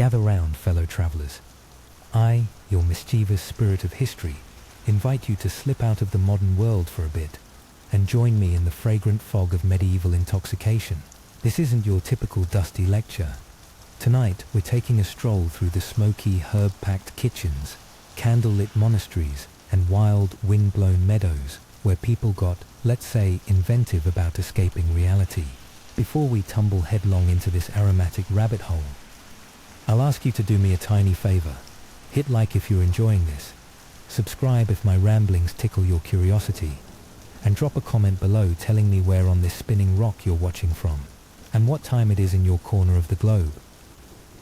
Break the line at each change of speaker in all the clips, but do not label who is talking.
Gather round, fellow travellers. I, your mischievous spirit of history, invite you to slip out of the modern world for a bit and join me in the fragrant fog of medieval intoxication. This isn't your typical dusty lecture. Tonight, we're taking a stroll through the smoky, herb-packed kitchens, candle-lit monasteries, and wild, wind-blown meadows where people got, let's say, inventive about escaping reality. Before we tumble headlong into this aromatic rabbit hole, I'll ask you to do me a tiny favor. Hit like if you're enjoying this, subscribe if my ramblings tickle your curiosity, and drop a comment below telling me where on this spinning rock you're watching from, and what time it is in your corner of the globe.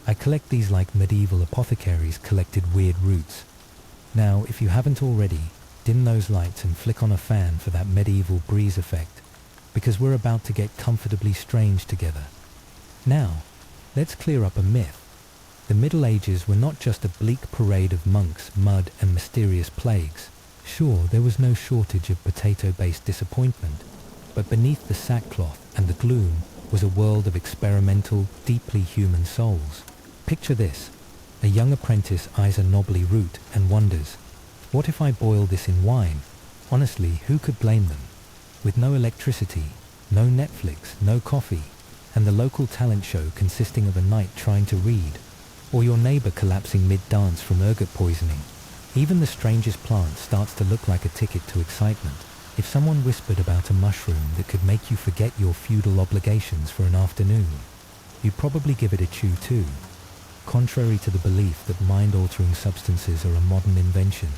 I collect these like medieval apothecaries collected weird roots. Now, if you haven't already, dim those lights and flick on a fan for that medieval breeze effect, because we're about to get comfortably strange together. Now, let's clear up a myth. The Middle Ages were not just a bleak parade of monks, mud, and mysterious plagues. Sure, there was no shortage of potato-based disappointment, but beneath the sackcloth and the gloom was a world of experimental, deeply human souls. Picture this. A young apprentice eyes a knobbly root and wonders, what if I boil this in wine? Honestly, who could blame them? With no electricity, no Netflix, no coffee, and the local talent show consisting of a knight trying to read, or your neighbor collapsing mid-dance from ergot poisoning, even the strangest plant starts to look like a ticket to excitement. If someone whispered about a mushroom that could make you forget your feudal obligations for an afternoon, you'd probably give it a chew too, contrary to the belief that mind-altering substances are a modern invention.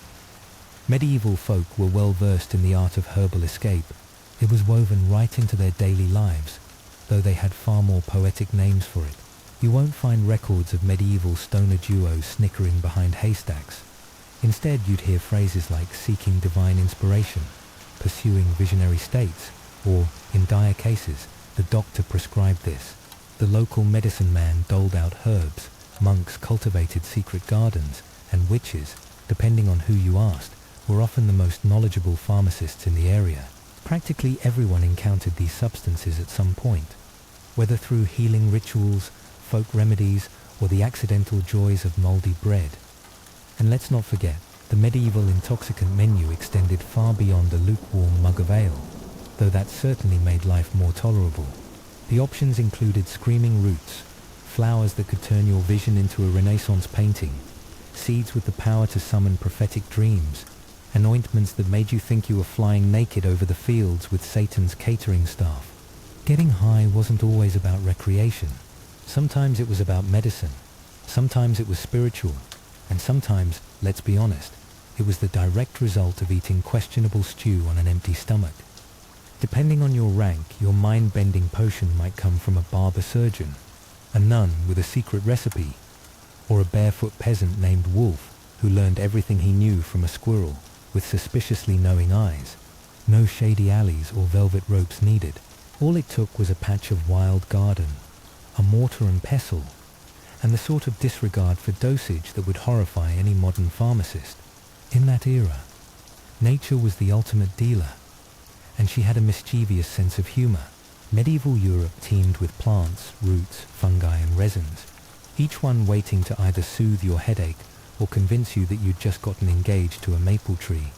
Medieval folk were well versed in the art of herbal escape. It was woven right into their daily lives, though they had far more poetic names for it. You won't find records of medieval stoner duos snickering behind haystacks. Instead, you'd hear phrases like seeking divine inspiration, pursuing visionary states, or, in dire cases, the doctor prescribed this. The local medicine man doled out herbs, monks cultivated secret gardens, and witches, depending on who you asked, were often the most knowledgeable pharmacists in the area. Practically everyone encountered these substances at some point, whether through healing rituals, folk remedies, or the accidental joys of mouldy bread. And let's not forget, the medieval intoxicant menu extended far beyond a lukewarm mug of ale, though that certainly made life more tolerable. The options included screaming roots, flowers that could turn your vision into a Renaissance painting, seeds with the power to summon prophetic dreams, and ointments that made you think you were flying naked over the fields with Satan's catering staff. Getting high wasn't always about recreation. Sometimes it was about medicine, sometimes it was spiritual, and sometimes, let's be honest, it was the direct result of eating questionable stew on an empty stomach. Depending on your rank, your mind-bending potion might come from a barber surgeon, a nun with a secret recipe, or a barefoot peasant named Wolf who learned everything he knew from a squirrel with suspiciously knowing eyes. No shady alleys or velvet ropes needed. All it took was a patch of wild garden, a mortar and pestle, and the sort of disregard for dosage that would horrify any modern pharmacist. In that era, nature was the ultimate dealer, and she had a mischievous sense of humor. Medieval Europe teemed with plants, roots, fungi, and resins, each one waiting to either soothe your headache or convince you that you'd just gotten engaged to a maple tree.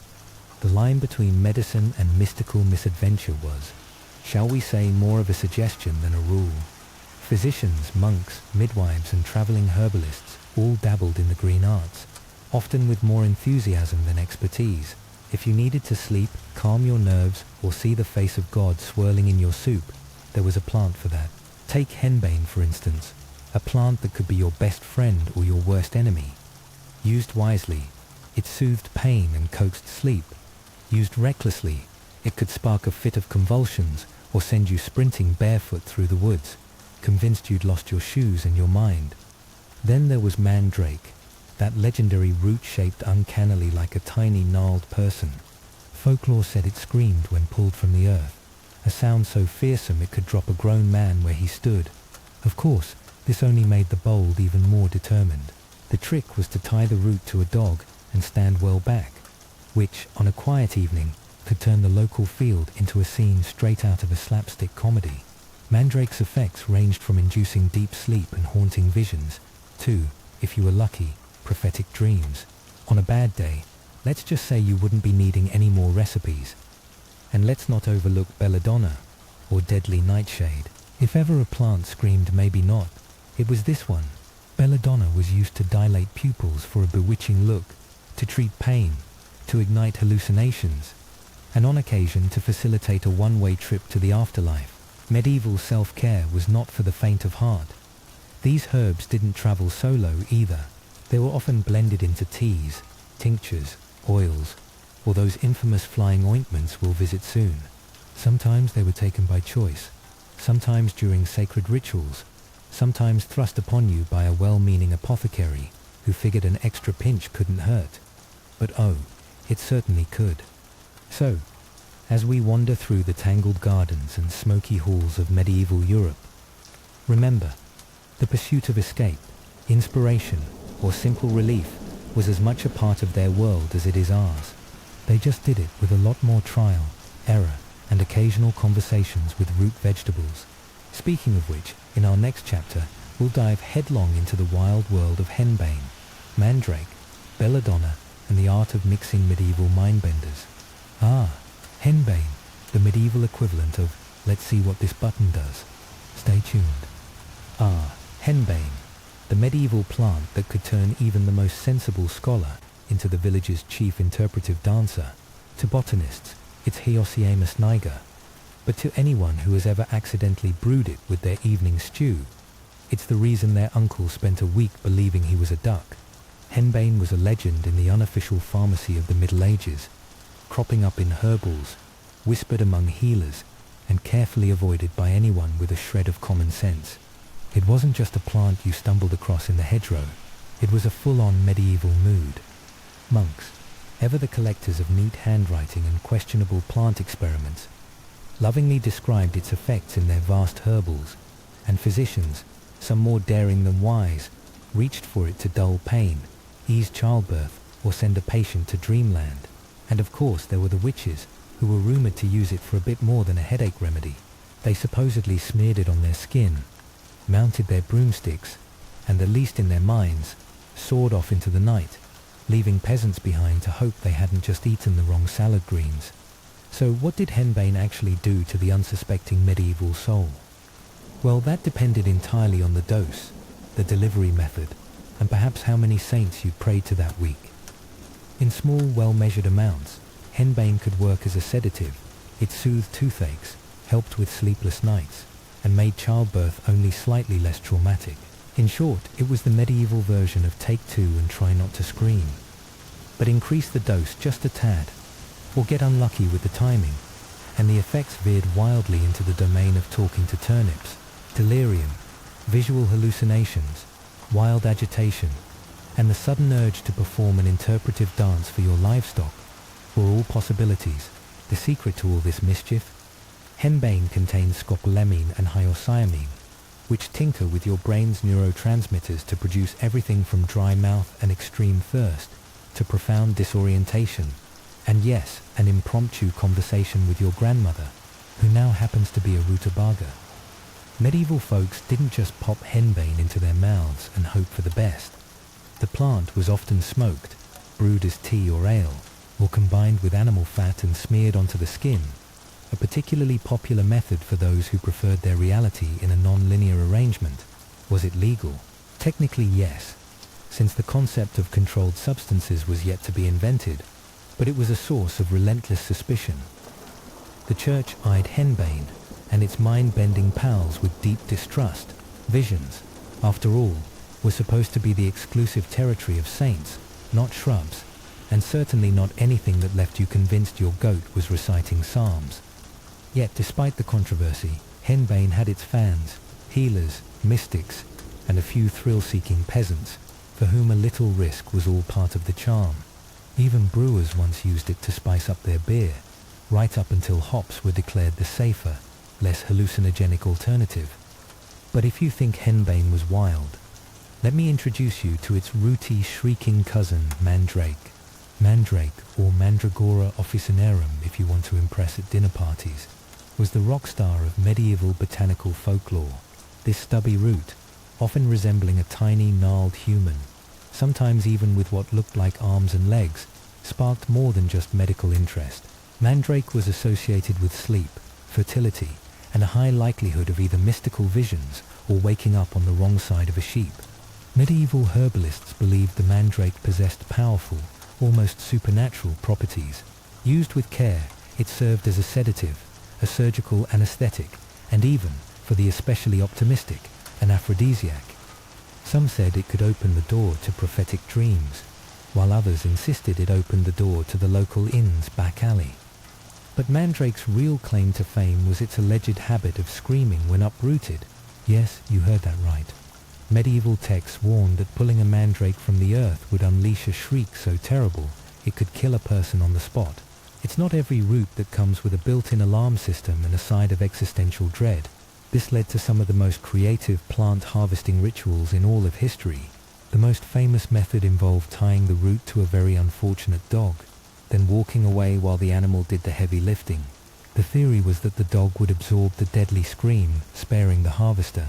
The line between medicine and mystical misadventure was, shall we say, more of a suggestion than a rule. Physicians, monks, midwives, and traveling herbalists all dabbled in the green arts, often with more enthusiasm than expertise. If you needed to sleep, calm your nerves, or see the face of God swirling in your soup, there was a plant for that. Take henbane, for instance, a plant that could be your best friend or your worst enemy. Used wisely, it soothed pain and coaxed sleep. Used recklessly, it could spark a fit of convulsions or send you sprinting barefoot through the woods, convinced you'd lost your shoes and your mind. Then there was mandrake, that legendary root shaped uncannily like a tiny gnarled person. Folklore said it screamed when pulled from the earth, a sound so fearsome it could drop a grown man where he stood. Of course, this only made the bold even more determined. The trick was to tie the root to a dog and stand well back, which, on a quiet evening, could turn the local field into a scene straight out of a slapstick comedy. Mandrake's effects ranged from inducing deep sleep and haunting visions 2. If you were lucky, prophetic dreams. On a bad day, let's just say you wouldn't be needing any more recipes. And let's not overlook belladonna, or deadly nightshade. If ever a plant screamed maybe not, it was this one. Belladonna was used to dilate pupils for a bewitching look, to treat pain, to ignite hallucinations, and on occasion to facilitate a one-way trip to the afterlife. Medieval self-care was not for the faint of heart. These herbs didn't travel solo either. They were often blended into teas, tinctures, oils, or those infamous flying ointments we'll visit soon. Sometimes they were taken by choice, sometimes during sacred rituals, sometimes thrust upon you by a well-meaning apothecary who figured an extra pinch couldn't hurt. But oh, it certainly could. So, as we wander through the tangled gardens and smoky halls of medieval Europe, remember, the pursuit of escape, inspiration, or simple relief was as much a part of their world as it is ours. They just did it with a lot more trial, error, and occasional conversations with root vegetables. Speaking of which, in our next chapter, we'll dive headlong into the wild world of henbane, mandrake, belladonna, and the art of mixing medieval mindbenders. Ah, henbane, the medieval equivalent of let's see what this button does. Stay tuned. Ah, henbane, the medieval plant that could turn even the most sensible scholar into the village's chief interpretive dancer. To botanists, it's Hyoscyamus niger, but to anyone who has ever accidentally brewed it with their evening stew, it's the reason their uncle spent a week believing he was a duck. Henbane was a legend in the unofficial pharmacy of the Middle Ages, cropping up in herbals, whispered among healers, and carefully avoided by anyone with a shred of common sense. It wasn't just a plant you stumbled across in the hedgerow, it was a full-on medieval mood. Monks, ever the collectors of neat handwriting and questionable plant experiments, lovingly described its effects in their vast herbals, and physicians, some more daring than wise, reached for it to dull pain, ease childbirth, or send a patient to dreamland. And of course there were the witches, who were rumoured to use it for a bit more than a headache remedy. They supposedly smeared it on their skin, mounted their broomsticks, and at least in their minds, soared off into the night, leaving peasants behind to hope they hadn't just eaten the wrong salad greens. So what did henbane actually do to the unsuspecting medieval soul? Well, that depended entirely on the dose, the delivery method, and perhaps how many saints you prayed to that week. In small, well-measured amounts, henbane could work as a sedative. It soothed toothaches, helped with sleepless nights, and made childbirth only slightly less traumatic. In short, it was the medieval version of take two and try not to scream. But increase the dose just a tad, or get unlucky with the timing, and the effects veered wildly into the domain of talking to turnips, delirium, visual hallucinations, wild agitation, and the sudden urge to perform an interpretive dance for your livestock were all possibilities. The secret to all this mischief? Henbane contains scopolamine and hyoscyamus, which tinker with your brain's neurotransmitters to produce everything from dry mouth and extreme thirst to profound disorientation, and yes, an impromptu conversation with your grandmother, who now happens to be a rutabaga. Medieval folks didn't just pop henbane into their mouths and hope for the best. The plant was often smoked, brewed as tea or ale, or combined with animal fat and smeared onto the skin, a particularly popular method for those who preferred their reality in a non-linear arrangement. Was it legal? Technically yes, since the concept of controlled substances was yet to be invented, but it was a source of relentless suspicion. The church eyed henbane and its mind-bending pals with deep distrust. Visions, after all, were supposed to be the exclusive territory of saints, not shrubs, and certainly not anything that left you convinced your goat was reciting psalms. Yet despite the controversy, henbane had its fans, healers, mystics, and a few thrill-seeking peasants, for whom a little risk was all part of the charm. Even brewers once used it to spice up their beer, right up until hops were declared the safer, less hallucinogenic alternative. But if you think henbane was wild, let me introduce you to its rooty, shrieking cousin, mandrake. Mandrake, or Mandragora officinarum if you want to impress at dinner parties, was the rock star of medieval botanical folklore. This stubby root, often resembling a tiny, gnarled human, sometimes even with what looked like arms and legs, sparked more than just medical interest. Mandrake was associated with sleep, fertility, and a high likelihood of either mystical visions or waking up on the wrong side of a sheep. Medieval herbalists believed the mandrake possessed powerful, almost supernatural properties. Used with care, it served as a sedative, a surgical anesthetic, and even, for the especially optimistic, an aphrodisiac. Some said it could open the door to prophetic dreams, while others insisted it opened the door to the local inn's back alley. But mandrake's real claim to fame was its alleged habit of screaming when uprooted. Yes, you heard that right. Medieval texts warned that pulling a mandrake from the earth would unleash a shriek so terrible it could kill a person on the spot. It's not every root that comes with a built-in alarm system and a side of existential dread. This led to some of the most creative plant harvesting rituals in all of history. The most famous method involved tying the root to a very unfortunate dog, then walking away while the animal did the heavy lifting. The theory was that the dog would absorb the deadly scream, sparing the harvester.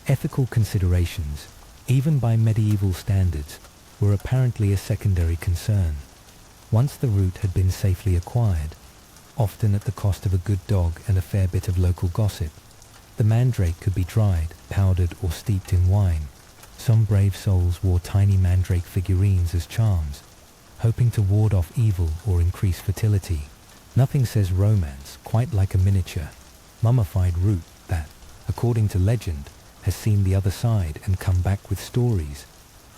Ethical considerations, even by medieval standards, were apparently a secondary concern. Once the root had been safely acquired, often at the cost of a good dog and a fair bit of local gossip, the mandrake could be dried, powdered, or steeped in wine. Some brave souls wore tiny mandrake figurines as charms, hoping to ward off evil or increase fertility. Nothing says romance quite like a miniature, mummified root that, according to legend, has seen the other side and come back with stories.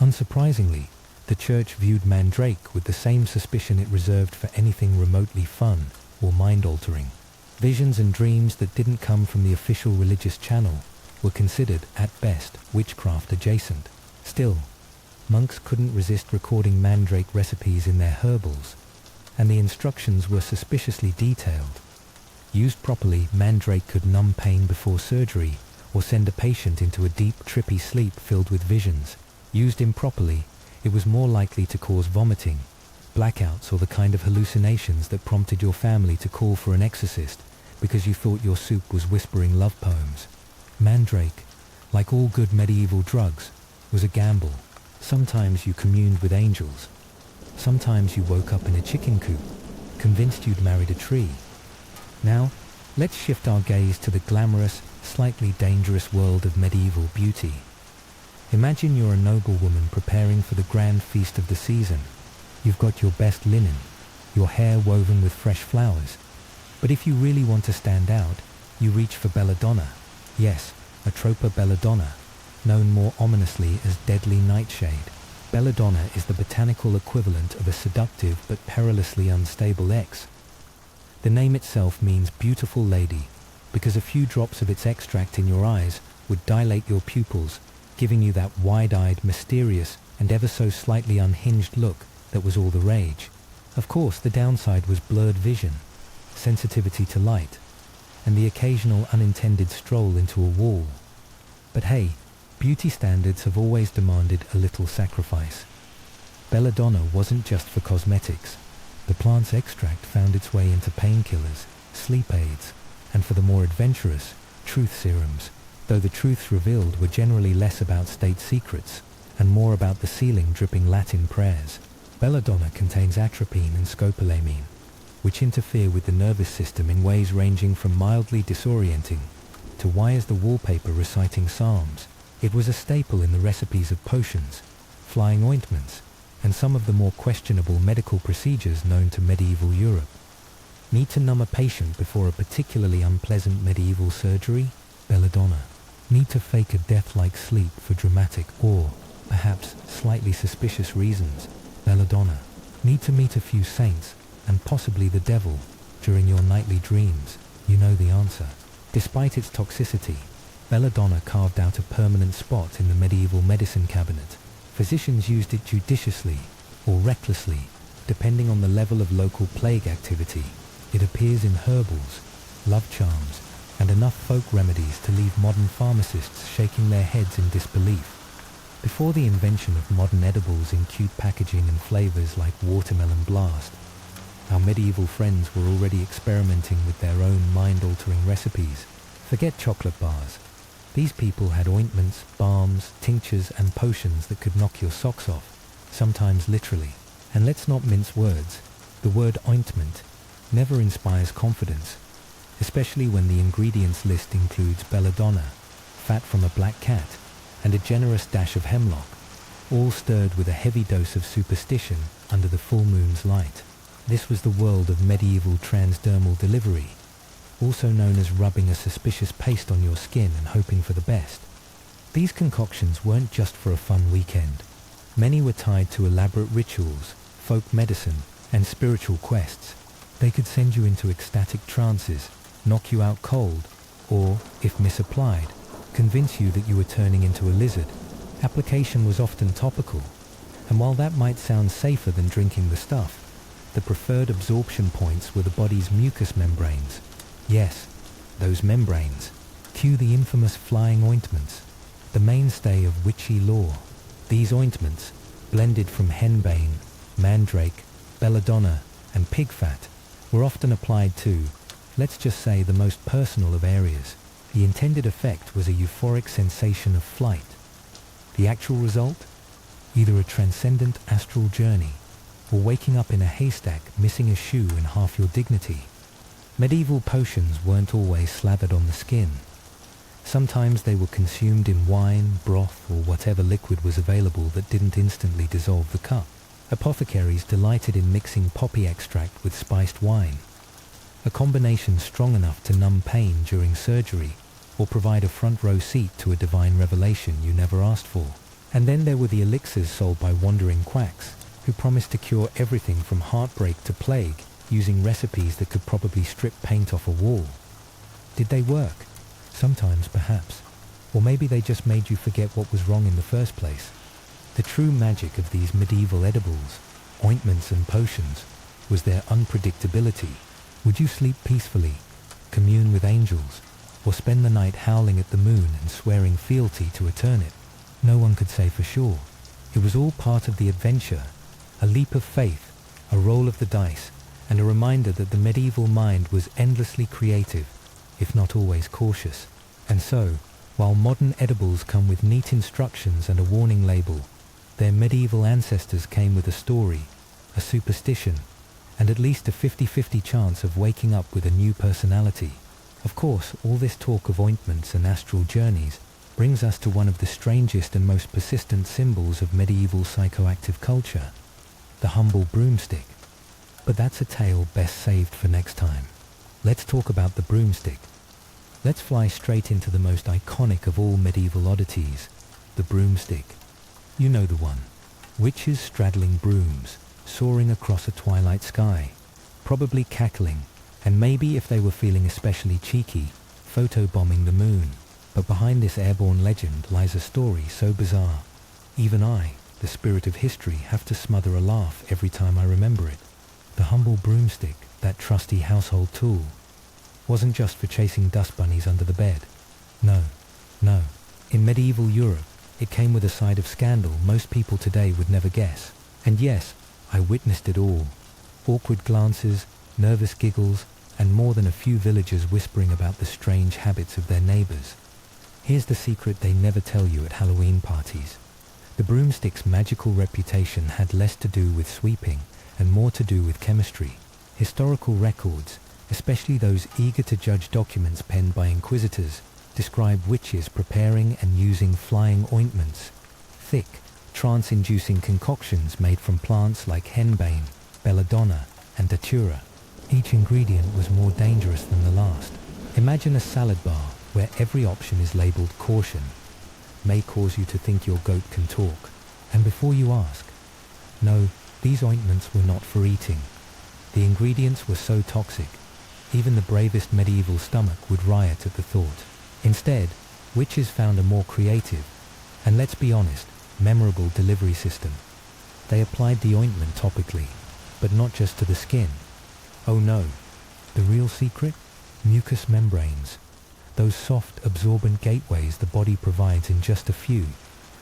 Unsurprisingly, the church viewed mandrake with the same suspicion it reserved for anything remotely fun or mind-altering. Visions and dreams that didn't come from the official religious channel were considered, at best, witchcraft adjacent. Still, monks couldn't resist recording mandrake recipes in their herbals, and the instructions were suspiciously detailed. Used properly, mandrake could numb pain before surgery or send a patient into a deep, trippy sleep filled with visions. Used improperly, it was more likely to cause vomiting, blackouts, or the kind of hallucinations that prompted your family to call for an exorcist because you thought your soup was whispering love poems. Mandrake, like all good medieval drugs, was a gamble. Sometimes you communed with angels. Sometimes you woke up in a chicken coop, convinced you'd married a tree. Now, let's shift our gaze to the glamorous, slightly dangerous world of medieval beauty. Imagine you're a noblewoman preparing for the grand feast of the season. You've got your best linen, your hair woven with fresh flowers. But if you really want to stand out, you reach for belladonna. Yes, Atropa belladonna, known more ominously as deadly nightshade. Belladonna is the botanical equivalent of a seductive but perilously unstable ex. The name itself means beautiful lady, because a few drops of its extract in your eyes would dilate your pupils, giving you that wide-eyed, mysterious, and ever so slightly unhinged look that was all the rage. Of course, the downside was blurred vision, sensitivity to light, and the occasional unintended stroll into a wall. But hey, beauty standards have always demanded a little sacrifice. Belladonna wasn't just for cosmetics. The plant's extract found its way into painkillers, sleep aids, and for the more adventurous, truth serums, though the truths revealed were generally less about state secrets and more about the ceiling dripping Latin prayers. Belladonna contains atropine and scopolamine, which interfere with the nervous system in ways ranging from mildly disorienting to why is the wallpaper reciting psalms. It was a staple in the recipes of potions, flying ointments, and some of the more questionable medical procedures known to medieval Europe. Need to numb a patient before a particularly unpleasant medieval surgery? Belladonna. Need to fake a death-like sleep for dramatic or, perhaps, slightly suspicious reasons? Belladonna. Need to meet a few saints, and possibly the devil, during your nightly dreams? You know the answer. Despite its toxicity, belladonna carved out a permanent spot in the medieval medicine cabinet. Physicians used it judiciously, or recklessly, depending on the level of local plague activity. It appears in herbals, love charms, and enough folk remedies to leave modern pharmacists shaking their heads in disbelief. Before the invention of modern edibles in cute packaging and flavors like Watermelon Blast, our medieval friends were already experimenting with their own mind-altering recipes. Forget chocolate bars. These people had ointments, balms, tinctures and potions that could knock your socks off, sometimes literally. And let's not mince words. The word ointment never inspires confidence, especially when the ingredients list includes belladonna, fat from a black cat, and a generous dash of hemlock, all stirred with a heavy dose of superstition under the full moon's light. This was the world of medieval transdermal delivery, also known as rubbing a suspicious paste on your skin and hoping for the best. These concoctions weren't just for a fun weekend. Many were tied to elaborate rituals, folk medicine, and spiritual quests. They could send you into ecstatic trances, knock you out cold, or, if misapplied, convince you that you were turning into a lizard. Application was often topical, and while that might sound safer than drinking the stuff, the preferred absorption points were the body's mucous membranes. Yes, those membranes. Cue the infamous flying ointments, the mainstay of witchy lore. These ointments, blended from henbane, mandrake, belladonna, and pig fat, were often applied to, let's just say, the most personal of areas. The intended effect was a euphoric sensation of flight. The actual result? Either a transcendent astral journey, or waking up in a haystack missing a shoe and half your dignity. Medieval potions weren't always slathered on the skin. Sometimes they were consumed in wine, broth, or whatever liquid was available that didn't instantly dissolve the cup. Apothecaries delighted in mixing poppy extract with spiced wine, a combination strong enough to numb pain during surgery or provide a front row seat to a divine revelation you never asked for. And then there were the elixirs sold by wandering quacks who promised to cure everything from heartbreak to plague using recipes that could probably strip paint off a wall. Did they work? Sometimes, perhaps. Or maybe they just made you forget what was wrong in the first place. The true magic of these medieval edibles, ointments and potions, was their unpredictability. Would you sleep peacefully, commune with angels, or spend the night howling at the moon and swearing fealty to a turnip? No one could say for sure. It was all part of the adventure, a leap of faith, a roll of the dice, and a reminder that the medieval mind was endlessly creative, if not always cautious. And so, while modern edibles come with neat instructions and a warning label, their medieval ancestors came with a story, a superstition, and at least a 50-50 chance of waking up with a new personality. Of course, all this talk of ointments and astral journeys brings us to one of the strangest and most persistent symbols of medieval psychoactive culture, the humble broomstick. But that's a tale best saved for next time. Let's talk about the broomstick. Let's fly straight into the most iconic of all medieval oddities, the broomstick. You know the one. Witches straddling brooms, soaring across a twilight sky, probably cackling, and maybe, if they were feeling especially cheeky, photobombing the moon. But behind this airborne legend lies a story so bizarre. Even I, the spirit of history, have to smother a laugh every time I remember it. The humble broomstick, that trusty household tool, wasn't just for chasing dust bunnies under the bed. No. In medieval Europe, it came with a side of scandal most people today would never guess. And yes, I witnessed it all. Awkward glances, nervous giggles, and more than a few villagers whispering about the strange habits of their neighbors. Here's the secret they never tell you at Halloween parties. The broomstick's magical reputation had less to do with sweeping and more to do with chemistry. Historical records, especially those eager to judge documents penned by inquisitors, describe witches preparing and using flying ointments, thick, trance-inducing concoctions made from plants like henbane, belladonna, and datura. Each ingredient was more dangerous than the last. Imagine a salad bar where every option is labelled caution, may cause you to think your goat can talk. And before you ask, no, these ointments were not for eating. The ingredients were so toxic, even the bravest medieval stomach would riot at the thought. Instead, witches found a more creative, and let's be honest, memorable delivery system. They applied the ointment topically, but not just to the skin. Oh no, the real secret? Mucous membranes. Those soft, absorbent gateways the body provides in just a few,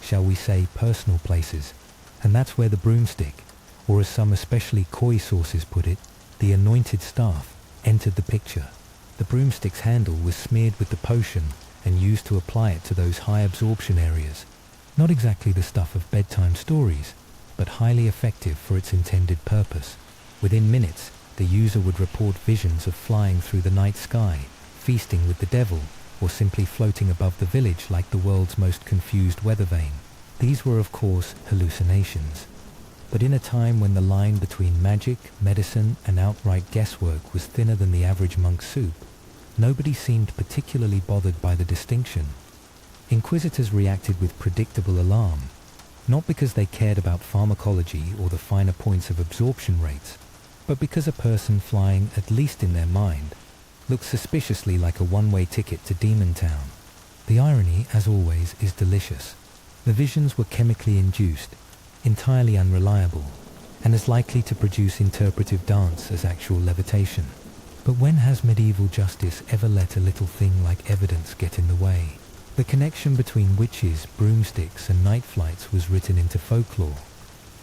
shall we say, personal places. And that's where the broomstick, or as some especially coy sources put it, the anointed staff, entered the picture. The broomstick's handle was smeared with the potion, and used to apply it to those high absorption areas. Not exactly the stuff of bedtime stories, but highly effective for its intended purpose. Within minutes, the user would report visions of flying through the night sky, feasting with the devil, or simply floating above the village like the world's most confused weather vane. These were, of course, hallucinations. But in a time when the line between magic, medicine, and outright guesswork was thinner than the average monk's soup, nobody seemed particularly bothered by the distinction. Inquisitors reacted with predictable alarm, not because they cared about pharmacology or the finer points of absorption rates, but because a person flying, at least in their mind, looked suspiciously like a one-way ticket to Demon Town. The irony, as always, is delicious. The visions were chemically induced, entirely unreliable, and as likely to produce interpretive dance as actual levitation. But when has medieval justice ever let a little thing like evidence get in the way? The connection between witches, broomsticks, and night flights was written into folklore,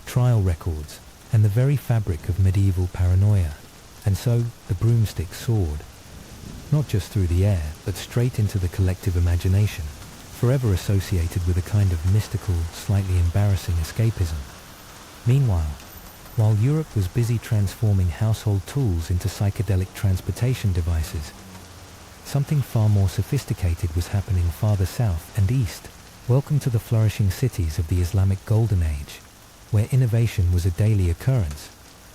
trial records, and the very fabric of medieval paranoia. And so, the broomstick soared, not just through the air, but straight into the collective imagination, forever associated with a kind of mystical, slightly embarrassing escapism. Meanwhile, while Europe was busy transforming household tools into psychedelic transportation devices, something far more sophisticated was happening farther south and east. Welcome to the flourishing cities of the Islamic Golden Age, where innovation was a daily occurrence,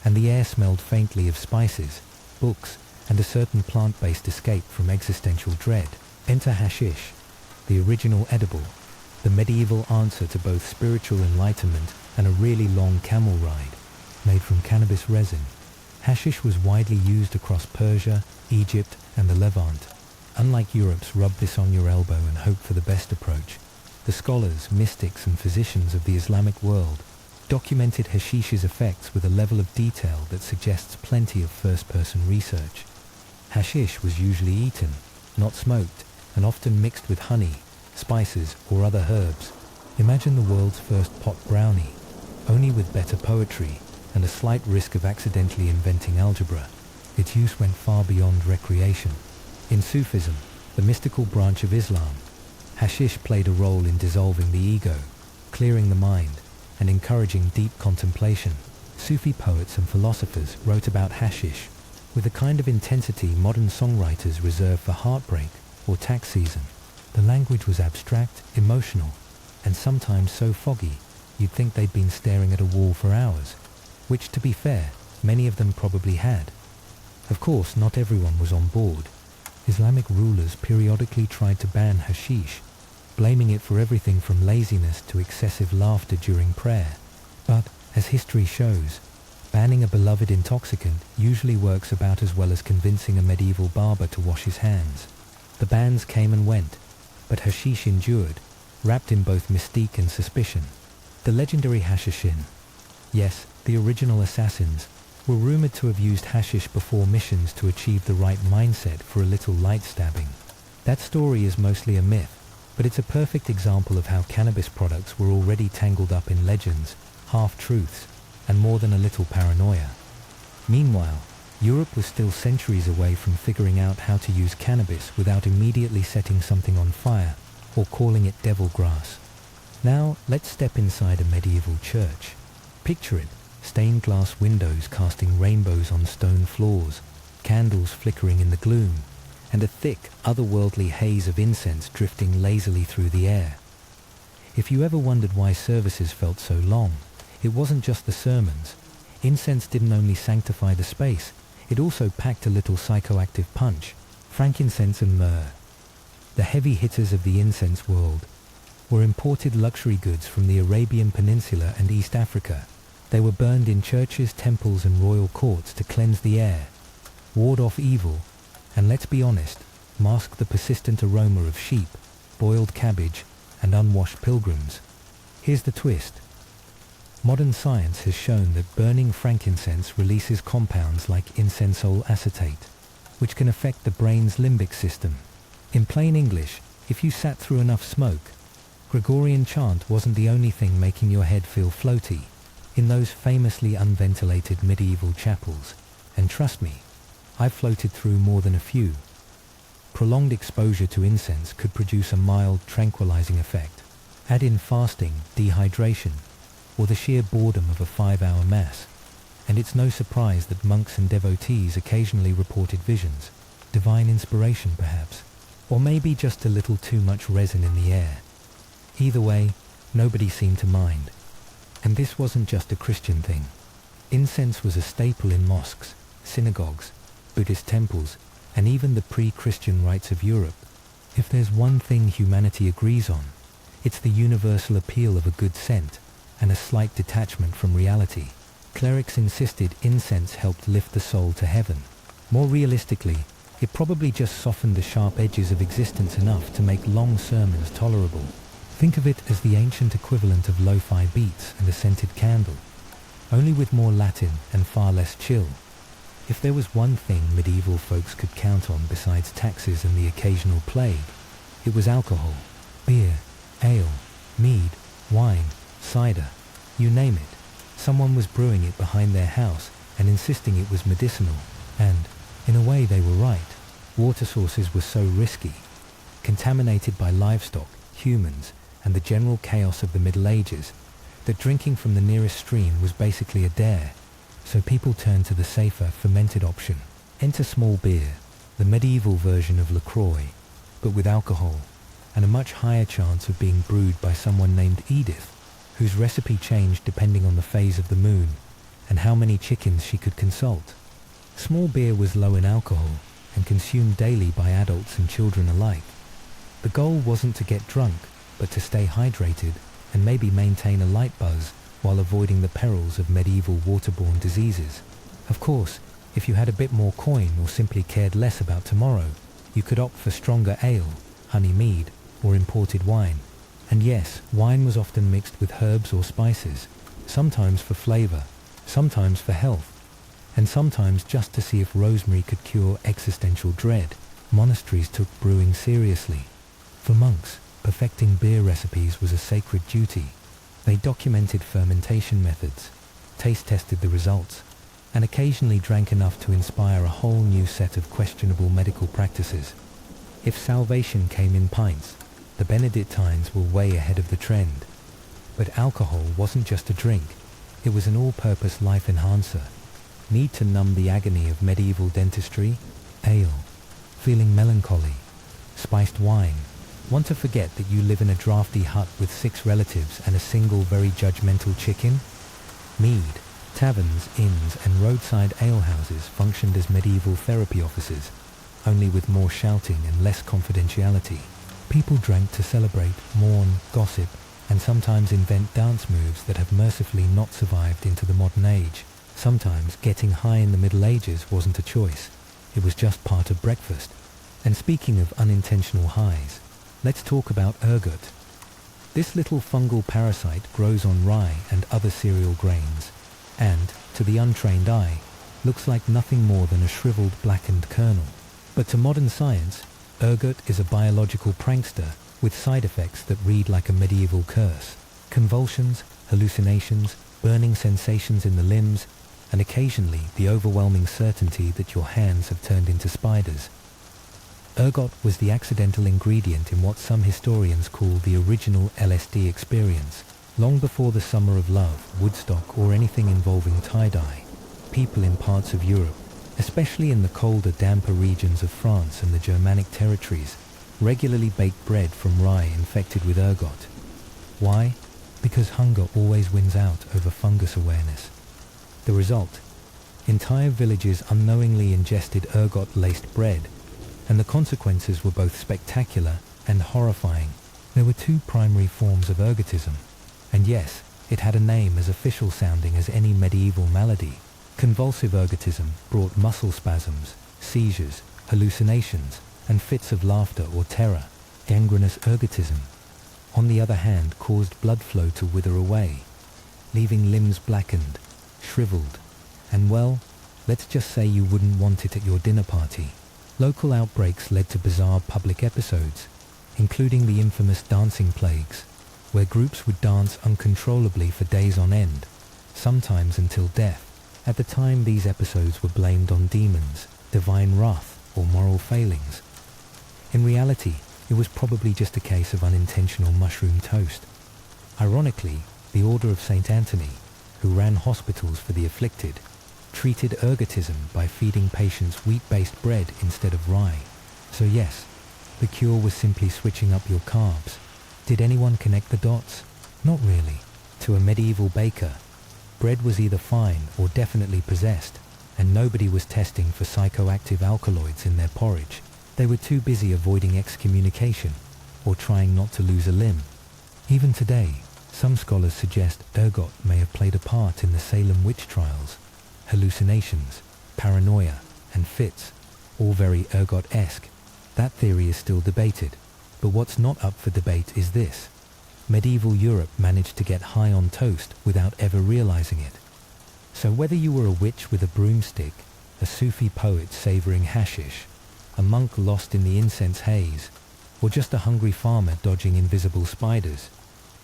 and the air smelled faintly of spices, books, and a certain plant-based escape from existential dread. Enter hashish, the original edible, the medieval answer to both spiritual enlightenment and a really long camel ride, made from cannabis resin. Hashish was widely used across Persia, Egypt, and the Levant. Unlike Europe's rub this on your elbow and hope for the best approach, the scholars, mystics, and physicians of the Islamic world documented hashish's effects with a level of detail that suggests plenty of first-person research. Hashish was usually eaten, not smoked, and often mixed with honey, spices, or other herbs. Imagine the world's first pot brownie, only with better poetry and a slight risk of accidentally inventing algebra. Its use went far beyond recreation. In Sufism, the mystical branch of Islam, hashish played a role in dissolving the ego, clearing the mind, and encouraging deep contemplation. Sufi poets and philosophers wrote about hashish with a kind of intensity modern songwriters reserve for heartbreak or tax season. The language was abstract, emotional, and sometimes so foggy you'd think they'd been staring at a wall for hours, which, to be fair, many of them probably had. Of course, not everyone was on board. Islamic rulers periodically tried to ban hashish, blaming it for everything from laziness to excessive laughter during prayer. But, as history shows, banning a beloved intoxicant usually works about as well as convincing a medieval barber to wash his hands. The bans came and went, but hashish endured, wrapped in both mystique and suspicion. The legendary Hashashin, yes, the original assassins, were rumoured to have used hashish before missions to achieve the right mindset for a little light stabbing. That story is mostly a myth, but it's a perfect example of how cannabis products were already tangled up in legends, half-truths, and more than a little paranoia. Meanwhile, Europe was still centuries away from figuring out how to use cannabis without immediately setting something on fire or calling it devil grass. Now, let's step inside a medieval church. Picture it, stained glass windows casting rainbows on stone floors, candles flickering in the gloom, and a thick, otherworldly haze of incense drifting lazily through the air. If you ever wondered why services felt so long, it wasn't just the sermons. Incense didn't only sanctify the space, it also packed a little psychoactive punch. Frankincense and myrrh, the heavy hitters of the incense world, were imported luxury goods from the Arabian Peninsula and East Africa. They were burned in churches, temples, and royal courts to cleanse the air, ward off evil, and let's be honest, mask the persistent aroma of sheep, boiled cabbage, and unwashed pilgrims. Here's the twist. Modern science has shown that burning frankincense releases compounds like incensol acetate, which can affect the brain's limbic system. In plain English, if you sat through enough smoke, Gregorian chant wasn't the only thing making your head feel floaty in those famously unventilated medieval chapels. And trust me, I've floated through more than a few. Prolonged exposure to incense could produce a mild, tranquilizing effect. Add in fasting, dehydration, or the sheer boredom of a 5-hour mass, and it's no surprise that monks and devotees occasionally reported visions, divine inspiration perhaps, or maybe just a little too much resin in the air. Either way, nobody seemed to mind. And this wasn't just a Christian thing. Incense was a staple in mosques, synagogues, Buddhist temples, and even the pre-Christian rites of Europe. If there's one thing humanity agrees on, it's the universal appeal of a good scent and a slight detachment from reality. Clerics insisted incense helped lift the soul to heaven. More realistically, it probably just softened the sharp edges of existence enough to make long sermons tolerable. Think of it as the ancient equivalent of lo-fi beats and a scented candle, only with more Latin and far less chill. If there was one thing medieval folks could count on besides taxes and the occasional plague, it was alcohol. Beer, ale, mead, wine, cider, you name it. Someone was brewing it behind their house and insisting it was medicinal. And, in a way, they were right. Water sources were so risky, contaminated by livestock, humans, and the general chaos of the Middle Ages, that drinking from the nearest stream was basically a dare. So people turned to the safer, fermented option. Enter small beer, the medieval version of LaCroix, but with alcohol, and a much higher chance of being brewed by someone named Edith, whose recipe changed depending on the phase of the moon and how many chickens she could consult. Small beer was low in alcohol and consumed daily by adults and children alike. The goal wasn't to get drunk, but to stay hydrated and maybe maintain a light buzz while avoiding the perils of medieval waterborne diseases. Of course, if you had a bit more coin or simply cared less about tomorrow, you could opt for stronger ale, honey mead, or imported wine. And yes, wine was often mixed with herbs or spices, sometimes for flavor, sometimes for health, and sometimes just to see if rosemary could cure existential dread. Monasteries took brewing seriously. For monks, perfecting beer recipes was a sacred duty. They documented fermentation methods, taste-tested the results, and occasionally drank enough to inspire a whole new set of questionable medical practices. If salvation came in pints, the Benedictines were way ahead of the trend. But alcohol wasn't just a drink, it was an all-purpose life enhancer. Need to numb the agony of medieval dentistry? Ale. Feeling melancholy? Spiced wine. Want to forget that you live in a drafty hut with 6 relatives and a single very judgmental chicken? Mead. Taverns, inns, and roadside alehouses functioned as medieval therapy offices, only with more shouting and less confidentiality. People drank to celebrate, mourn, gossip, and sometimes invent dance moves that have mercifully not survived into the modern age. Sometimes getting high in the Middle Ages wasn't a choice. It was just part of breakfast. And speaking of unintentional highs, let's talk about ergot. This little fungal parasite grows on rye and other cereal grains, and, to the untrained eye, looks like nothing more than a shriveled blackened kernel. But to modern science, ergot is a biological prankster with side effects that read like a medieval curse. Convulsions, hallucinations, burning sensations in the limbs, and occasionally the overwhelming certainty that your hands have turned into spiders. Ergot was the accidental ingredient in what some historians call the original LSD experience. Long before the Summer of Love, Woodstock, or anything involving tie-dye, people in parts of Europe, especially in the colder, damper regions of France and the Germanic territories, regularly baked bread from rye infected with ergot. Why? Because hunger always wins out over fungus awareness. The result? Entire villages unknowingly ingested ergot-laced bread, and the consequences were both spectacular and horrifying. There were 2 primary forms of ergotism, and yes, it had a name as official sounding as any medieval malady. Convulsive ergotism brought muscle spasms, seizures, hallucinations, and fits of laughter or terror. Gangrenous ergotism, on the other hand, caused blood flow to wither away, leaving limbs blackened, shriveled, and well, let's just say you wouldn't want it at your dinner party. Local outbreaks led to bizarre public episodes, including the infamous dancing plagues, where groups would dance uncontrollably for days on end, sometimes until death. At the time, these episodes were blamed on demons, divine wrath, or moral failings. In reality, it was probably just a case of unintentional mushroom toast. Ironically, the Order of St. Anthony, who ran hospitals for the afflicted, treated ergotism by feeding patients wheat-based bread instead of rye. So yes, the cure was simply switching up your carbs. Did anyone connect the dots? Not really. To a medieval baker, bread was either fine or definitely possessed, and nobody was testing for psychoactive alkaloids in their porridge. They were too busy avoiding excommunication or trying not to lose a limb. Even today, some scholars suggest ergot may have played a part in the Salem witch trials. Hallucinations, paranoia, and fits, all very ergot-esque. That theory is still debated, but what's not up for debate is this. Medieval Europe managed to get high on toast without ever realizing it. So whether you were a witch with a broomstick, a Sufi poet savoring hashish, a monk lost in the incense haze, or just a hungry farmer dodging invisible spiders,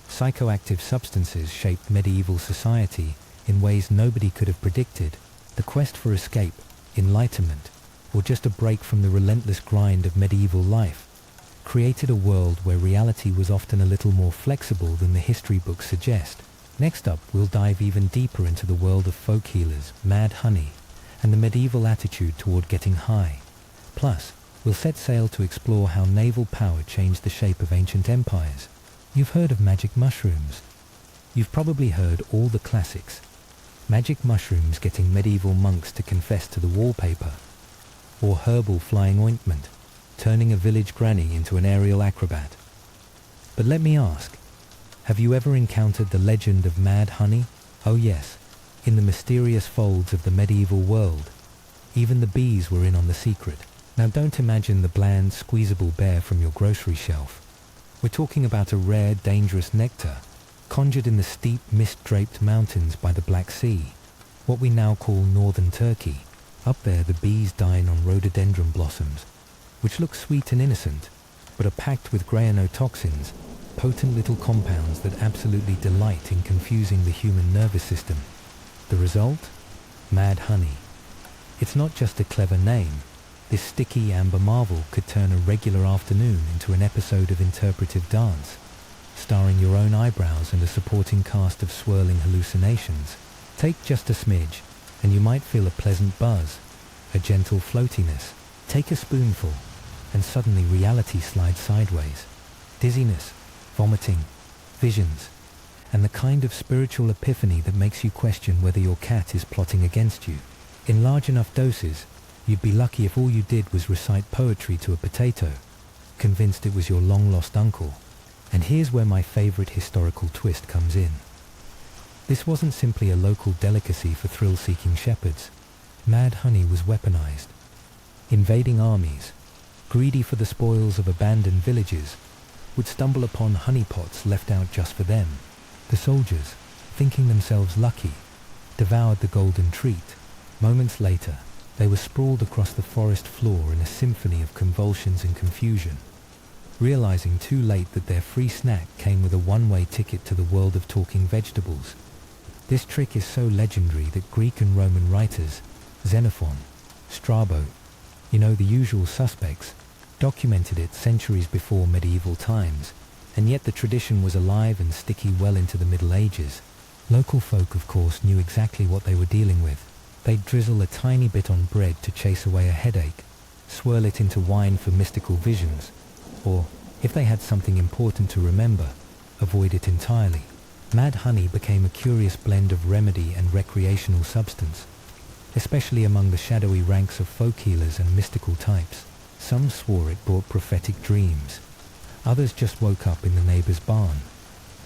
psychoactive substances shaped medieval society in ways nobody could have predicted. The quest for escape, enlightenment, or just a break from the relentless grind of medieval life created a world where reality was often a little more flexible than the history books suggest. Next up, we'll dive even deeper into the world of folk healers, mad honey, and the medieval attitude toward getting high. Plus, we'll set sail to explore how naval power changed the shape of ancient empires. You've heard of magic mushrooms. You've probably heard all the classics. Magic mushrooms getting medieval monks to confess to the wallpaper, or herbal flying ointment, turning a village granny into an aerial acrobat. But let me ask, have you ever encountered the legend of mad honey? Oh yes, in the mysterious folds of the medieval world, even the bees were in on the secret. Now don't imagine the bland, squeezable bear from your grocery shelf. We're talking about a rare, dangerous nectar, conjured in the steep, mist-draped mountains by the Black Sea, what we now call northern Turkey. Up there the bees dine on rhododendron blossoms, which look sweet and innocent, but are packed with granotoxins, potent little compounds that absolutely delight in confusing the human nervous system. The result? Mad honey. It's not just a clever name. This sticky amber marvel could turn a regular afternoon into an episode of interpretive dance, starring your own eyebrows and a supporting cast of swirling hallucinations. Take just a smidge, and you might feel a pleasant buzz, a gentle floatiness. Take a spoonful, and suddenly reality slides sideways. Dizziness, vomiting, visions, and the kind of spiritual epiphany that makes you question whether your cat is plotting against you. In large enough doses, you'd be lucky if all you did was recite poetry to a potato, convinced it was your long-lost uncle. And here's where my favorite historical twist comes in. This wasn't simply a local delicacy for thrill-seeking shepherds. Mad honey was weaponized. Invading armies, greedy for the spoils of abandoned villages, would stumble upon honeypots left out just for them. The soldiers, thinking themselves lucky, devoured the golden treat. Moments later, they were sprawled across the forest floor in a symphony of convulsions and confusion, realizing too late that their free snack came with a one-way ticket to the world of talking vegetables. This trick is so legendary that Greek and Roman writers, Xenophon, Strabo, the usual suspects, documented it centuries before medieval times, and yet the tradition was alive and sticky well into the Middle Ages. Local folk, of course, knew exactly what they were dealing with. They'd drizzle a tiny bit on bread to chase away a headache, swirl it into wine for mystical visions, or, if they had something important to remember, avoid it entirely. Mad honey became a curious blend of remedy and recreational substance, especially among the shadowy ranks of folk healers and mystical types. Some swore it brought prophetic dreams. Others just woke up in the neighbor's barn,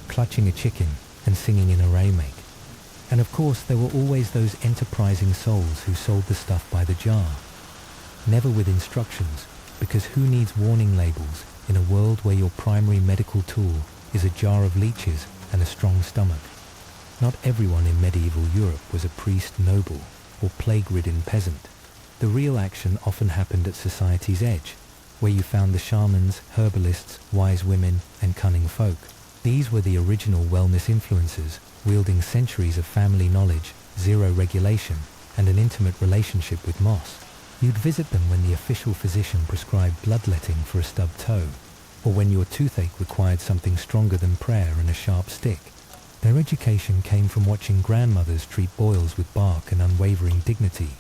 clutching a chicken and singing in a remake. And of course there were always those enterprising souls who sold the stuff by the jar, never with instructions, because who needs warning labels in a world where your primary medical tool is a jar of leeches and a strong stomach? Not everyone in medieval Europe was a priest noble or plague-ridden peasant. The real action often happened at society's edge, where you found the shamans, herbalists, wise women, and cunning folk. These were the original wellness influencers, wielding centuries of family knowledge, zero regulation, and an intimate relationship with moss. You'd visit them when the official physician prescribed bloodletting for a stubbed toe, or when your toothache required something stronger than prayer and a sharp stick. Their education came from watching grandmothers treat boils with bark and unwavering dignity,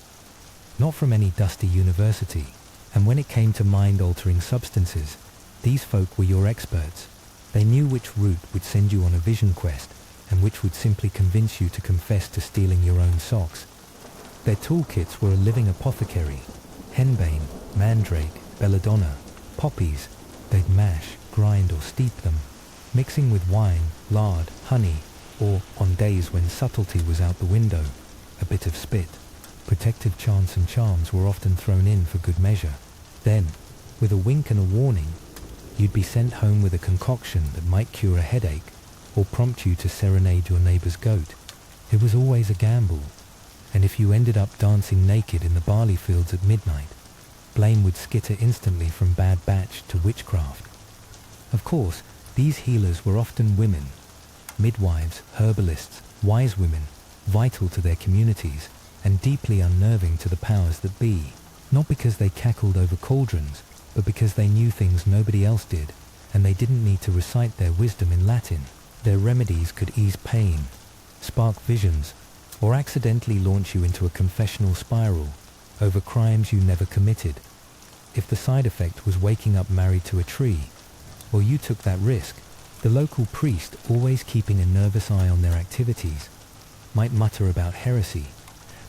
not from any dusty university. And when it came to mind-altering substances, these folk were your experts. They knew which route would send you on a vision quest, and which would simply convince you to confess to stealing your own socks. Their toolkits were a living apothecary. Henbane, mandrake, belladonna, poppies. They'd mash, grind or steep them, mixing with wine, lard, honey, or, on days when subtlety was out the window, a bit of spit. Protective chants and charms were often thrown in for good measure. Then, with a wink and a warning, you'd be sent home with a concoction that might cure a headache or prompt you to serenade your neighbour's goat. It was always a gamble, and if you ended up dancing naked in the barley fields at midnight, blame would skitter instantly from bad batch to witchcraft. Of course, these healers were often women, midwives, herbalists, wise women, vital to their communities, and deeply unnerving to the powers that be, not because they cackled over cauldrons, but because they knew things nobody else did, and they didn't need to recite their wisdom in Latin. Their remedies could ease pain, spark visions, or accidentally launch you into a confessional spiral over crimes you never committed. If the side effect was waking up married to a tree, or you took that risk, the local priest, always keeping a nervous eye on their activities, might mutter about heresy,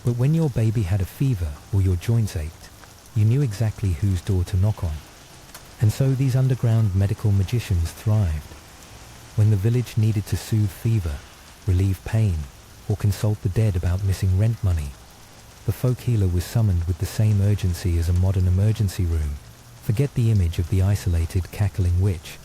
but when your baby had a fever or your joints ached, you knew exactly whose door to knock on. And so these underground medical magicians thrived. When the village needed to soothe fever, relieve pain, or consult the dead about missing rent money, the folk healer was summoned with the same urgency as a modern emergency room. Forget the image of the isolated, cackling witch.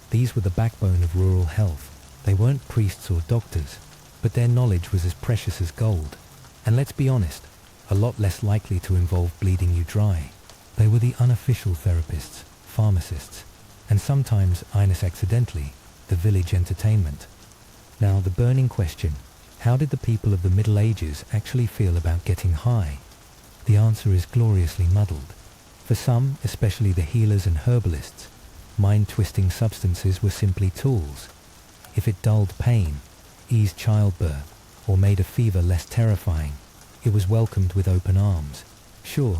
These were the backbone of rural health. They weren't priests or doctors, but their knowledge was as precious as gold. And let's be honest, a lot less likely to involve bleeding you dry. They were the unofficial therapists, pharmacists, and sometimes, Ines accidentally, the village entertainment. Now the burning question, how did the people of the Middle Ages actually feel about getting high? The answer is gloriously muddled. For some, especially the healers and herbalists, mind-twisting substances were simply tools. If it dulled pain, eased childbirth, or made a fever less terrifying, it was welcomed with open arms. Sure,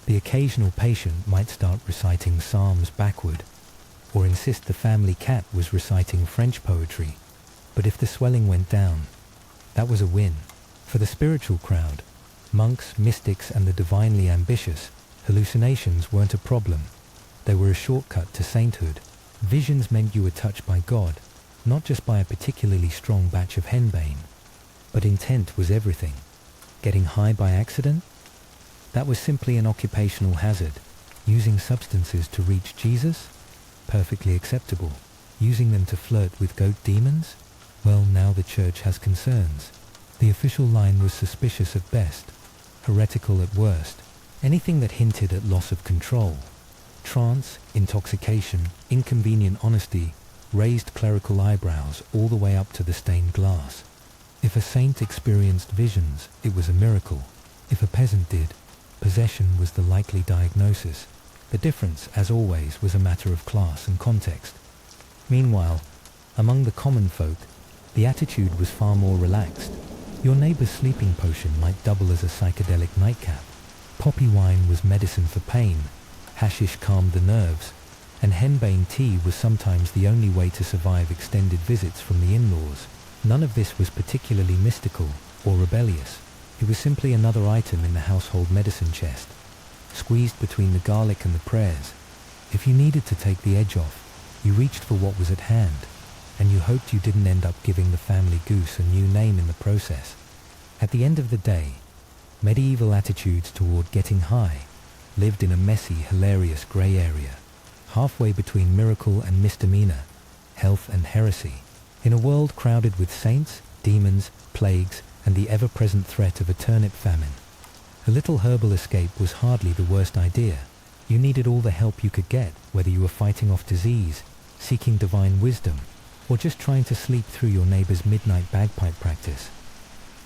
the occasional patient might start reciting psalms backward, or insist the family cat was reciting French poetry, but if the swelling went down, that was a win. For the spiritual crowd, monks, mystics, and the divinely ambitious, hallucinations weren't a problem. They were a shortcut to sainthood. Visions meant you were touched by God, not just by a particularly strong batch of henbane. But intent was everything. Getting high by accident? That was simply an occupational hazard. Using substances to reach Jesus? Perfectly acceptable. Using them to flirt with goat demons? Well, now the church has concerns. The official line was suspicious at best, heretical at worst. Anything that hinted at loss of control. Trance, intoxication, inconvenient honesty raised clerical eyebrows all the way up to the stained glass. If a saint experienced visions, it was a miracle. If a peasant did, possession was the likely diagnosis. The difference, as always, was a matter of class and context. Meanwhile, among the common folk, the attitude was far more relaxed. Your neighbour's sleeping potion might double as a psychedelic nightcap. Poppy wine was medicine for pain, hashish calmed the nerves, and henbane tea was sometimes the only way to survive extended visits from the in-laws. None of this was particularly mystical or rebellious. It was simply another item in the household medicine chest, squeezed between the garlic and the prayers. If you needed to take the edge off, you reached for what was at hand, and you hoped you didn't end up giving the family goose a new name in the process. At the end of the day, medieval attitudes toward getting high lived in a messy, hilarious grey area, halfway between miracle and misdemeanor, health and heresy. In a world crowded with saints, demons, plagues, and the ever-present threat of a turnip famine, a little herbal escape was hardly the worst idea. You needed all the help you could get, whether you were fighting off disease, seeking divine wisdom, or just trying to sleep through your neighbour's midnight bagpipe practice.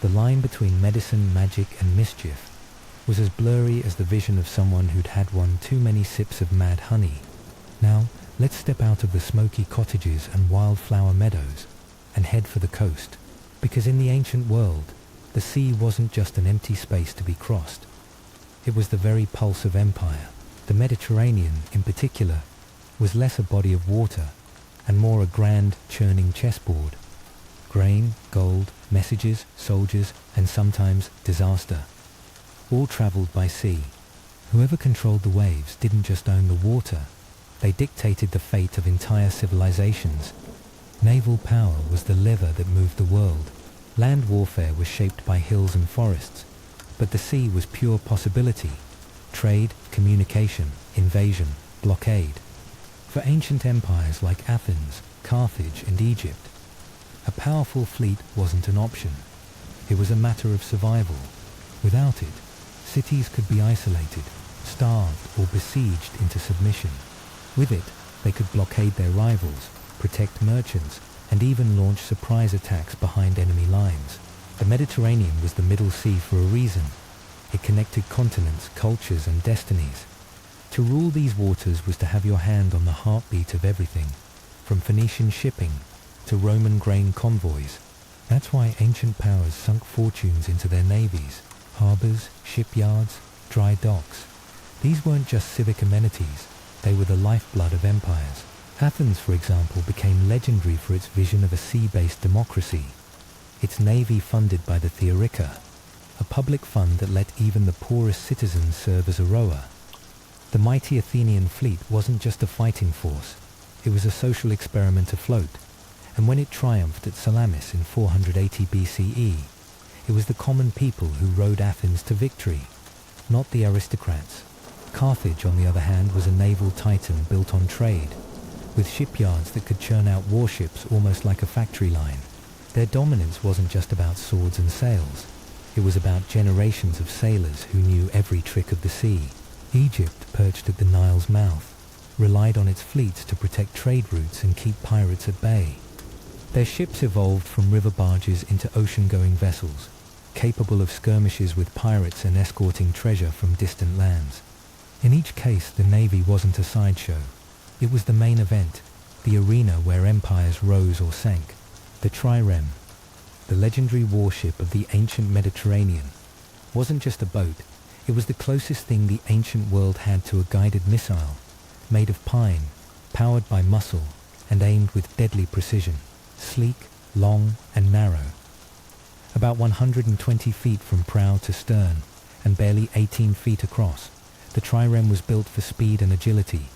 The line between medicine, magic, and mischief was as blurry as the vision of someone who'd had one too many sips of mad honey. Now, let's step out of the smoky cottages and wildflower meadows and head for the coast, because in the ancient world, the sea wasn't just an empty space to be crossed. It was the very pulse of empire. The Mediterranean, in particular, was less a body of water and more a grand, churning chessboard. Grain, gold, messages, soldiers, and sometimes disaster. All travelled by sea. Whoever controlled the waves didn't just own the water, they dictated the fate of entire civilizations. Naval power was the lever that moved the world. Land warfare was shaped by hills and forests, but the sea was pure possibility. Trade, communication, invasion, blockade. For ancient empires like Athens, Carthage, and Egypt, a powerful fleet wasn't an option. It was a matter of survival. Without it, cities could be isolated, starved, or besieged into submission. With it, they could blockade their rivals, protect merchants, and even launch surprise attacks behind enemy lines. The Mediterranean was the Middle Sea for a reason. It connected continents, cultures, and destinies. To rule these waters was to have your hand on the heartbeat of everything, from Phoenician shipping to Roman grain convoys. That's why ancient powers sunk fortunes into their navies, harbours, shipyards, dry docks. These weren't just civic amenities, they were the lifeblood of empires. Athens, for example, became legendary for its vision of a sea-based democracy. Its navy funded by the Theorica, a public fund that let even the poorest citizens serve as a rower. The mighty Athenian fleet wasn't just a fighting force, it was a social experiment afloat, and when it triumphed at Salamis in 480 BCE, it was the common people who rode Athens to victory, not the aristocrats. Carthage, on the other hand, was a naval titan built on trade, with shipyards that could churn out warships almost like a factory line. Their dominance wasn't just about swords and sails. It was about generations of sailors who knew every trick of the sea. Egypt, perched at the Nile's mouth, relied on its fleets to protect trade routes and keep pirates at bay. Their ships evolved from river barges into ocean-going vessels, capable of skirmishes with pirates and escorting treasure from distant lands. In each case, the navy wasn't a sideshow. It was the main event, the arena where empires rose or sank. The trireme, the legendary warship of the ancient Mediterranean, wasn't just a boat. It was the closest thing the ancient world had to a guided missile, made of pine, powered by muscle, and aimed with deadly precision. Sleek, long, and narrow. About 120 feet from prow to stern, and barely 18 feet across, the trireme was built for speed and agility.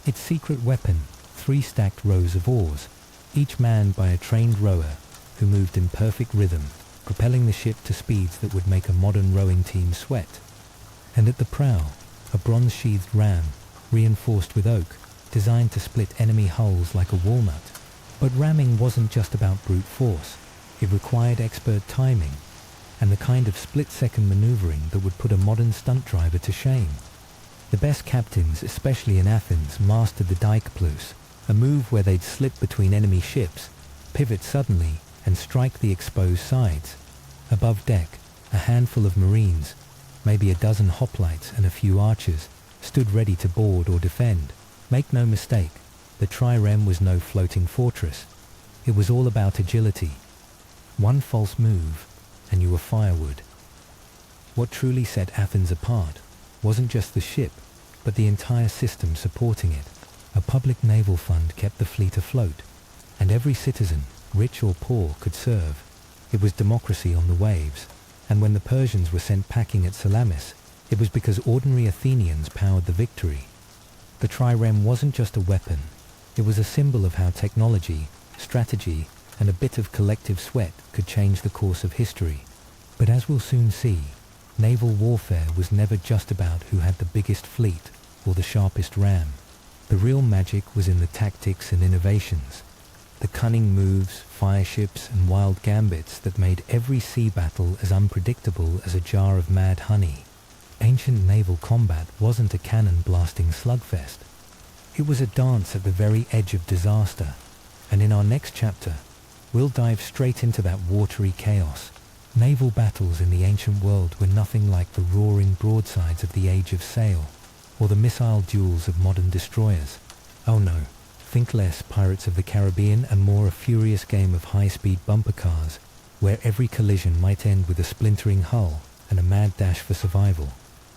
Its secret weapon, 3 stacked rows of oars, each manned by a trained rower who moved in perfect rhythm, propelling the ship to speeds that would make a modern rowing team sweat. And at the prow, a bronze-sheathed ram, reinforced with oak, designed to split enemy hulls like a walnut. But ramming wasn't just about brute force. It required expert timing, and the kind of split-second maneuvering that would put a modern stunt driver to shame. The best captains, especially in Athens, mastered the dikeplus, a move where they'd slip between enemy ships, pivot suddenly, and strike the exposed sides. Above deck, a handful of marines, maybe a dozen hoplites and a few archers, stood ready to board or defend. Make no mistake, the trireme was no floating fortress. It was all about agility. One false move, and you were firewood. What truly set Athens apart wasn't just the ship, but the entire system supporting it. A public naval fund kept the fleet afloat, and every citizen, rich or poor, could serve. It was democracy on the waves, and when the Persians were sent packing at Salamis, it was because ordinary Athenians powered the victory. The trireme wasn't just a weapon, it was a symbol of how technology, strategy, and a bit of collective sweat could change the course of history. But as we'll soon see, naval warfare was never just about who had the biggest fleet or the sharpest ram. The real magic was in the tactics and innovations, the cunning moves, fireships, and wild gambits that made every sea battle as unpredictable as a jar of mad honey. Ancient naval combat wasn't a cannon-blasting slugfest. It was a dance at the very edge of disaster, and in our next chapter, we'll dive straight into that watery chaos, Naval battles in the ancient world were nothing like the roaring broadsides of the Age of Sail, or the missile duels of modern destroyers. Oh no, think less Pirates of the Caribbean and more a furious game of high-speed bumper cars, where every collision might end with a splintering hull and a mad dash for survival.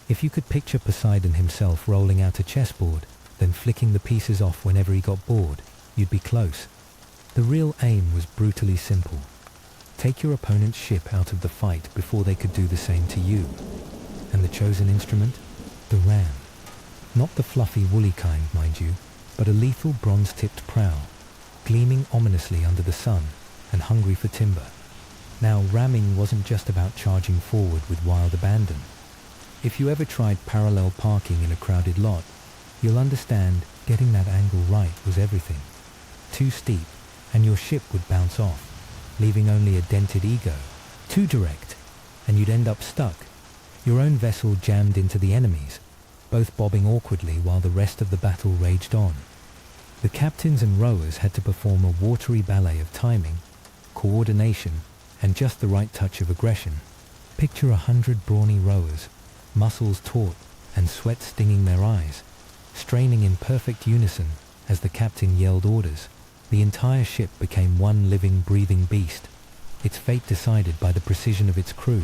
If you could picture Poseidon himself rolling out a chessboard, then flicking the pieces off whenever he got bored, you'd be close. The real aim was brutally simple. Take your opponent's ship out of the fight before they could do the same to you. And the chosen instrument? The ram. Not the fluffy woolly kind, mind you, but a lethal bronze-tipped prow, gleaming ominously under the sun and hungry for timber. Now, ramming wasn't just about charging forward with wild abandon. If you ever tried parallel parking in a crowded lot, you'll understand getting that angle right was everything. Too steep, and your ship would bounce off, leaving only a dented ego. Too direct, and you'd end up stuck, your own vessel jammed into the enemy's, both bobbing awkwardly while the rest of the battle raged on. The captains and rowers had to perform a watery ballet of timing, coordination, and just the right touch of aggression. Picture 100 brawny rowers, muscles taut and sweat stinging their eyes, straining in perfect unison as the captain yelled orders. The entire ship became one living, breathing beast, its fate decided by the precision of its crew.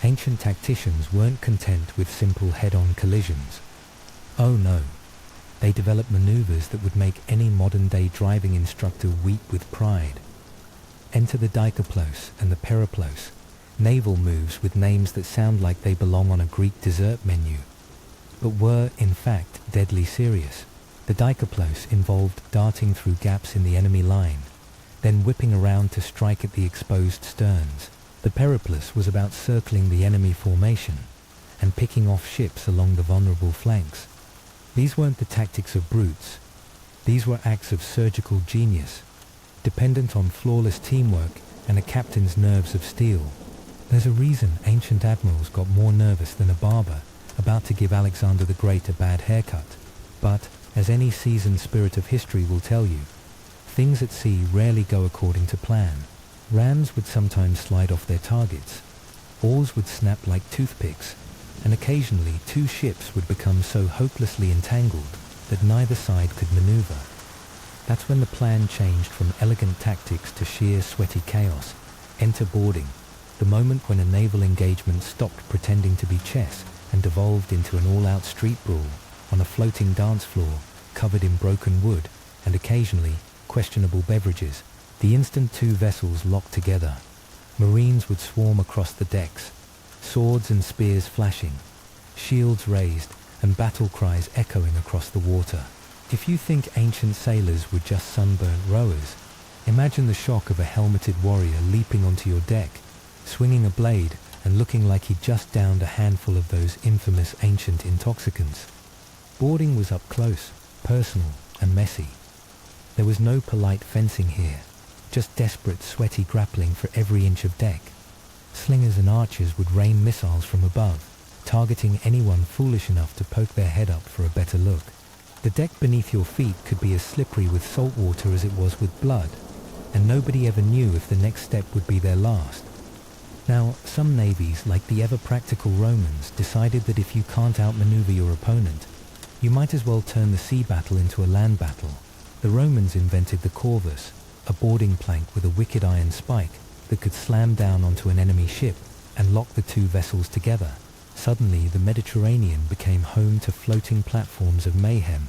Ancient tacticians weren't content with simple head-on collisions. Oh no, they developed maneuvers that would make any modern-day driving instructor weep with pride. Enter the dikaplos and the periplos, naval moves with names that sound like they belong on a Greek dessert menu, but were, in fact, deadly serious. The dikaplos involved darting through gaps in the enemy line, then whipping around to strike at the exposed sterns. The periplos was about circling the enemy formation and picking off ships along the vulnerable flanks. These weren't the tactics of brutes. These were acts of surgical genius, dependent on flawless teamwork and a captain's nerves of steel. There's a reason ancient admirals got more nervous than a barber about to give Alexander the Great a bad haircut. But, as any seasoned spirit of history will tell you, things at sea rarely go according to plan. Rams would sometimes slide off their targets, oars would snap like toothpicks, and occasionally two ships would become so hopelessly entangled that neither side could maneuver. That's when the plan changed from elegant tactics to sheer sweaty chaos. Enter boarding, the moment when a naval engagement stopped pretending to be chess and devolved into an all-out street brawl on a floating dance floor covered in broken wood and occasionally questionable beverages. The instant two vessels locked together, Marines would swarm across the decks, swords and spears flashing, shields raised, and battle cries echoing across the water. If you think ancient sailors were just sunburnt rowers, imagine the shock of a helmeted warrior leaping onto your deck, swinging a blade and looking like he'd just downed a handful of those infamous ancient intoxicants. Boarding was up close, personal, and messy. There was no polite fencing here, just desperate, sweaty grappling for every inch of deck. Slingers and archers would rain missiles from above, targeting anyone foolish enough to poke their head up for a better look. The deck beneath your feet could be as slippery with salt water as it was with blood, and nobody ever knew if the next step would be their last. Now, some navies, like the ever-practical Romans, decided that if you can't outmaneuver your opponent, you might as well turn the sea battle into a land battle. The Romans invented the corvus, a boarding plank with a wicked iron spike that could slam down onto an enemy ship and lock the two vessels together. Suddenly, the Mediterranean became home to floating platforms of mayhem,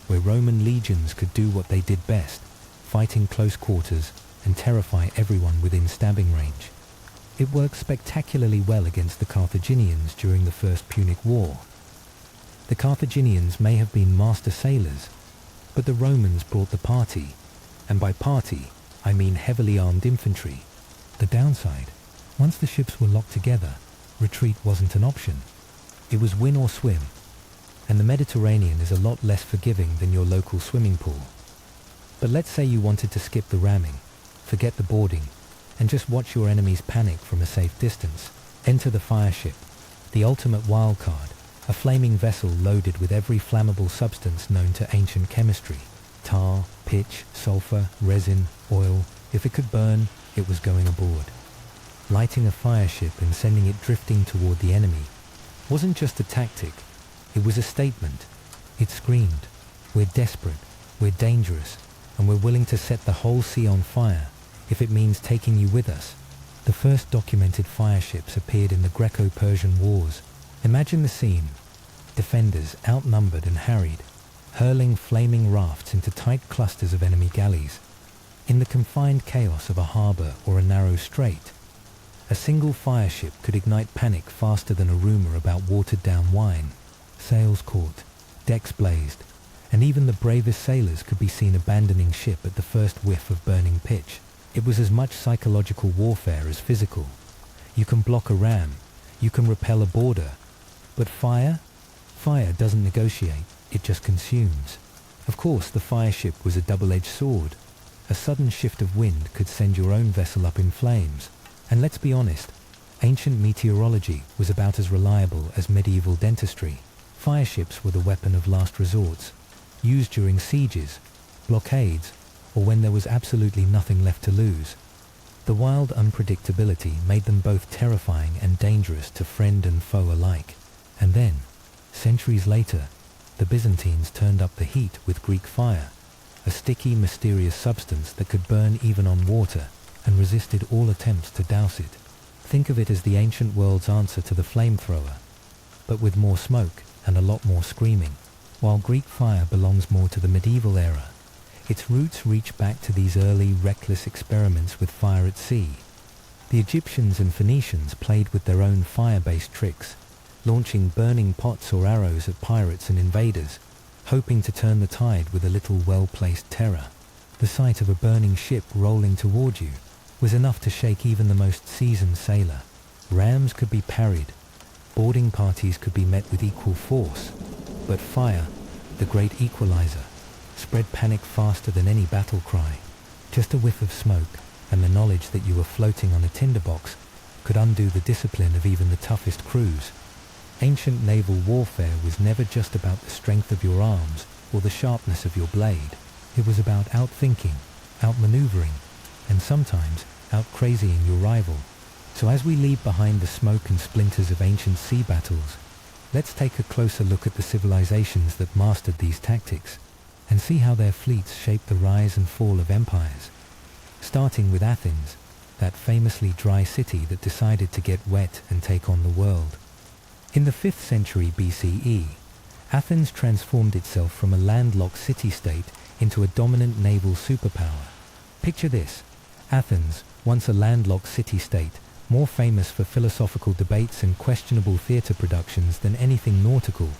where Roman legions could do what they did best, fight in close quarters and terrify everyone within stabbing range. It worked spectacularly well against the Carthaginians during the First Punic War. The Carthaginians may have been master sailors, but the Romans brought the party, and by party, I mean heavily armed infantry. The downside, once the ships were locked together, retreat wasn't an option. It was win or swim, and the Mediterranean is a lot less forgiving than your local swimming pool. But let's say you wanted to skip the ramming, forget the boarding, and just watch your enemies panic from a safe distance. Enter the fire ship, the ultimate wildcard, a flaming vessel loaded with every flammable substance known to ancient chemistry. Tar, pitch, sulfur, resin, oil. If it could burn, it was going aboard. lighting a fire ship and sending it drifting toward the enemy, wasn't just a tactic, it was a statement. It screamed, "We're desperate, we're dangerous, and we're willing to set the whole sea on fire if it means taking you with us." The first documented fire ships appeared in the Greco-Persian Wars. Imagine the scene. Defenders, outnumbered and harried, hurling flaming rafts into tight clusters of enemy galleys. In the confined chaos of a harbour or a narrow strait, a single fire ship could ignite panic faster than a rumour about watered-down wine. Sails caught, decks blazed, and even the bravest sailors could be seen abandoning ship at the first whiff of burning pitch. It was as much psychological warfare as physical. You can block a ram, you can repel a boarder, but fire? Fire doesn't negotiate, it just consumes. Of course, the fire ship was a double-edged sword. A sudden shift of wind could send your own vessel up in flames. And let's be honest, ancient meteorology was about as reliable as medieval dentistry. Fire ships were the weapon of last resorts, used during sieges, blockades, or when there was absolutely nothing left to lose. The wild unpredictability made them both terrifying and dangerous to friend and foe alike. And then, centuries later, the Byzantines turned up the heat with Greek fire, a sticky, mysterious substance that could burn even on water and resisted all attempts to douse it. Think of it as the ancient world's answer to the flamethrower, but with more smoke and a lot more screaming. While Greek fire belongs more to the medieval era, its roots reach back to these early, reckless experiments with fire at sea. The Egyptians and Phoenicians played with their own fire-based tricks, launching burning pots or arrows at pirates and invaders, hoping to turn the tide with a little well-placed terror. The sight of a burning ship rolling toward you was enough to shake even the most seasoned sailor. Rams could be parried, boarding parties could be met with equal force, but fire, the great equalizer, spread panic faster than any battle cry. Just a whiff of smoke, and the knowledge that you were floating on a tinderbox could undo the discipline of even the toughest crews. Ancient naval warfare was never just about the strength of your arms or the sharpness of your blade. It was about outthinking, outmaneuvering, and sometimes out-crazying your rival. So as we leave behind the smoke and splinters of ancient sea battles, let's take a closer look at the civilizations that mastered these tactics, and see how their fleets shaped the rise and fall of empires. Starting with Athens, that famously dry city that decided to get wet and take on the world. In the 5th century BCE, Athens transformed itself from a landlocked city-state into a dominant naval superpower. Picture this: Athens, once a landlocked city-state, more famous for philosophical debates and questionable theatre productions than anything nautical,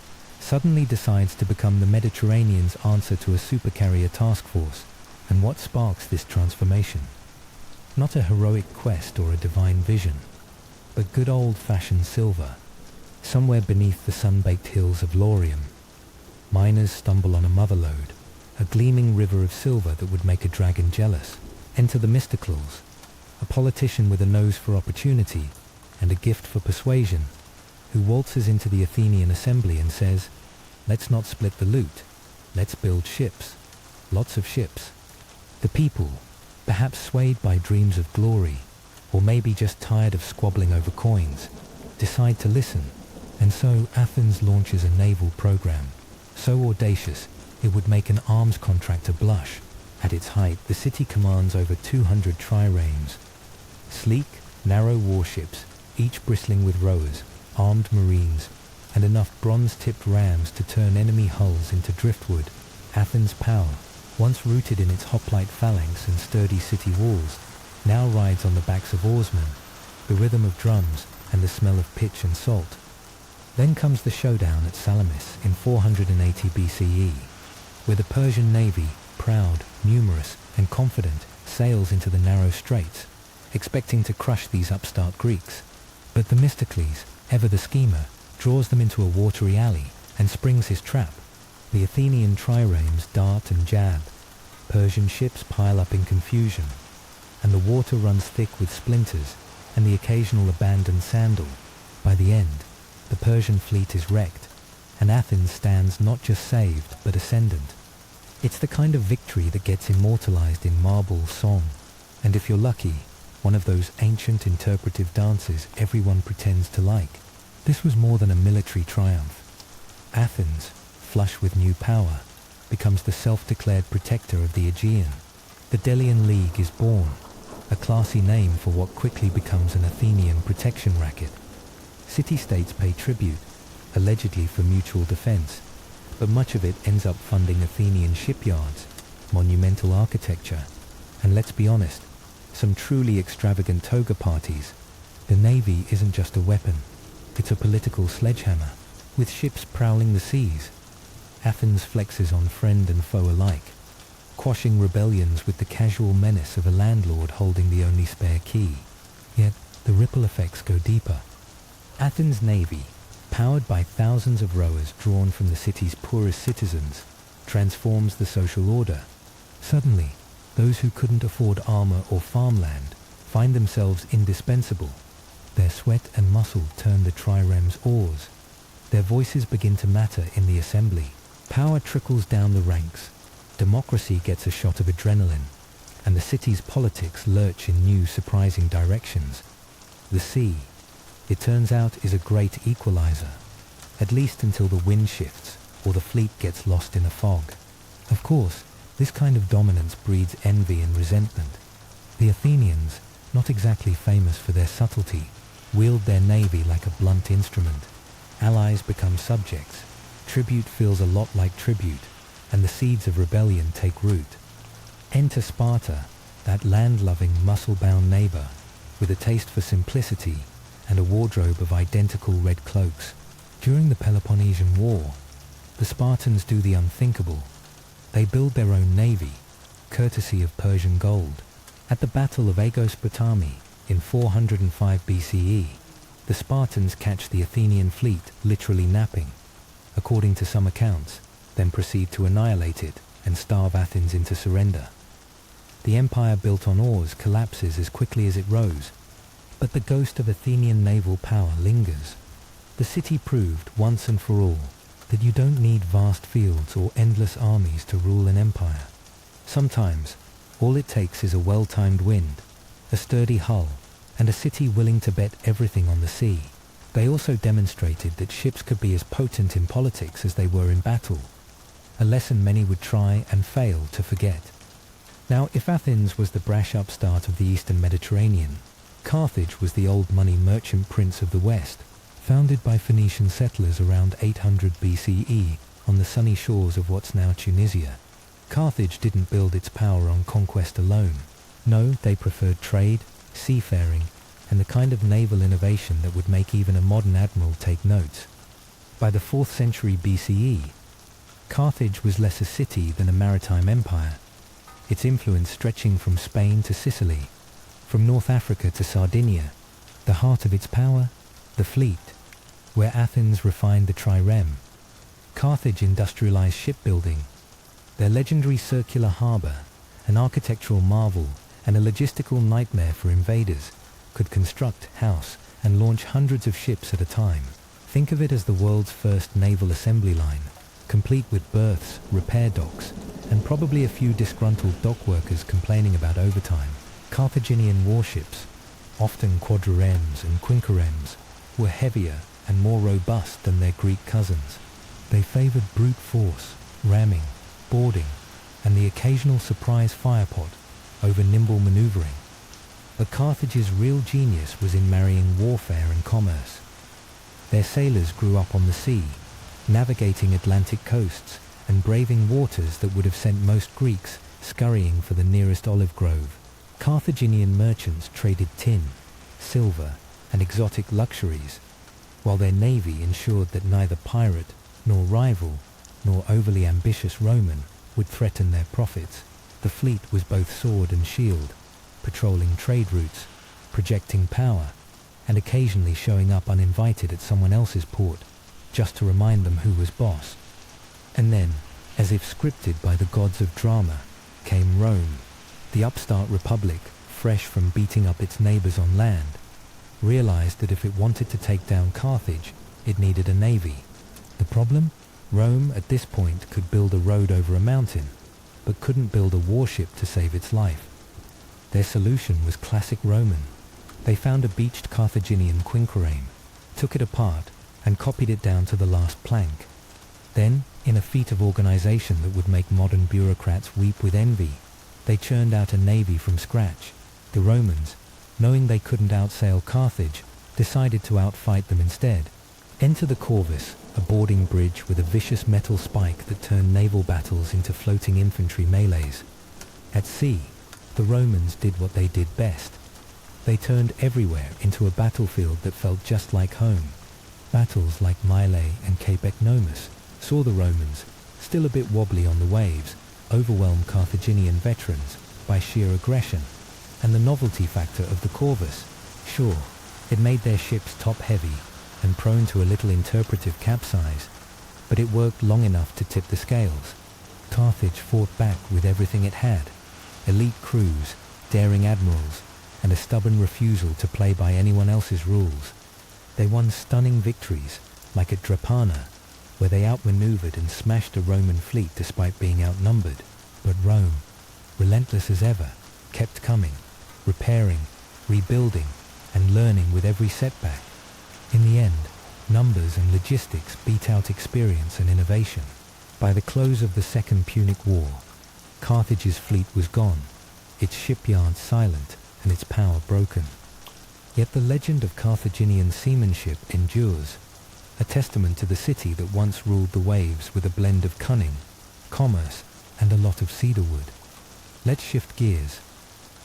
suddenly decides to become the Mediterranean's answer to a supercarrier task force. And what sparks this transformation? Not a heroic quest or a divine vision, but good old-fashioned silver. Somewhere beneath the sun-baked hills of Laurium, miners stumble on a motherlode, a gleaming river of silver that would make a dragon jealous. Enter the Mysticals, a politician with a nose for opportunity and a gift for persuasion, who waltzes into the Athenian assembly and says, "Let's not split the loot, let's build ships, lots of ships." The people, perhaps swayed by dreams of glory, or maybe just tired of squabbling over coins, decide to listen. And so Athens launches a naval program, so audacious it would make an arms contractor blush. At its height, the city commands over 200 triremes, sleek, narrow warships, each bristling with rowers, armed marines, and enough bronze-tipped rams to turn enemy hulls into driftwood. Athens' power, once rooted in its hoplite phalanx and sturdy city walls, now rides on the backs of oarsmen, the rhythm of drums, and the smell of pitch and salt. Then comes the showdown at Salamis in 480 BCE, where the Persian navy, proud, numerous, and confident, sails into the narrow straits, expecting to crush these upstart Greeks. But Themistocles, ever the schemer, draws them into a watery alley and springs his trap. The Athenian triremes dart and jab, Persian ships pile up in confusion, and the water runs thick with splinters and the occasional abandoned sandal. By the end, the Persian fleet is wrecked, and Athens stands not just saved, but ascendant. It's the kind of victory that gets immortalized in marble song, and if you're lucky, one of those ancient interpretive dances everyone pretends to like. This was more than a military triumph. Athens, flush with new power, becomes the self-declared protector of the Aegean. The Delian League is born, a classy name for what quickly becomes an Athenian protection racket. City-states pay tribute, allegedly for mutual defense, but much of it ends up funding Athenian shipyards, monumental architecture, and let's be honest, some truly extravagant toga parties. The navy isn't just a weapon, it's a political sledgehammer. With ships prowling the seas, Athens flexes on friend and foe alike, quashing rebellions with the casual menace of a landlord holding the only spare key. Yet, the ripple effects go deeper. Athens' navy, powered by thousands of rowers drawn from the city's poorest citizens, transforms the social order. Suddenly, those who couldn't afford armor or farmland find themselves indispensable. Their sweat and muscle turn the trireme's oars. Their voices begin to matter in the assembly. Power trickles down the ranks. Democracy gets a shot of adrenaline, and the city's politics lurch in new, surprising directions. The sea, it turns out, is a great equalizer, at least until the wind shifts or the fleet gets lost in a fog. Of course, this kind of dominance breeds envy and resentment. The Athenians, not exactly famous for their subtlety, wield their navy like a blunt instrument. Allies become subjects. Tribute feels a lot like tribute, and the seeds of rebellion take root. Enter Sparta, that land-loving, muscle-bound neighbor, with a taste for simplicity and a wardrobe of identical red cloaks. During the Peloponnesian War, the Spartans do the unthinkable. They build their own navy, courtesy of Persian gold. At the Battle of Aegospotami in 405 BCE, the Spartans catch the Athenian fleet literally napping, according to some accounts, then proceed to annihilate it and starve Athens into surrender. The empire built on oars collapses as quickly as it rose, but the ghost of Athenian naval power lingers. The city proved once and for all that you don't need vast fields or endless armies to rule an empire. Sometimes, all it takes is a well-timed wind, a sturdy hull, and a city willing to bet everything on the sea. They also demonstrated that ships could be as potent in politics as they were in battle, a lesson many would try and fail to forget. Now, if Athens was the brash upstart of the Eastern Mediterranean, Carthage was the old money merchant prince of the West, founded by Phoenician settlers around 800 BCE on the sunny shores of what's now Tunisia. Carthage didn't build its power on conquest alone. No, they preferred trade, seafaring, and the kind of naval innovation that would make even a modern admiral take notes. By the 4th century BCE, Carthage was less a city than a maritime empire, its influence stretching from Spain to Sicily, from North Africa to Sardinia. The heart of its power, the fleet, where Athens refined the trireme. Carthage industrialized shipbuilding. Their legendary circular harbor, an architectural marvel and a logistical nightmare for invaders, could construct, house, and launch hundreds of ships at a time. Think of it as the world's first naval assembly line, complete with berths, repair docks, and probably a few disgruntled dock workers complaining about overtime. Carthaginian warships, often quadriremes and quinquiremes, were heavier and more robust than their Greek cousins. They favored brute force, ramming, boarding, and the occasional surprise firepot over nimble maneuvering. But Carthage's real genius was in marrying warfare and commerce. Their sailors grew up on the sea, navigating Atlantic coasts and braving waters that would have sent most Greeks scurrying for the nearest olive grove. Carthaginian merchants traded tin, silver, and exotic luxuries, while their navy ensured that neither pirate, nor rival, nor overly ambitious Roman would threaten their profits. The fleet was both sword and shield, patrolling trade routes, projecting power, and occasionally showing up uninvited at someone else's port, just to remind them who was boss. And then, as if scripted by the gods of drama, came Rome, the upstart republic, fresh from beating up its neighbors on land, realized that if it wanted to take down Carthage, it needed a navy. The problem? Rome, at this point, could build a road over a mountain, but couldn't build a warship to save its life. Their solution was classic Roman. They found a beached Carthaginian quinquereme, took it apart, and copied it down to the last plank. Then, in a feat of organization that would make modern bureaucrats weep with envy, they churned out a navy from scratch. The Romans, knowing they couldn't outsail Carthage, decided to outfight them instead. Enter the Corvus, a boarding bridge with a vicious metal spike that turned naval battles into floating infantry melees. At sea, the Romans did what they did best. They turned everywhere into a battlefield that felt just like home. Battles like Mylae and Cape Ecnomus saw the Romans, still a bit wobbly on the waves, overwhelm Carthaginian veterans by sheer aggression. And the novelty factor of the Corvus, sure, it made their ships top-heavy and prone to a little interpretive capsize, but it worked long enough to tip the scales. Carthage fought back with everything it had: elite crews, daring admirals, and a stubborn refusal to play by anyone else's rules. They won stunning victories, like at Drepana, where they outmaneuvered and smashed a Roman fleet despite being outnumbered. But Rome, relentless as ever, kept coming, repairing, rebuilding, and learning with every setback. In the end, numbers and logistics beat out experience and innovation. By the close of the Second Punic War, Carthage's fleet was gone, its shipyards silent, and its power broken. Yet the legend of Carthaginian seamanship endures, a testament to the city that once ruled the waves with a blend of cunning, commerce, and a lot of cedarwood. Let's shift gears.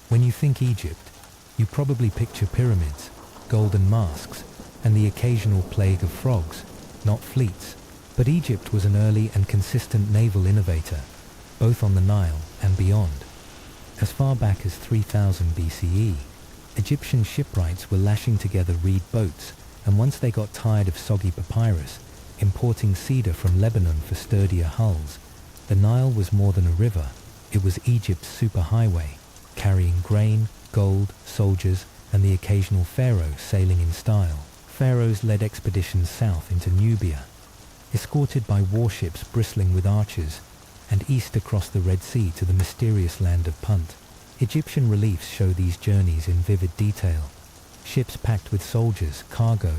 When you think Egypt, you probably picture pyramids, golden masks, and the occasional plague of frogs, not fleets. But Egypt was an early and consistent naval innovator, both on the Nile and beyond. As far back as 3000 BCE, Egyptian shipwrights were lashing together reed boats, and once they got tired of soggy papyrus, importing cedar from Lebanon for sturdier hulls. The Nile was more than a river, it was Egypt's superhighway, carrying grain, gold, soldiers, and the occasional pharaoh sailing in style. Pharaohs led expeditions south into Nubia, escorted by warships bristling with archers, and east across the Red Sea to the mysterious land of Punt. Egyptian reliefs show these journeys in vivid detail. Ships packed with soldiers, cargo,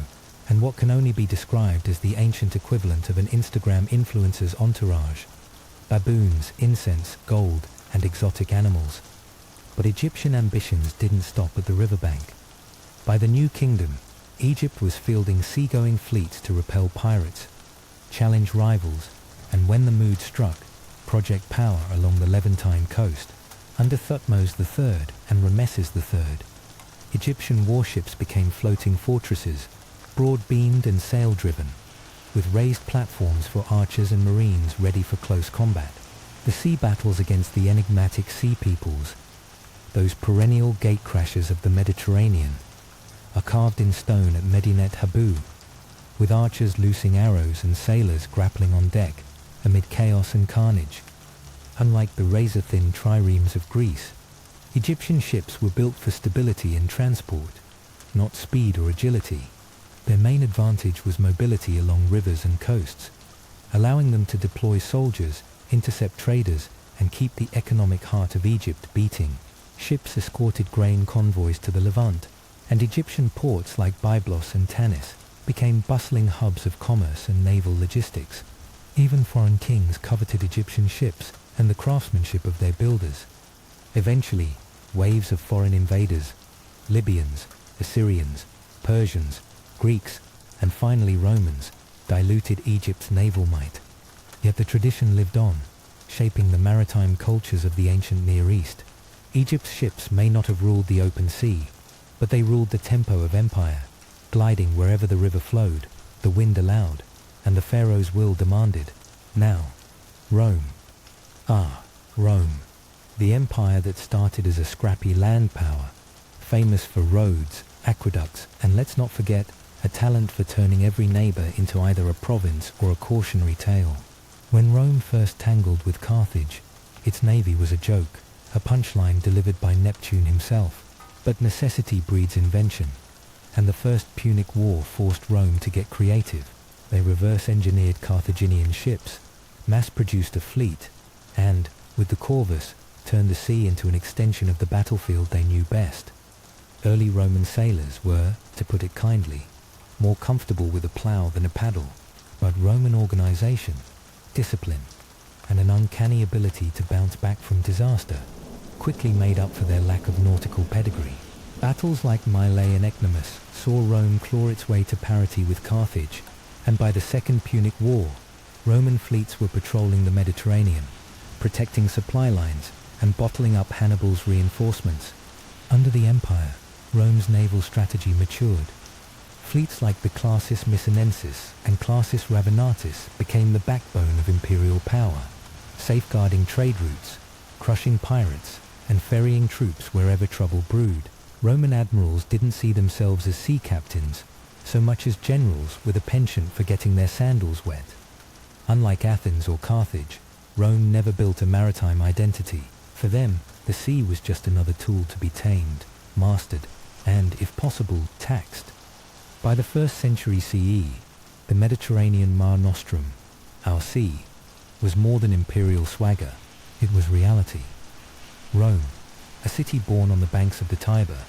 and what can only be described as the ancient equivalent of an Instagram influencer's entourage. Baboons, incense, gold, and exotic animals. But Egyptian ambitions didn't stop at the riverbank. By the New Kingdom, Egypt was fielding seagoing fleets to repel pirates, challenge rivals, and when the mood struck, project power along the Levantine coast. Under Thutmose III and Rameses III, Egyptian warships became floating fortresses, broad-beamed and sail-driven, with raised platforms for archers and marines ready for close combat. The sea battles against the enigmatic sea peoples, those perennial gatecrashers of the Mediterranean, are carved in stone at Medinet Habu, with archers loosing arrows and sailors grappling on deck amid chaos and carnage. Unlike the razor-thin triremes of Greece, Egyptian ships were built for stability and transport, not speed or agility. Their main advantage was mobility along rivers and coasts, allowing them to deploy soldiers, intercept traders, and keep the economic heart of Egypt beating. Ships escorted grain convoys to the Levant, and Egyptian ports like Byblos and Tanis became bustling hubs of commerce and naval logistics. Even foreign kings coveted Egyptian ships and the craftsmanship of their builders. Eventually, waves of foreign invaders, Libyans, Assyrians, Persians, Greeks, and finally Romans, diluted Egypt's naval might. Yet the tradition lived on, shaping the maritime cultures of the ancient Near East. Egypt's ships may not have ruled the open sea, but they ruled the tempo of empire, gliding wherever the river flowed, the wind allowed, and the pharaoh's will demanded. Now, Rome. Ah, Rome. The empire that started as a scrappy land power, famous for roads, aqueducts, and let's not forget, a talent for turning every neighbor into either a province or a cautionary tale. When Rome first tangled with Carthage, its navy was a joke, a punchline delivered by Neptune himself. But necessity breeds invention, and the First Punic War forced Rome to get creative. They reverse-engineered Carthaginian ships, mass-produced a fleet, and, with the Corvus, turned the sea into an extension of the battlefield they knew best. Early Roman sailors were, to put it kindly, more comfortable with a plough than a paddle, but Roman organization, discipline, and an uncanny ability to bounce back from disaster quickly made up for their lack of nautical pedigree. Battles like Mylae and Ecnomus saw Rome claw its way to parity with Carthage, and by the Second Punic War, Roman fleets were patrolling the Mediterranean, protecting supply lines and bottling up Hannibal's reinforcements. Under the Empire, Rome's naval strategy matured. Fleets like the Classis Missinensis and Classis Ravenatis became the backbone of imperial power, safeguarding trade routes, crushing pirates, and ferrying troops wherever trouble brewed. Roman admirals didn't see themselves as sea captains, so much as generals with a penchant for getting their sandals wet. Unlike Athens or Carthage, Rome never built a maritime identity. For them, the sea was just another tool to be tamed, mastered, and, if possible, taxed. By the 1st century CE, the Mediterranean Mare Nostrum, our sea, was more than imperial swagger, it was reality. Rome, a city born on the banks of the Tiber,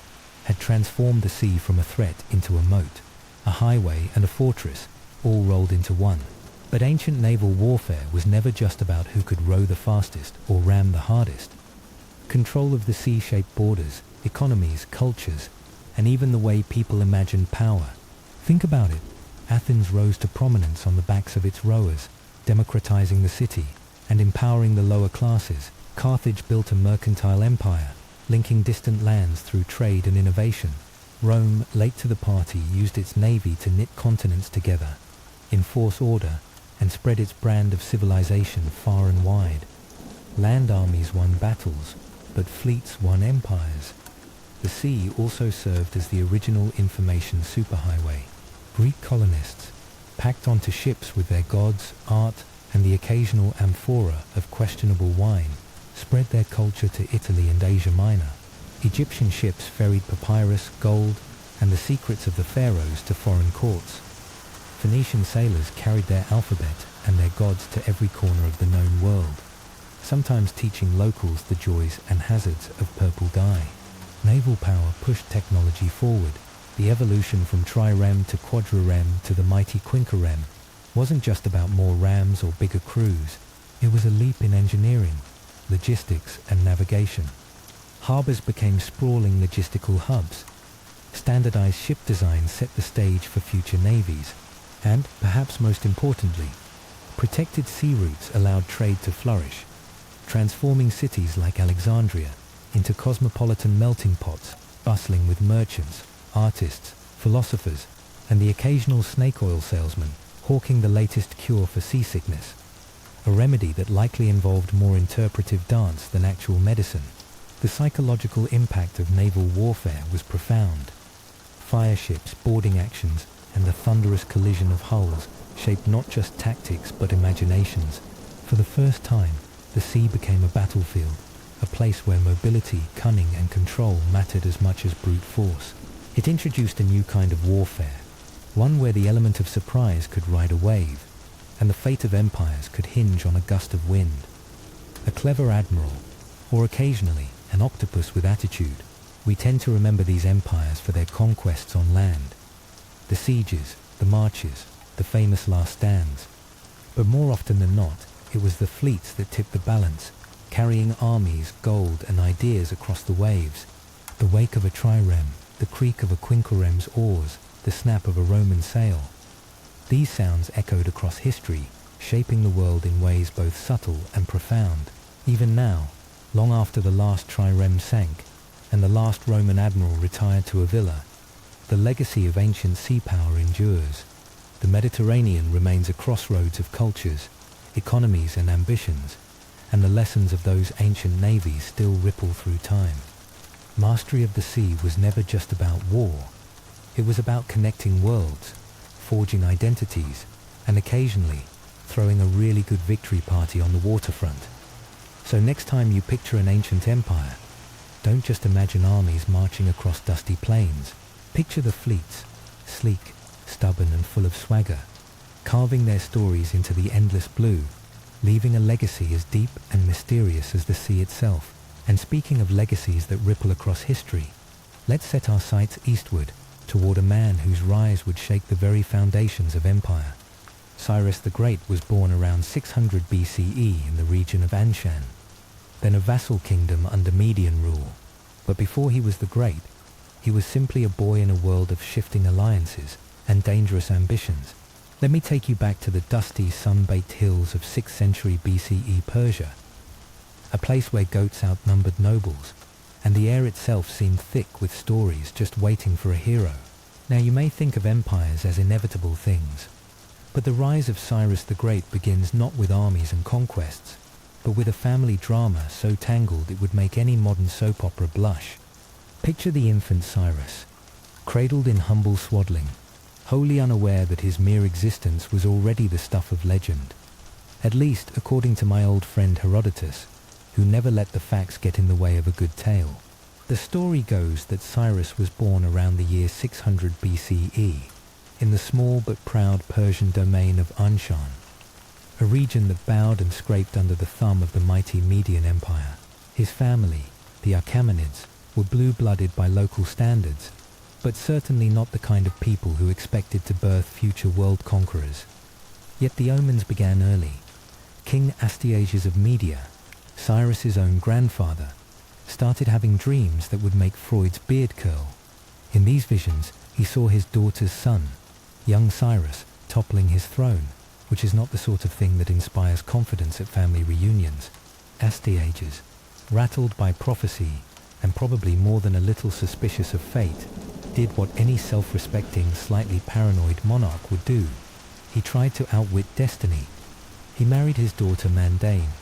had transformed the sea from a threat into a moat, a highway and a fortress, all rolled into one. But ancient naval warfare was never just about who could row the fastest or ram the hardest. Control of the sea shaped borders, economies, cultures, and even the way people imagined power. Think about it. Athens rose to prominence on the backs of its rowers, democratizing the city and empowering the lower classes. Carthage built a mercantile empire, linking distant lands through trade and innovation. Rome, late to the party, used its navy to knit continents together, enforce order, and spread its brand of civilization far and wide. Land armies won battles, but fleets won empires. The sea also served as the original information superhighway. Greek colonists, packed onto ships with their gods, art, and the occasional amphora of questionable wine, spread their culture to Italy and Asia Minor. Egyptian ships ferried papyrus, gold, and the secrets of the pharaohs to foreign courts. Phoenician sailors carried their alphabet and their gods to every corner of the known world, sometimes teaching locals the joys and hazards of purple dye. Naval power pushed technology forward. The evolution from trireme to quadrireme to the mighty quinquereme wasn't just about more rams or bigger crews. It was a leap in engineering, logistics, and navigation. Harbors became sprawling logistical hubs. Standardized ship design set the stage for future navies. And, perhaps most importantly, protected sea routes allowed trade to flourish, transforming cities like Alexandria into cosmopolitan melting pots, bustling with merchants, artists, philosophers, and the occasional snake oil salesman hawking the latest cure for seasickness, a remedy that likely involved more interpretive dance than actual medicine. The psychological impact of naval warfare was profound. Fire ships, boarding actions, and the thunderous collision of hulls shaped not just tactics but imaginations. For the first time, the sea became a battlefield, a place where mobility, cunning, and control mattered as much as brute force. It introduced a new kind of warfare, one where the element of surprise could ride a wave, and the fate of empires could hinge on a gust of wind. A clever admiral, or occasionally an octopus with attitude, we tend to remember these empires for their conquests on land, the sieges, the marches, the famous last stands. But more often than not, it was the fleets that tipped the balance, carrying armies, gold, and ideas across the waves. The wake of a trireme, the creak of a quinquereme's oars, the snap of a Roman sail. These sounds echoed across history, shaping the world in ways both subtle and profound. Even now, long after the last trireme sank, and the last Roman admiral retired to a villa, the legacy of ancient sea power endures. The Mediterranean remains a crossroads of cultures, economies, and ambitions, and the lessons of those ancient navies still ripple through time. Mastery of the sea was never just about war. It was about connecting worlds, forging identities, and occasionally throwing a really good victory party on the waterfront. So next time you picture an ancient empire, don't just imagine armies marching across dusty plains. Picture the fleets, sleek, stubborn, and full of swagger, carving their stories into the endless blue, leaving a legacy as deep and mysterious as the sea itself. And speaking of legacies that ripple across history, let's set our sights eastward toward a man whose rise would shake the very foundations of empire. Cyrus the Great was born around 600 BCE in the region of Anshan, then a vassal kingdom under Median rule. But before he was the Great, he was simply a boy in a world of shifting alliances and dangerous ambitions. Let me take you back to the dusty, sun-baked hills of 6th century BCE Persia, a place where goats outnumbered nobles, and the air itself seemed thick with stories just waiting for a hero. Now you may think of empires as inevitable things, but the rise of Cyrus the Great begins not with armies and conquests, but with a family drama so tangled it would make any modern soap opera blush. Picture the infant Cyrus, cradled in humble swaddling, wholly unaware that his mere existence was already the stuff of legend. At least, according to my old friend Herodotus, who never let the facts get in the way of a good tale. The story goes that Cyrus was born around the year 600 BCE, in the small but proud Persian domain of Anshan, a region that bowed and scraped under the thumb of the mighty Median Empire. His family, the Achaemenids, were blue-blooded by local standards, but certainly not the kind of people who expected to birth future world conquerors. Yet the omens began early. King Astyages of Media, Cyrus's own grandfather, started having dreams that would make Freud's beard curl. In these visions, he saw his daughter's son, young Cyrus, toppling his throne, which is not the sort of thing that inspires confidence at family reunions. Astyages, rattled by prophecy and probably more than a little suspicious of fate, did what any self-respecting, slightly paranoid monarch would do. He tried to outwit destiny. He married his daughter Mandane,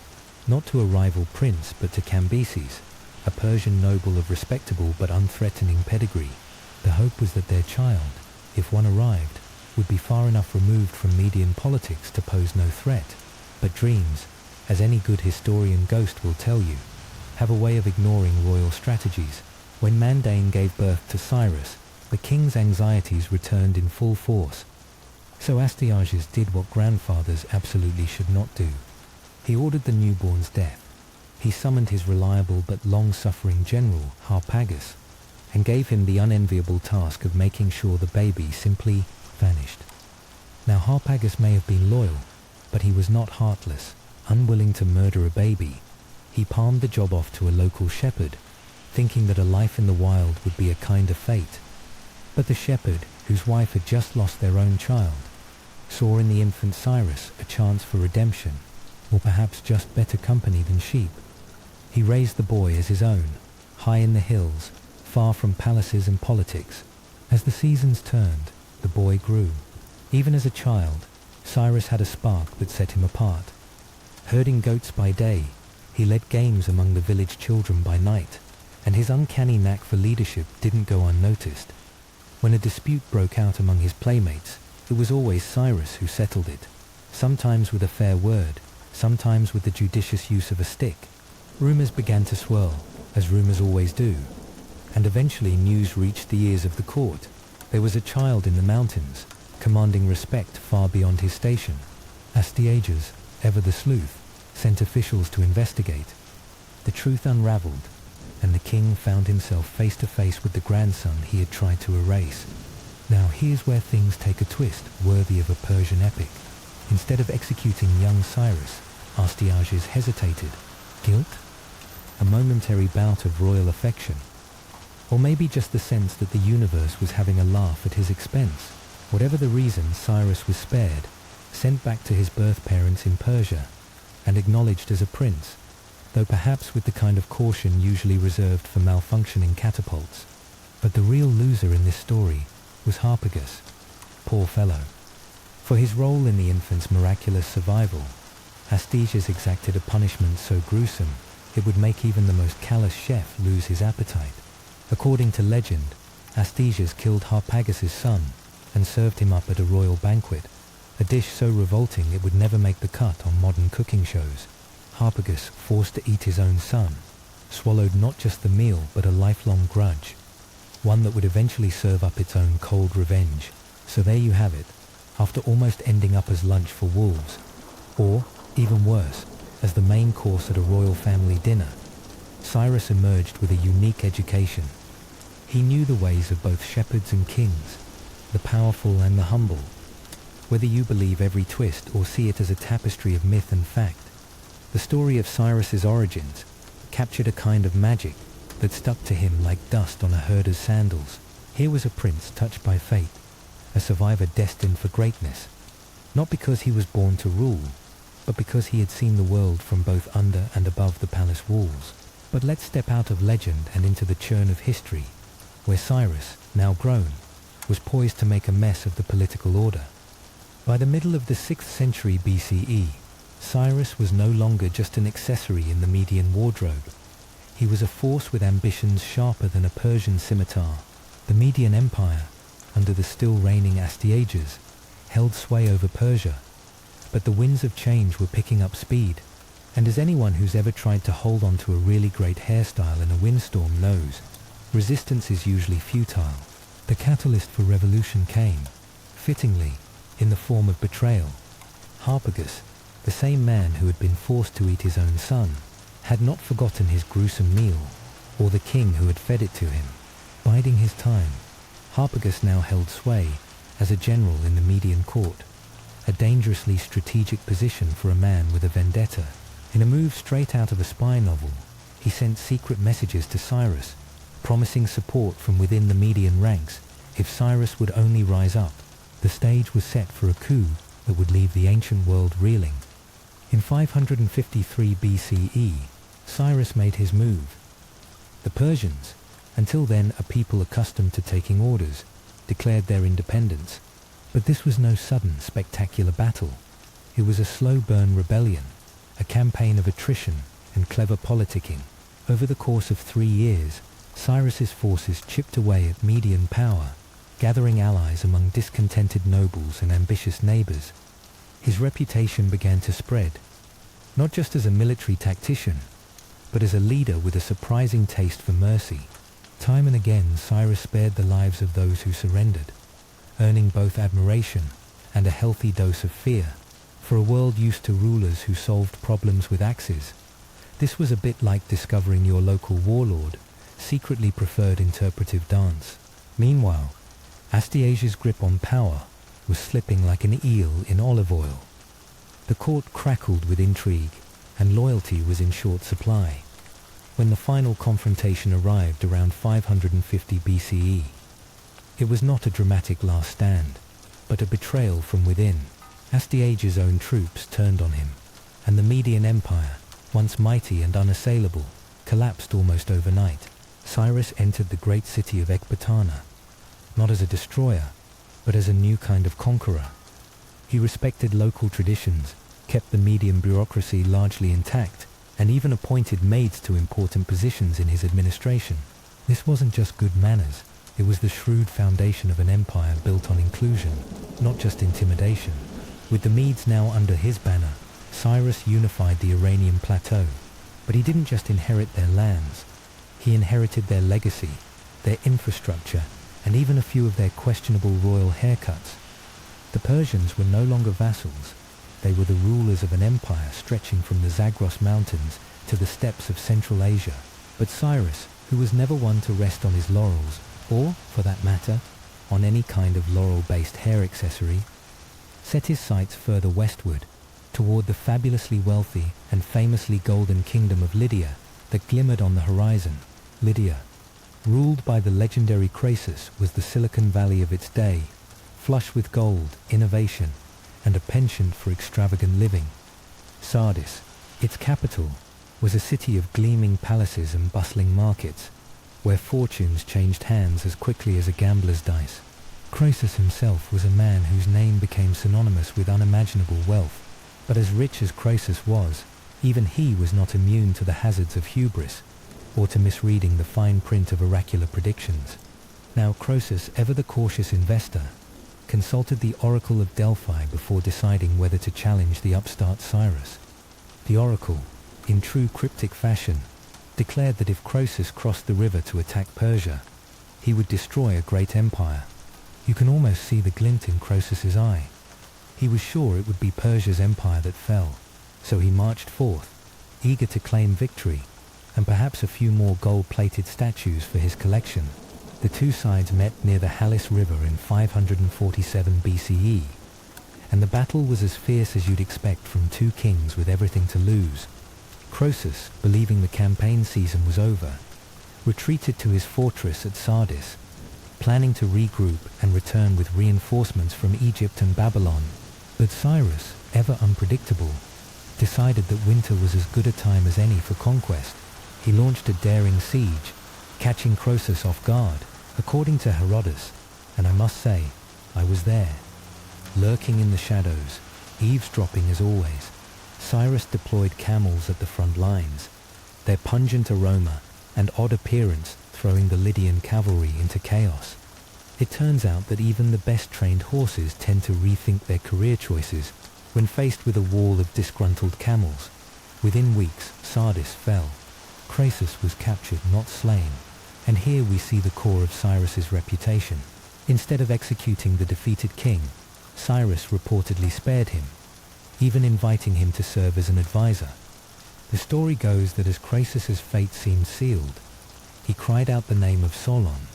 not to a rival prince but to Cambyses, a Persian noble of respectable but unthreatening pedigree. The hope was that their child, if one arrived, would be far enough removed from Median politics to pose no threat. But dreams, as any good historian ghost will tell you, have a way of ignoring royal strategies. When Mandane gave birth to Cyrus, the king's anxieties returned in full force. So Astyages did what grandfathers absolutely should not do. He ordered the newborn's death. He summoned his reliable but long-suffering general, Harpagus, and gave him the unenviable task of making sure the baby simply vanished. Now Harpagus may have been loyal, but he was not heartless. Unwilling to murder a baby, he palmed the job off to a local shepherd, thinking that a life in the wild would be a kinder fate. But the shepherd, whose wife had just lost their own child, saw in the infant Cyrus a chance for redemption, or perhaps just better company than sheep. He raised the boy as his own, high in the hills, far from palaces and politics. As the seasons turned, the boy grew. Even as a child, Cyrus had a spark that set him apart. Herding goats by day, he led games among the village children by night, and his uncanny knack for leadership didn't go unnoticed. When a dispute broke out among his playmates, it was always Cyrus who settled it, sometimes with a fair word, sometimes with the judicious use of a stick. Rumors began to swirl, as rumors always do, and eventually news reached the ears of the court. There was a child in the mountains, commanding respect far beyond his station. Astyages, ever the sleuth, sent officials to investigate. The truth unraveled, and the king found himself face to face with the grandson he had tried to erase. Now here's where things take a twist worthy of a Persian epic. Instead of executing young Cyrus, Astyages hesitated. Guilt? A momentary bout of royal affection? Or maybe just the sense that the universe was having a laugh at his expense? Whatever the reason, Cyrus was spared, sent back to his birth parents in Persia, and acknowledged as a prince, though perhaps with the kind of caution usually reserved for malfunctioning catapults. But the real loser in this story was Harpagus. Poor fellow. For his role in the infant's miraculous survival, Astyages exacted a punishment so gruesome it would make even the most callous chef lose his appetite. According to legend, Astyages killed Harpagus' son and served him up at a royal banquet, a dish so revolting it would never make the cut on modern cooking shows. Harpagus, forced to eat his own son, swallowed not just the meal but a lifelong grudge, one that would eventually serve up its own cold revenge. So there you have it, after almost ending up as lunch for wolves, or, even worse, as the main course at a royal family dinner. Cyrus emerged with a unique education. He knew the ways of both shepherds and kings, the powerful and the humble. Whether you believe every twist or see it as a tapestry of myth and fact, the story of Cyrus's origins captured a kind of magic that stuck to him like dust on a herder's sandals. Here was a prince touched by fate, a survivor destined for greatness, not because he was born to rule, but because he had seen the world from both under and above the palace walls. But let's step out of legend and into the churn of history, where Cyrus, now grown, was poised to make a mess of the political order. By the middle of the 6th century BCE, Cyrus was no longer just an accessory in the Median wardrobe. He was a force with ambitions sharper than a Persian scimitar. The Median Empire, under the still reigning Astyages, held sway over Persia, but the winds of change were picking up speed, and as anyone who's ever tried to hold on to a really great hairstyle in a windstorm knows, resistance is usually futile. The catalyst for revolution came, fittingly, in the form of betrayal. Harpagus, the same man who had been forced to eat his own son, had not forgotten his gruesome meal, or the king who had fed it to him. Biding his time, Harpagus now held sway as a general in the Median court, a dangerously strategic position for a man with a vendetta. In a move straight out of a spy novel, he sent secret messages to Cyrus, promising support from within the Median ranks if Cyrus would only rise up. The stage was set for a coup that would leave the ancient world reeling. In 553 BCE, Cyrus made his move. The Persians, until then a people accustomed to taking orders, declared their independence. But this was no sudden, spectacular battle. It was a slow-burn rebellion, a campaign of attrition and clever politicking. Over the course of 3 years, Cyrus's forces chipped away at Median power, gathering allies among discontented nobles and ambitious neighbors. His reputation began to spread, not just as a military tactician, but as a leader with a surprising taste for mercy. Time and again, Cyrus spared the lives of those who surrendered, earning both admiration and a healthy dose of fear. For a world used to rulers who solved problems with axes, this was a bit like discovering your local warlord secretly preferred interpretive dance. Meanwhile, Astyages' grip on power was slipping like an eel in olive oil. The court crackled with intrigue, and loyalty was in short supply. When the final confrontation arrived around 550 BCE, it was not a dramatic last stand, but a betrayal from within. Astyages' own troops turned on him, and the Median Empire, once mighty and unassailable, collapsed almost overnight. Cyrus entered the great city of Ecbatana, not as a destroyer, but as a new kind of conqueror. He respected local traditions, kept the Median bureaucracy largely intact, and even appointed maids to important positions in his administration. This wasn't just good manners, it was the shrewd foundation of an empire built on inclusion, not just intimidation. With the Medes now under his banner, Cyrus unified the Iranian plateau, but he didn't just inherit their lands. He inherited their legacy, their infrastructure, and even a few of their questionable royal haircuts. The Persians were no longer vassals. They were the rulers of an empire stretching from the Zagros Mountains to the steppes of Central Asia. But Cyrus, who was never one to rest on his laurels, or, for that matter, on any kind of laurel-based hair accessory, set his sights further westward, toward the fabulously wealthy and famously golden kingdom of Lydia that glimmered on the horizon. Lydia, ruled by the legendary Croesus, was the Silicon Valley of its day, flush with gold, innovation, and a penchant for extravagant living. Sardis, its capital, was a city of gleaming palaces and bustling markets, where fortunes changed hands as quickly as a gambler's dice. Croesus himself was a man whose name became synonymous with unimaginable wealth, but as rich as Croesus was, even he was not immune to the hazards of hubris, or to misreading the fine print of oracular predictions. Now Croesus, ever the cautious investor, consulted the Oracle of Delphi before deciding whether to challenge the upstart Cyrus. The Oracle, in true cryptic fashion, declared that if Croesus crossed the river to attack Persia, he would destroy a great empire. You can almost see the glint in Croesus's eye. He was sure it would be Persia's empire that fell, so he marched forth, eager to claim victory. and perhaps a few more gold-plated statues for his collection. The two sides met near the Halys River in 547 BCE, and the battle was as fierce as you'd expect from two kings with everything to lose. Croesus, believing the campaign season was over, retreated to his fortress at Sardis, planning to regroup and return with reinforcements from Egypt and Babylon. But Cyrus, ever unpredictable, decided that winter was as good a time as any for conquest. He launched a daring siege, catching Croesus off guard, according to Herodotus, and I must say, I was there. Lurking in the shadows, eavesdropping as always, Cyrus deployed camels at the front lines, their pungent aroma and odd appearance throwing the Lydian cavalry into chaos. It turns out that even the best trained horses tend to rethink their career choices when faced with a wall of disgruntled camels. Within weeks, Sardis fell. Croesus was captured, not slain, and here we see the core of Cyrus's reputation. Instead of executing the defeated king, Cyrus reportedly spared him, even inviting him to serve as an advisor. The story goes that as Croesus's fate seemed sealed, he cried out the name of Solon,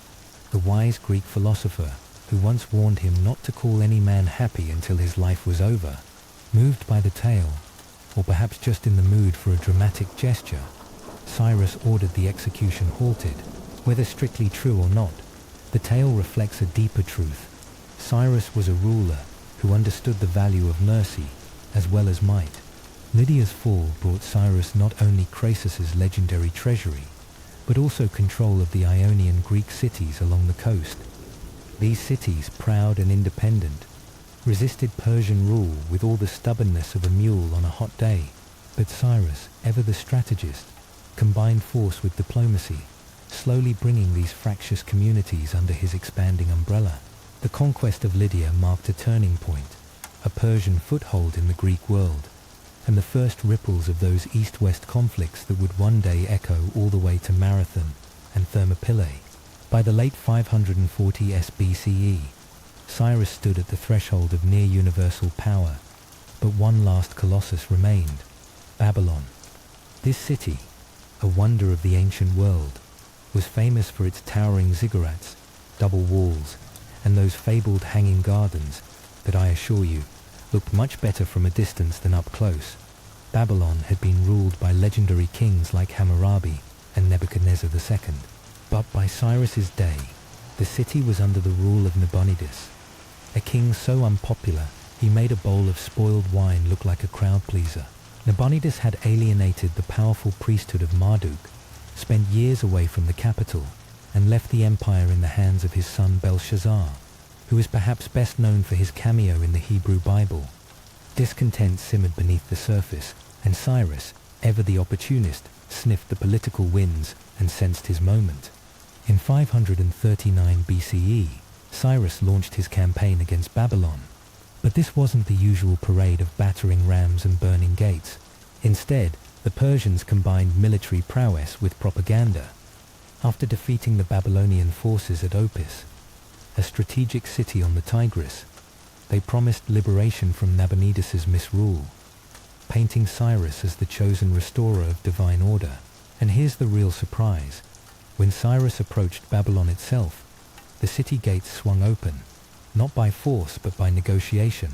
the wise Greek philosopher who once warned him not to call any man happy until his life was over. Moved by the tale, or perhaps just in the mood for a dramatic gesture, Cyrus ordered the execution halted. Whether strictly true or not, the tale reflects a deeper truth. Cyrus was a ruler who understood the value of mercy as well as might. Lydia's fall brought Cyrus not only Croesus's legendary treasury, but also control of the Ionian Greek cities along the coast. These cities, proud and independent, resisted Persian rule with all the stubbornness of a mule on a hot day. But Cyrus, ever the strategist, combined force with diplomacy, slowly bringing these fractious communities under his expanding umbrella. The conquest of Lydia marked a turning point, a Persian foothold in the Greek world, and the first ripples of those east-west conflicts that would one day echo all the way to Marathon and Thermopylae. By the late 540 BCE, Cyrus stood at the threshold of near-universal power, but one last colossus remained, Babylon. This city, a wonder of the ancient world, was famous for its towering ziggurats, double walls, and those fabled hanging gardens that, I assure you, looked much better from a distance than up close. Babylon had been ruled by legendary kings like Hammurabi and Nebuchadnezzar II. But by Cyrus's day, the city was under the rule of Nabonidus, a king so unpopular he made a bowl of spoiled wine look like a crowd pleaser. Nabonidus had alienated the powerful priesthood of Marduk, spent years away from the capital, and left the empire in the hands of his son Belshazzar, who is perhaps best known for his cameo in the Hebrew Bible. Discontent simmered beneath the surface, and Cyrus, ever the opportunist, sniffed the political winds and sensed his moment. In 539 BCE, Cyrus launched his campaign against Babylon. But this wasn't the usual parade of battering rams and burning gates. Instead, the Persians combined military prowess with propaganda. After defeating the Babylonian forces at Opis, a strategic city on the Tigris, they promised liberation from Nabonidus's misrule, painting Cyrus as the chosen restorer of divine order. And here's the real surprise. When Cyrus approached Babylon itself, the city gates swung open, not by force but by negotiation,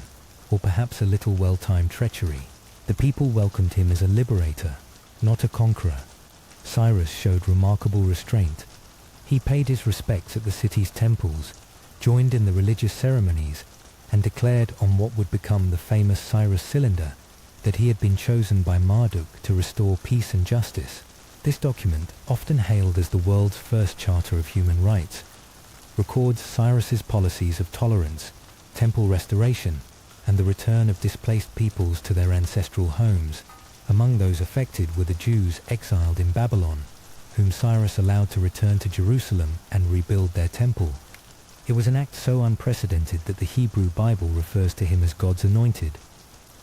or perhaps a little well-timed treachery. The people welcomed him as a liberator, not a conqueror. Cyrus showed remarkable restraint. He paid his respects at the city's temples, joined in the religious ceremonies, and declared on what would become the famous Cyrus Cylinder that he had been chosen by Marduk to restore peace and justice. This document, often hailed as the world's first charter of human rights, records Cyrus's policies of tolerance, temple restoration, and the return of displaced peoples to their ancestral homes. Among those affected were the Jews exiled in Babylon, whom Cyrus allowed to return to Jerusalem and rebuild their temple. It was an act so unprecedented that the Hebrew Bible refers to him as God's anointed,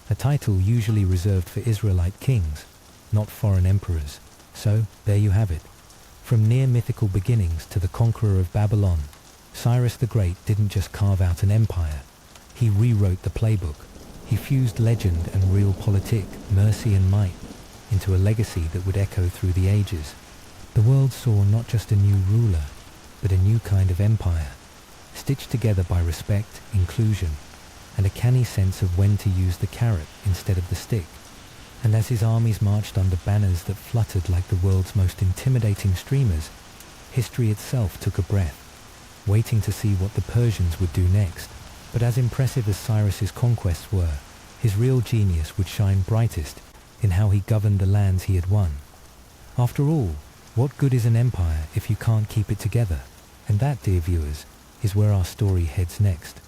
a title usually reserved for Israelite kings, not foreign emperors. So, there you have it. From near mythical beginnings to the conqueror of Babylon, Cyrus the Great didn't just carve out an empire. He rewrote the playbook. He fused legend and realpolitik, mercy and might. into a legacy that would echo through the ages. The world saw not just a new ruler, but a new kind of empire, stitched together by respect, inclusion, and a canny sense of when to use the carrot instead of the stick. And as his armies marched under banners that fluttered like the world's most intimidating streamers, history itself took a breath, waiting to see what the Persians would do next. But as impressive as Cyrus's conquests were, his real genius would shine brightest in how he governed the lands he had won. After all, what good is an empire if you can't keep it together? And that, dear viewers, is where our story heads next.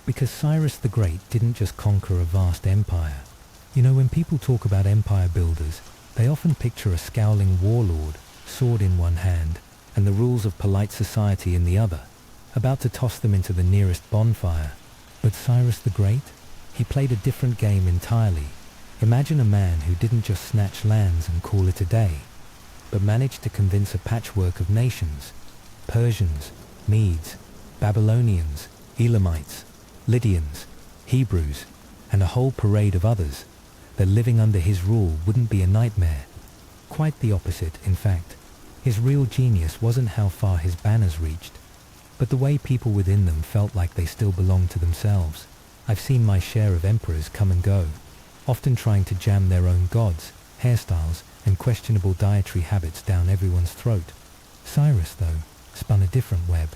Because Cyrus the Great didn't just conquer a vast empire. You know, when people talk about empire builders, they often picture a scowling warlord, sword in one hand, and the rules of polite society in the other, about to toss them into the nearest bonfire. But Cyrus the Great? He played a different game entirely. Imagine a man who didn't just snatch lands and call it a day, but managed to convince a patchwork of nations, Persians, Medes, Babylonians, Elamites, Lydians, Hebrews, and a whole parade of others, that living under his rule wouldn't be a nightmare. Quite the opposite, in fact. His real genius wasn't how far his banners reached, but the way people within them felt like they still belonged to themselves. I've seen my share of emperors come and go, often trying to jam their own gods, hairstyles, and questionable dietary habits down everyone's throat. Cyrus, though, spun a different web.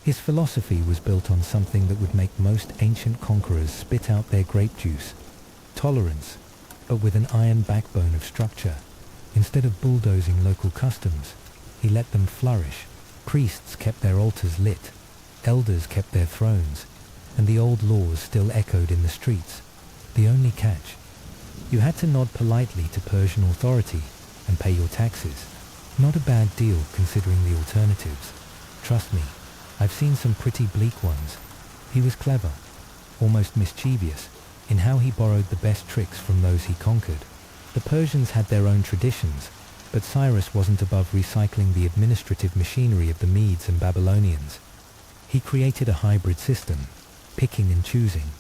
His philosophy was built on something that would make most ancient conquerors spit out their grape juice: tolerance, but with an iron backbone of structure. Instead of bulldozing local customs, he let them flourish. Priests kept their altars lit, elders kept their thrones, and the old laws still echoed in the streets. The only catch: you had to nod politely to Persian authority and pay your taxes. Not a bad deal considering the alternatives. Trust me, I've seen some pretty bleak ones. He was clever, almost mischievous, in how he borrowed the best tricks from those he conquered. The Persians had their own traditions, but Cyrus wasn't above recycling the administrative machinery of the Medes and Babylonians. He created a hybrid system, picking and choosing,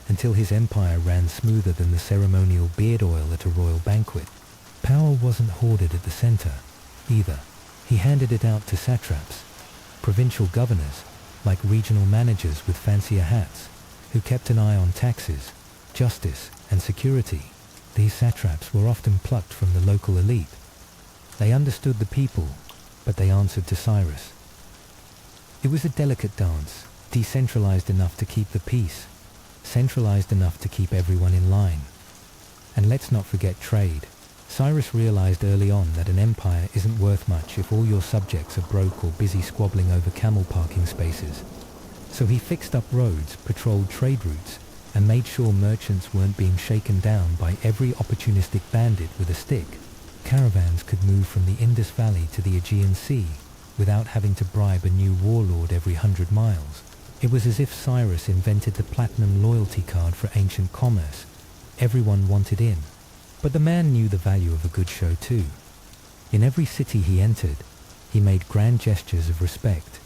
until his empire ran smoother than the ceremonial beard oil at a royal banquet. Power wasn't hoarded at the center, either. He handed it out to satraps, provincial governors, like regional managers with fancier hats, who kept an eye on taxes, justice, and security. These satraps were often plucked from the local elite. They understood the people, but they answered to Cyrus. It was a delicate dance, decentralized enough to keep the peace, centralized enough to keep everyone in line. And let's not forget trade. Cyrus realized early on that an empire isn't worth much if all your subjects are broke or busy squabbling over camel parking spaces. So he fixed up roads, patrolled trade routes, and made sure merchants weren't being shaken down by every opportunistic bandit with a stick. Caravans could move from the Indus Valley to the Aegean Sea without having to bribe a new warlord every 100 miles. It was as if Cyrus invented the platinum loyalty card for ancient commerce. Everyone wanted in. But the man knew the value of a good show too. In every city he entered, he made grand gestures of respect.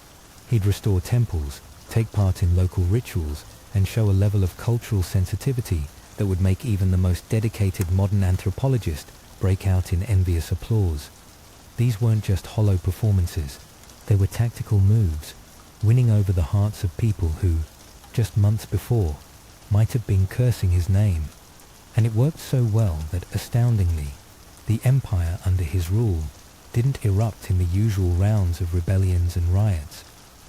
He'd restore temples, take part in local rituals, and show a level of cultural sensitivity that would make even the most dedicated modern anthropologist break out in envious applause. These weren't just hollow performances. They were tactical moves, winning over the hearts of people who, just months before, might have been cursing his name. And it worked so well that, astoundingly, the empire under his rule didn't erupt in the usual rounds of rebellions and riots.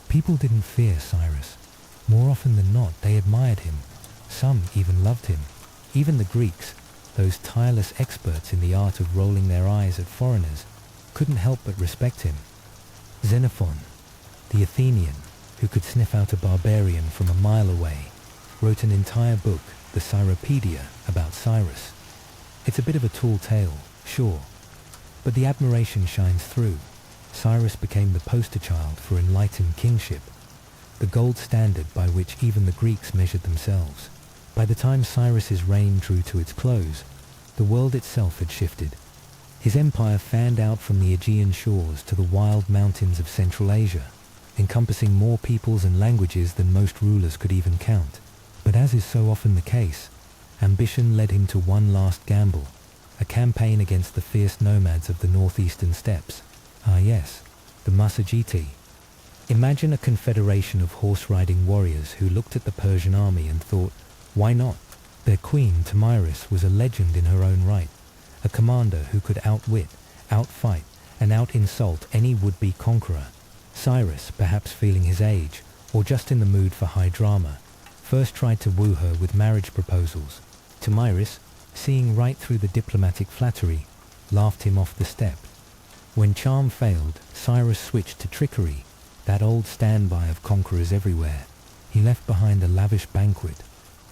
People didn't fear Cyrus. More often than not, they admired him. Some even loved him. Even the Greeks, those tireless experts in the art of rolling their eyes at foreigners, couldn't help but respect him. Xenophon, the Athenian, who could sniff out a barbarian from a mile away, wrote an entire book, the Cyropedia, about Cyrus. It's a bit of a tall tale, sure, but the admiration shines through. Cyrus became the poster child for enlightened kingship, the gold standard by which even the Greeks measured themselves. By the time Cyrus's reign drew to its close, the world itself had shifted. His empire fanned out from the Aegean shores to the wild mountains of Central Asia, encompassing more peoples and languages than most rulers could even count. But as is so often the case, ambition led him to one last gamble. a campaign against the fierce nomads of the northeastern steppes. Ah yes, the Massagetes. Imagine a confederation of horse-riding warriors who looked at the Persian army and thought, why not? Their queen, Tamiris, was a legend in her own right, a commander who could outwit, outfight, and out-insult any would-be conqueror. Cyrus, perhaps feeling his age, or just in the mood for high drama, first tried to woo her with marriage proposals. Tamiris, seeing right through the diplomatic flattery, laughed him off the step. When charm failed, Cyrus switched to trickery, that old standby of conquerors everywhere. He left behind a lavish banquet,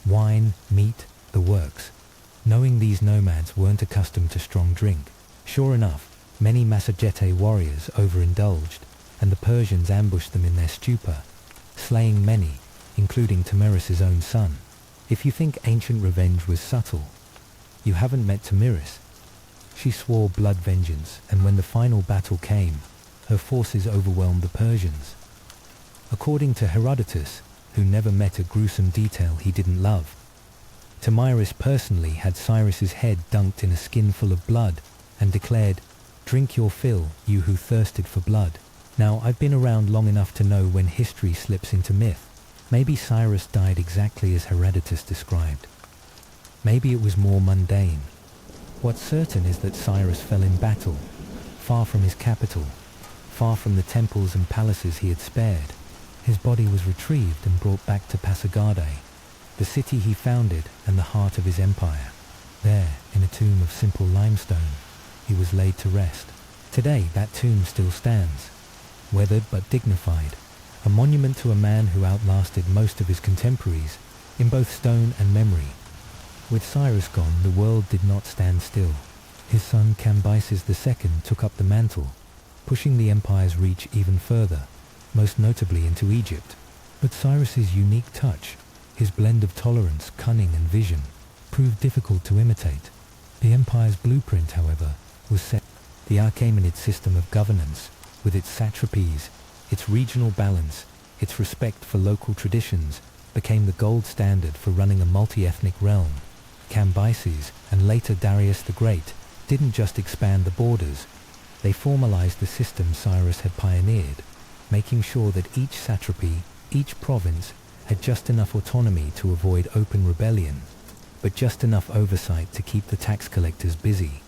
wine, meat, the works. Knowing these nomads weren't accustomed to strong drink, sure enough, many Massagetes warriors overindulged, and the Persians ambushed them in their stupor, slaying many, including Tamiris' own son. If you think ancient revenge was subtle, you haven't met Tamiris. She swore blood vengeance, and when the final battle came, her forces overwhelmed the Persians. According to Herodotus, who never met a gruesome detail he didn't love, Tamiris personally had Cyrus's head dunked in a skin full of blood and declared, "Drink your fill, you who thirsted for blood." Now, I've been around long enough to know when history slips into myth. Maybe Cyrus died exactly as Herodotus described. Maybe it was more mundane. What's certain is that Cyrus fell in battle, far from his capital, far from the temples and palaces he had spared. His body was retrieved and brought back to Pasargadae, the city he founded and the heart of his empire. There, in a tomb of simple limestone, he was laid to rest. Today, that tomb still stands, weathered but dignified, a monument to a man who outlasted most of his contemporaries in both stone and memory. With Cyrus gone, the world did not stand still. His son Cambyses II took up the mantle, pushing the empire's reach even further, most notably into Egypt. But Cyrus's unique touch, his blend of tolerance, cunning and vision, proved difficult to imitate. The empire's blueprint, however, was set. The Achaemenid system of governance, with its satrapies, its regional balance, its respect for local traditions, became the gold standard for running a multi-ethnic realm. Cambyses, and later Darius the Great, didn't just expand the borders, they formalized the system Cyrus had pioneered, making sure that each satrapy, each province, had just enough autonomy to avoid open rebellion, but just enough oversight to keep the tax collectors busy.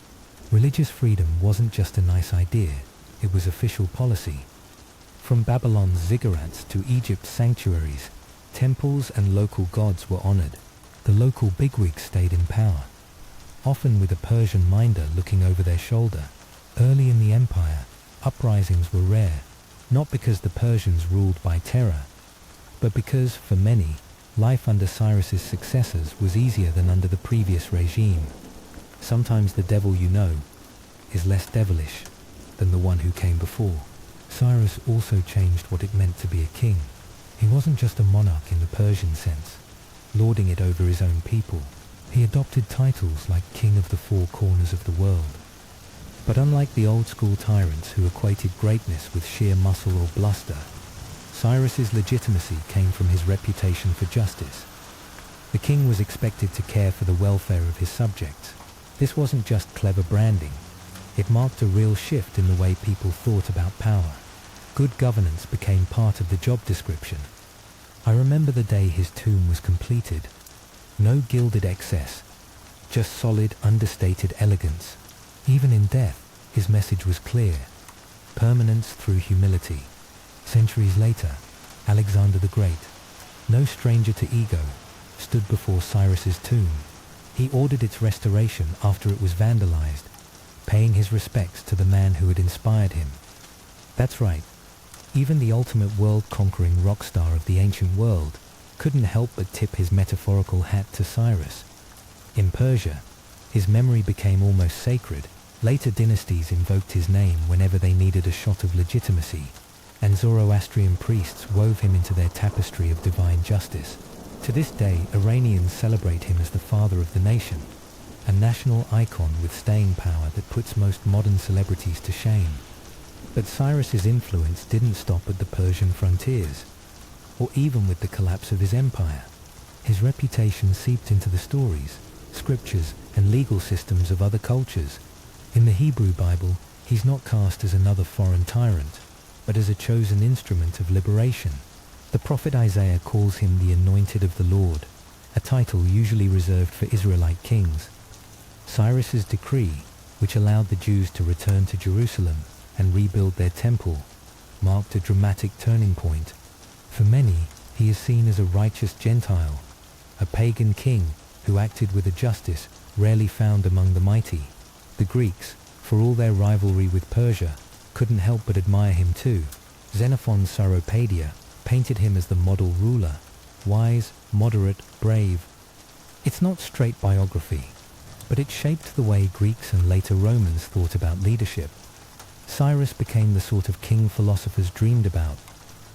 Religious freedom wasn't just a nice idea, it was official policy. From Babylon's ziggurats to Egypt's sanctuaries, temples and local gods were honored. The local bigwigs stayed in power, often with a Persian minder looking over their shoulder. Early in the empire, uprisings were rare, not because the Persians ruled by terror, but because, for many, life under Cyrus's successors was easier than under the previous regime. Sometimes the devil you know is less devilish than the one who came before. Cyrus also changed what it meant to be a king. He wasn't just a monarch in the Persian sense, lording it over his own people. He adopted titles like King of the Four Corners of the World. But unlike the old-school tyrants who equated greatness with sheer muscle or bluster, Cyrus's legitimacy came from his reputation for justice. The king was expected to care for the welfare of his subjects. This wasn't just clever branding. It marked a real shift in the way people thought about power. Good governance became part of the job description. I remember the day his tomb was completed. No gilded excess, just solid, understated elegance. Even in death, his message was clear. Permanence through humility. Centuries later, Alexander the Great, no stranger to ego, stood before Cyrus's tomb. He ordered its restoration after it was vandalized, paying his respects to the man who had inspired him. That's right, even the ultimate world-conquering rock star of the ancient world couldn't help but tip his metaphorical hat to Cyrus. In Persia, his memory became almost sacred. Later dynasties invoked his name whenever they needed a shot of legitimacy, and Zoroastrian priests wove him into their tapestry of divine justice. To this day, Iranians celebrate him as the father of the nation, a national icon with staying power that puts most modern celebrities to shame. But Cyrus's influence didn't stop at the Persian frontiers, or even with the collapse of his empire. His reputation seeped into the stories, scriptures and legal systems of other cultures. In the Hebrew Bible, he's not cast as another foreign tyrant, but as a chosen instrument of liberation. The prophet Isaiah calls him the Anointed of the Lord, a title usually reserved for Israelite kings. Cyrus's decree, which allowed the Jews to return to Jerusalem and rebuild their temple, marked a dramatic turning point. For many, he is seen as a righteous Gentile, a pagan king who acted with a justice rarely found among the mighty. The Greeks, for all their rivalry with Persia, couldn't help but admire him too. Xenophon's Cyropaedia painted him as the model ruler, wise, moderate, brave. It's not straight biography, but it shaped the way Greeks and later Romans thought about leadership. Cyrus became the sort of king philosophers dreamed about,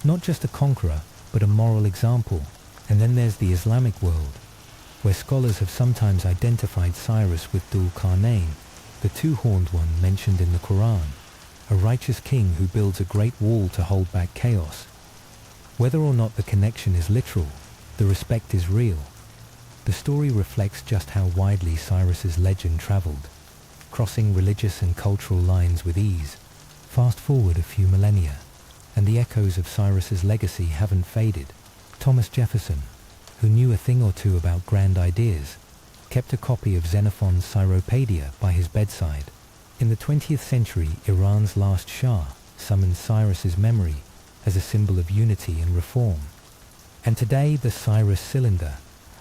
not just a conqueror, but a moral example. And then there's the Islamic world, where scholars have sometimes identified Cyrus with Dhul Qarnayn, the two-horned one mentioned in the Quran, a righteous king who builds a great wall to hold back chaos. Whether or not the connection is literal, the respect is real. The story reflects just how widely Cyrus's legend traveled, crossing religious and cultural lines with ease. Fast forward a few millennia, and the echoes of Cyrus's legacy haven't faded. Thomas Jefferson, who knew a thing or two about grand ideas, kept a copy of Xenophon's Cyropaedia by his bedside. In the 20th century, Iran's last Shah summoned Cyrus's memory as a symbol of unity and reform. And today, the Cyrus cylinder,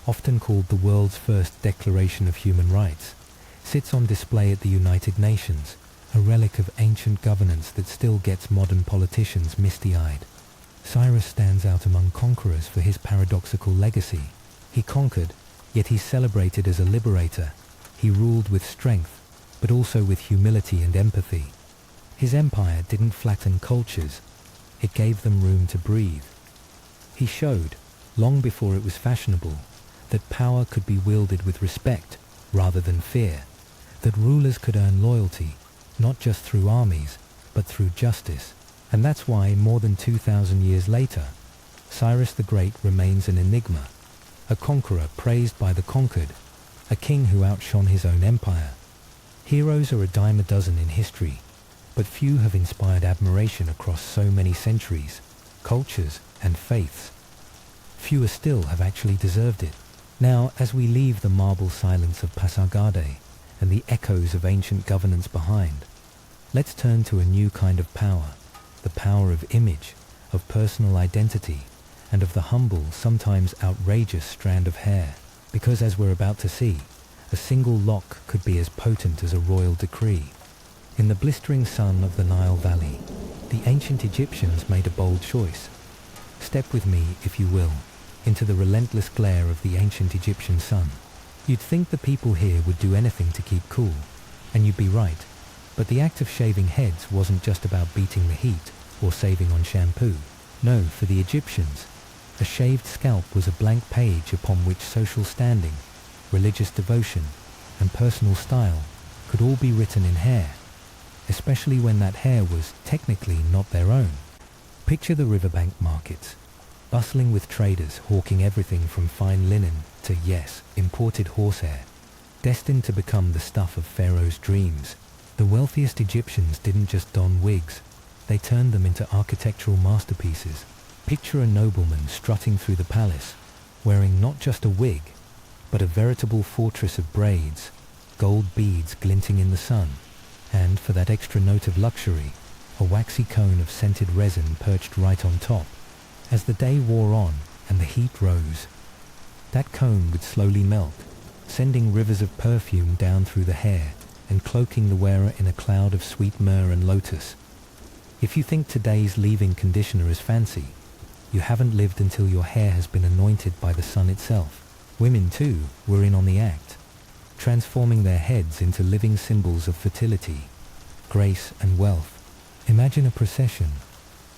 often called the world's first Declaration of Human Rights, sits on display at the United Nations, a relic of ancient governance that still gets modern politicians misty-eyed. Cyrus stands out among conquerors for his paradoxical legacy. He conquered, yet he's celebrated as a liberator. He ruled with strength, but also with humility and empathy. His empire didn't flatten cultures, it gave them room to breathe. He showed, long before it was fashionable, that power could be wielded with respect rather than fear, that rulers could earn loyalty, not just through armies, but through justice. And that's why, more than 2,000 years later, Cyrus the Great remains an enigma, a conqueror praised by the conquered, a king who outshone his own empire. Heroes are a dime a dozen in history, but few have inspired admiration across so many centuries, cultures, and faiths. Fewer still have actually deserved it. Now, as we leave the marble silence of Pasargadae and the echoes of ancient governance behind, let's turn to a new kind of power, the power of image, of personal identity, and of the humble, sometimes outrageous strand of hair. Because as we're about to see, a single lock could be as potent as a royal decree. In the blistering sun of the Nile Valley, the ancient Egyptians made a bold choice. Step with me, if you will, into the relentless glare of the ancient Egyptian sun. You'd think the people here would do anything to keep cool, and you'd be right. But the act of shaving heads wasn't just about beating the heat or saving on shampoo. No, for the Egyptians, a shaved scalp was a blank page upon which social standing, religious devotion, and personal style could all be written in hair, especially when that hair was technically not their own. Picture the riverbank markets, bustling with traders hawking everything from fine linen to, yes, imported horsehair, destined to become the stuff of Pharaoh's dreams. The wealthiest Egyptians didn't just don wigs, they turned them into architectural masterpieces. Picture a nobleman strutting through the palace, wearing not just a wig, but a veritable fortress of braids, gold beads glinting in the sun, and, for that extra note of luxury, a waxy cone of scented resin perched right on top. As the day wore on and the heat rose, that cone would slowly melt, sending rivers of perfume down through the hair and cloaking the wearer in a cloud of sweet myrrh and lotus. If you think today's leave-in conditioner is fancy, you haven't lived until your hair has been anointed by the sun itself. Women, too, were in on the act, transforming their heads into living symbols of fertility, grace, and wealth. Imagine a procession,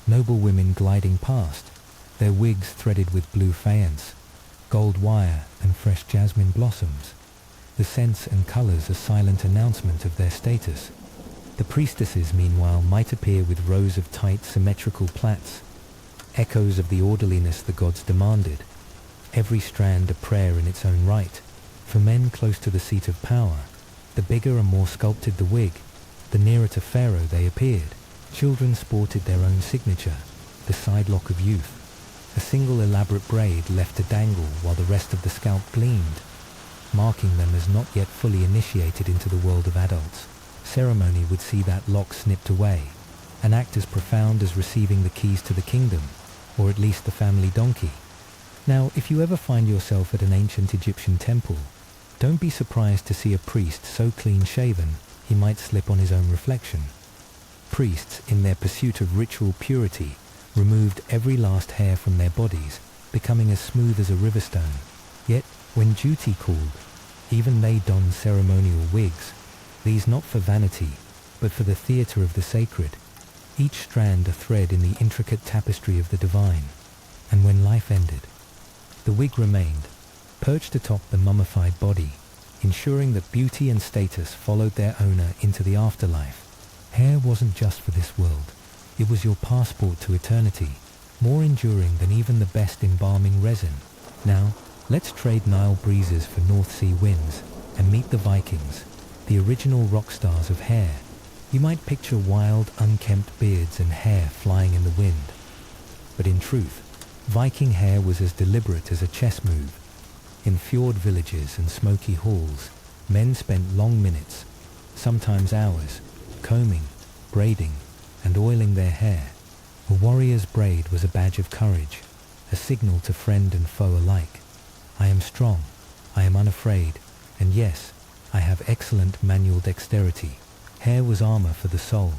noble women gliding past, their wigs threaded with blue faience, gold wire, and fresh jasmine blossoms. The scents and colors a silent announcement of their status. The priestesses, meanwhile, might appear with rows of tight, symmetrical plaits, echoes of the orderliness the gods demanded, every strand a prayer in its own right. For men close to the seat of power, the bigger and more sculpted the wig, the nearer to Pharaoh they appeared. Children sported their own signature, the sidelock of youth, a single elaborate braid left to dangle while the rest of the scalp gleamed, marking them as not yet fully initiated into the world of adults. Ceremony would see that lock snipped away, an act as profound as receiving the keys to the kingdom, or at least the family donkey. Now, if you ever find yourself at an ancient Egyptian temple, don't be surprised to see a priest so clean-shaven he might slip on his own reflection. Priests, in their pursuit of ritual purity, removed every last hair from their bodies, becoming as smooth as a river stone. Yet, when duty called, even they donned ceremonial wigs, these not for vanity, but for the theatre of the sacred, each strand a thread in the intricate tapestry of the divine. And when life ended, the wig remained, perched atop the mummified body, ensuring that beauty and status followed their owner into the afterlife. Hair wasn't just for this world. It was your passport to eternity, more enduring than even the best embalming resin. Now, let's trade Nile breezes for North Sea winds and meet the Vikings, the original rock stars of hair. You might picture wild, unkempt beards and hair flying in the wind. But in truth, Viking hair was as deliberate as a chess move. In fjord villages and smoky halls, men spent long minutes, sometimes hours, combing, braiding, and oiling their hair. A warrior's braid was a badge of courage, a signal to friend and foe alike. I am strong, I am unafraid, and yes, I have excellent manual dexterity. Hair was armor for the soul,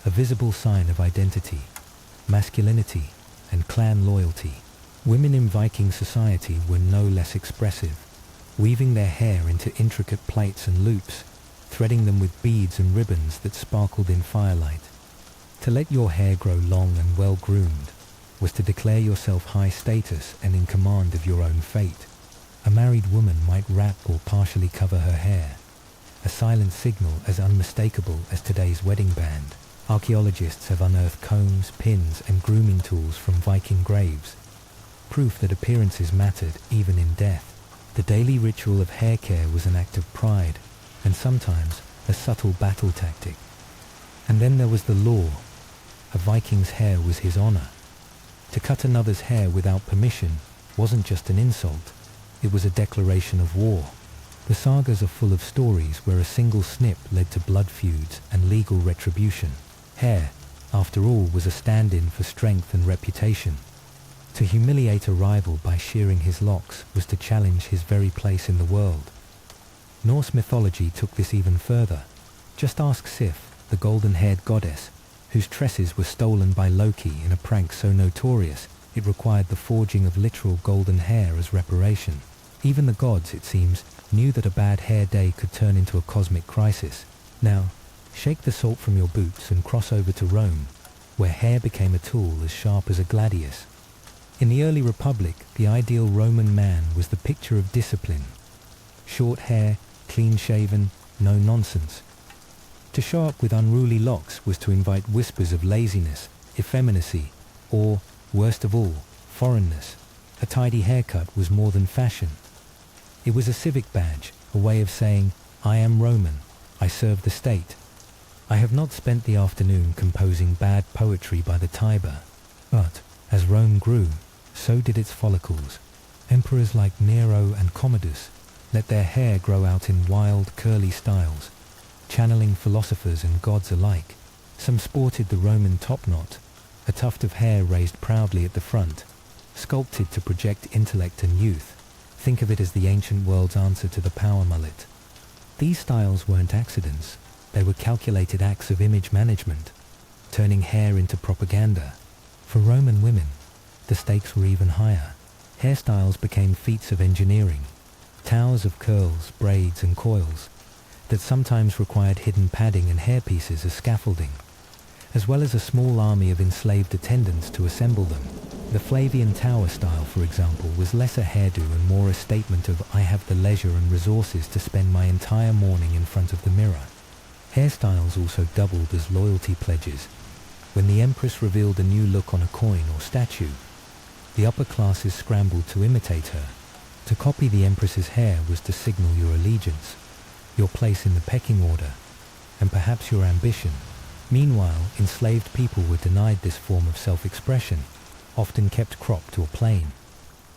a visible sign of identity, masculinity, and clan loyalty. Women in Viking society were no less expressive, weaving their hair into intricate plaits and loops, threading them with beads and ribbons that sparkled in firelight. To let your hair grow long and well-groomed was to declare yourself high status and in command of your own fate. A married woman might wrap or partially cover her hair, a silent signal as unmistakable as today's wedding band. Archaeologists have unearthed combs, pins, and grooming tools from Viking graves, proof that appearances mattered even in death. The daily ritual of hair care was an act of pride, and sometimes a subtle battle tactic. And then there was the law. A Viking's hair was his honor. To cut another's hair without permission wasn't just an insult, it was a declaration of war. The sagas are full of stories where a single snip led to blood feuds and legal retribution. Hair, after all, was a stand-in for strength and reputation. To humiliate a rival by shearing his locks was to challenge his very place in the world. Norse mythology took this even further. Just ask Sif, the golden-haired goddess, whose tresses were stolen by Loki in a prank so notorious it required the forging of literal golden hair as reparation. Even the gods, it seems, knew that a bad hair day could turn into a cosmic crisis. Now, shake the salt from your boots and cross over to Rome, where hair became a tool as sharp as a gladius. In the early Republic, the ideal Roman man was the picture of discipline. Short hair, clean-shaven, no nonsense. To show up with unruly locks was to invite whispers of laziness, effeminacy, or, worst of all, foreignness. A tidy haircut was more than fashion. It was a civic badge, a way of saying, I am Roman, I serve the state. I have not spent the afternoon composing bad poetry by the Tiber, but, as Rome grew, so did its follicles. Emperors like Nero and Commodus let their hair grow out in wild, curly styles, channeling philosophers and gods alike. Some sported the Roman topknot, a tuft of hair raised proudly at the front, sculpted to project intellect and youth. Think of it as the ancient world's answer to the power mullet. These styles weren't accidents, they were calculated acts of image management, turning hair into propaganda. For Roman women, the stakes were even higher. Hairstyles became feats of engineering, towers of curls, braids, and coils that sometimes required hidden padding and hairpieces as scaffolding, as well as a small army of enslaved attendants to assemble them. The Flavian tower style, for example, was less a hairdo and more a statement of I have the leisure and resources to spend my entire morning in front of the mirror. Hairstyles also doubled as loyalty pledges. When the empress revealed a new look on a coin or statue, the upper classes scrambled to imitate her, To copy the empress's hair was to signal your allegiance, your place in the pecking order, and perhaps your ambition. Meanwhile, enslaved people were denied this form of self-expression, often kept cropped or plain.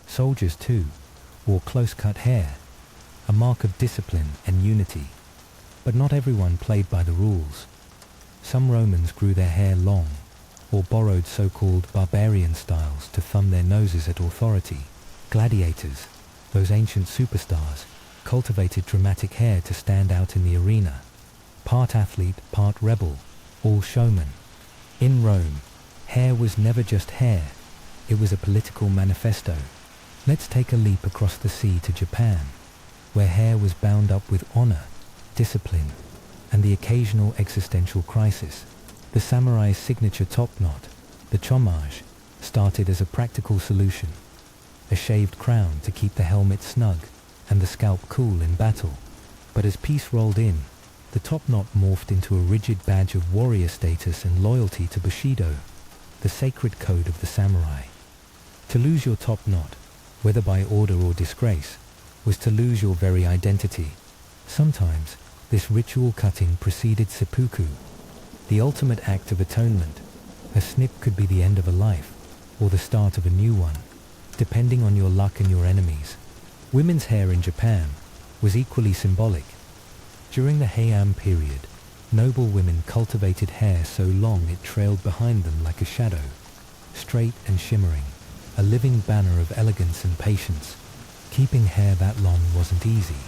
Soldiers, too, wore close-cut hair, a mark of discipline and unity. But not everyone played by the rules. Some Romans grew their hair long, or borrowed so-called barbarian styles to thumb their noses at authority. Gladiators, those ancient superstars, cultivated dramatic hair to stand out in the arena. Part athlete, part rebel, all showmen. In Rome, hair was never just hair, it was a political manifesto. Let's take a leap across the sea to Japan, where hair was bound up with honor, discipline, and the occasional existential crisis. The samurai's signature top knot, the chômage, started as a practical solution. A shaved crown to keep the helmet snug and the scalp cool in battle. But as peace rolled in, the top knot morphed into a rigid badge of warrior status and loyalty to Bushido, the sacred code of the samurai. To lose your top knot, whether by order or disgrace, was to lose your very identity. Sometimes, this ritual cutting preceded seppuku, the ultimate act of atonement. A snip could be the end of a life, or the start of a new one, depending on your luck and your enemies. Women's hair in Japan was equally symbolic. During the Heian period, noble women cultivated hair so long it trailed behind them like a shadow, straight and shimmering, a living banner of elegance and patience. Keeping hair that long wasn't easy.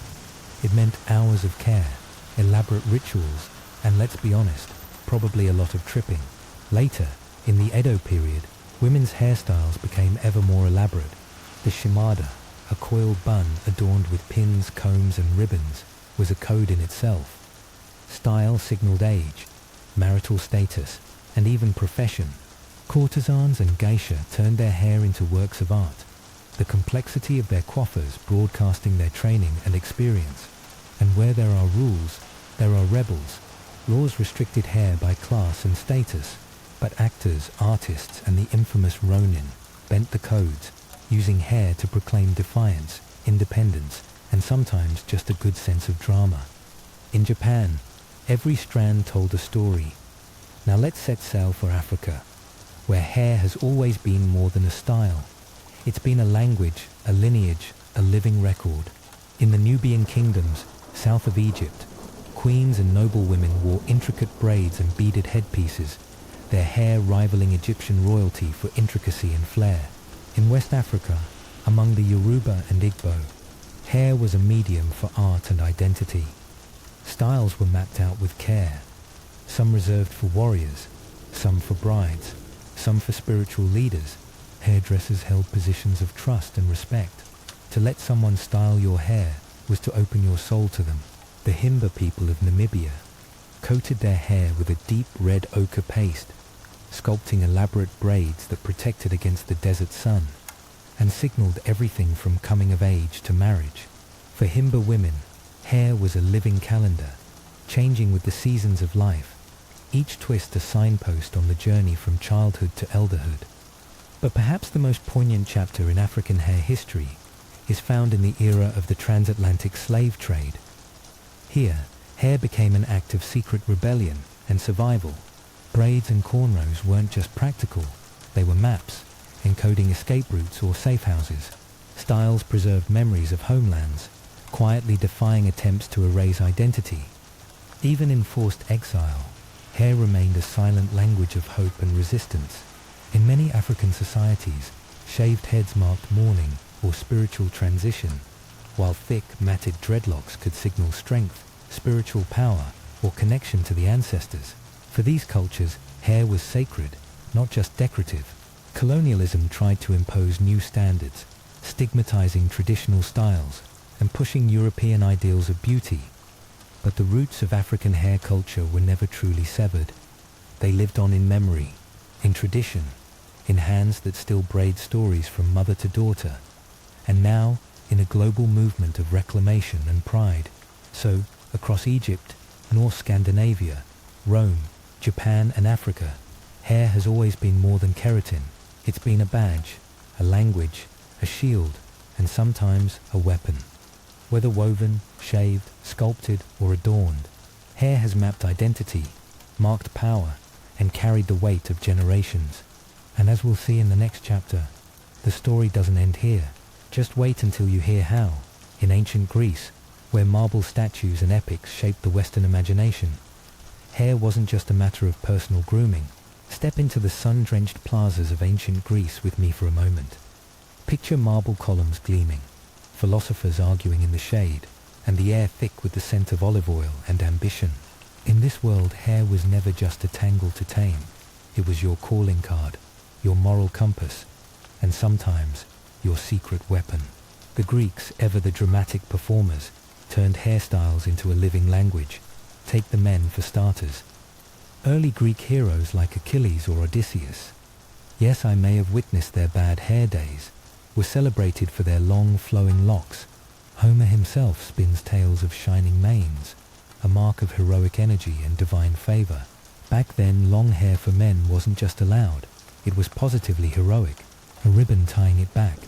It meant hours of care, elaborate rituals, and let's be honest, probably a lot of tripping. Later, in the Edo period, women's hairstyles became ever more elaborate. The shimada, a coiled bun adorned with pins, combs, and ribbons, was a code in itself. Style signaled age, marital status, and even profession. Courtesans and geisha turned their hair into works of art, the complexity of their coiffures broadcasting their training and experience. And where there are rules, there are rebels. Laws restricted hair by class and status, but actors, artists, and the infamous Ronin bent the codes, using hair to proclaim defiance, independence, and sometimes just a good sense of drama. In Japan, every strand told a story. Now let's set sail for Africa, where hair has always been more than a style. It's been a language, a lineage, a living record. In the Nubian kingdoms, south of Egypt, queens and noble women wore intricate braids and beaded headpieces, their hair rivaling Egyptian royalty for intricacy and flair. In West Africa, among the Yoruba and Igbo, hair was a medium for art and identity. Styles were mapped out with care, some reserved for warriors, some for brides, some for spiritual leaders. Hairdressers held positions of trust and respect. To let someone style your hair was to open your soul to them. The Himba people of Namibia coated their hair with a deep red ochre paste, sculpting elaborate braids that protected against the desert sun, and signaled everything from coming of age to marriage. For Himba women, hair was a living calendar, changing with the seasons of life, each twist a signpost on the journey from childhood to elderhood. But perhaps the most poignant chapter in African hair history is found in the era of the transatlantic slave trade. Here, hair became an act of secret rebellion and survival. Braids and cornrows weren't just practical, they were maps, encoding escape routes or safe houses. Styles preserved memories of homelands, quietly defying attempts to erase identity. Even in forced exile, hair remained a silent language of hope and resistance. In many African societies, shaved heads marked mourning or spiritual transition, while thick, matted dreadlocks could signal strength, spiritual power, or connection to the ancestors. For these cultures, hair was sacred, not just decorative. Colonialism tried to impose new standards, stigmatizing traditional styles and pushing European ideals of beauty. But the roots of African hair culture were never truly severed. They lived on in memory, in tradition, in hands that still braid stories from mother to daughter, and now in a global movement of reclamation and pride. So, across Egypt, North Scandinavia, Rome, Japan and Africa, hair has always been more than keratin. It's been a badge, a language, a shield, and sometimes a weapon. Whether woven, shaved, sculpted, or adorned, hair has mapped identity, marked power, and carried the weight of generations. And as we'll see in the next chapter, the story doesn't end here. Just wait until you hear how, in ancient Greece, where marble statues and epics shaped the Western imagination, hair wasn't just a matter of personal grooming. Step into the sun-drenched plazas of ancient Greece with me for a moment. Picture marble columns gleaming, philosophers arguing in the shade, and the air thick with the scent of olive oil and ambition. In this world, hair was never just a tangle to tame. It was your calling card, your moral compass, and sometimes your secret weapon. The Greeks, ever the dramatic performers, turned hairstyles into a living language. Take the men for starters. Early Greek heroes like Achilles or Odysseus, yes, I may have witnessed their bad hair days, were celebrated for their long flowing locks. Homer himself spins tales of shining manes, a mark of heroic energy and divine favor. Back then, long hair for men wasn't just allowed, it was positively heroic, a ribbon tying it back.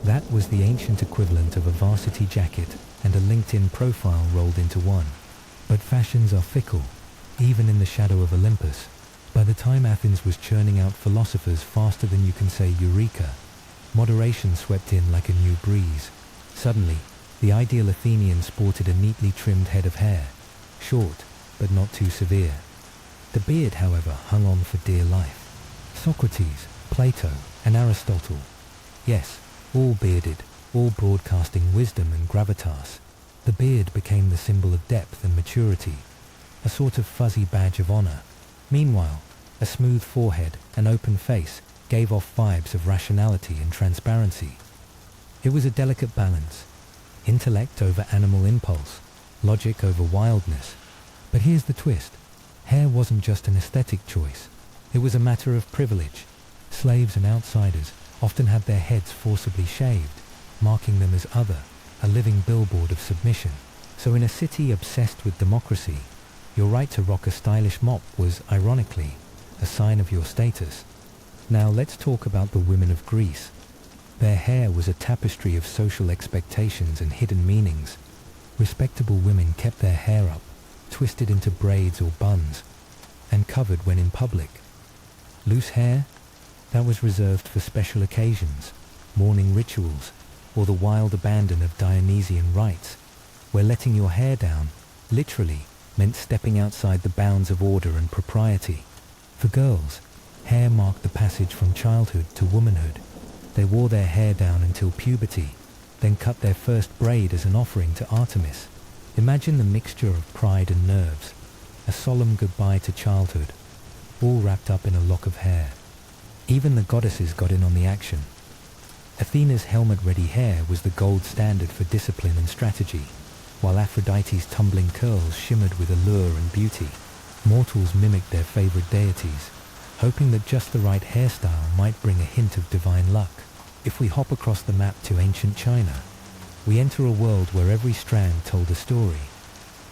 That was the ancient equivalent of a varsity jacket and a LinkedIn profile rolled into one. But fashions are fickle, even in the shadow of Olympus. By the time Athens was churning out philosophers faster than you can say eureka, moderation swept in like a new breeze. Suddenly, the ideal Athenian sported a neatly trimmed head of hair, short but not too severe. The beard, however, hung on for dear life. Socrates, Plato, and Aristotle, yes, all bearded, all broadcasting wisdom and gravitas. The beard became the symbol of depth and maturity, a sort of fuzzy badge of honor. Meanwhile, a smooth forehead and open face gave off vibes of rationality and transparency. It was a delicate balance, intellect over animal impulse, logic over wildness. But here's the twist. Hair wasn't just an aesthetic choice. It was a matter of privilege. Slaves and outsiders often had their heads forcibly shaved, marking them as other, a living billboard of submission. So in a city obsessed with democracy, your right to rock a stylish mop was, ironically, a sign of your status. Now let's talk about the women of Greece. Their hair was a tapestry of social expectations and hidden meanings. Respectable women kept their hair up, twisted into braids or buns, and covered when in public. Loose hair? That was reserved for special occasions, mourning rituals, or the wild abandon of Dionysian rites, where letting your hair down, literally, meant stepping outside the bounds of order and propriety. For girls, hair marked the passage from childhood to womanhood. They wore their hair down until puberty, then cut their first braid as an offering to Artemis. Imagine the mixture of pride and nerves, a solemn goodbye to childhood, all wrapped up in a lock of hair. Even the goddesses got in on the action. Athena's helmet-ready hair was the gold standard for discipline and strategy, while Aphrodite's tumbling curls shimmered with allure and beauty. Mortals mimicked their favorite deities, hoping that just the right hairstyle might bring a hint of divine luck. If we hop across the map to ancient China, we enter a world where every strand told a story.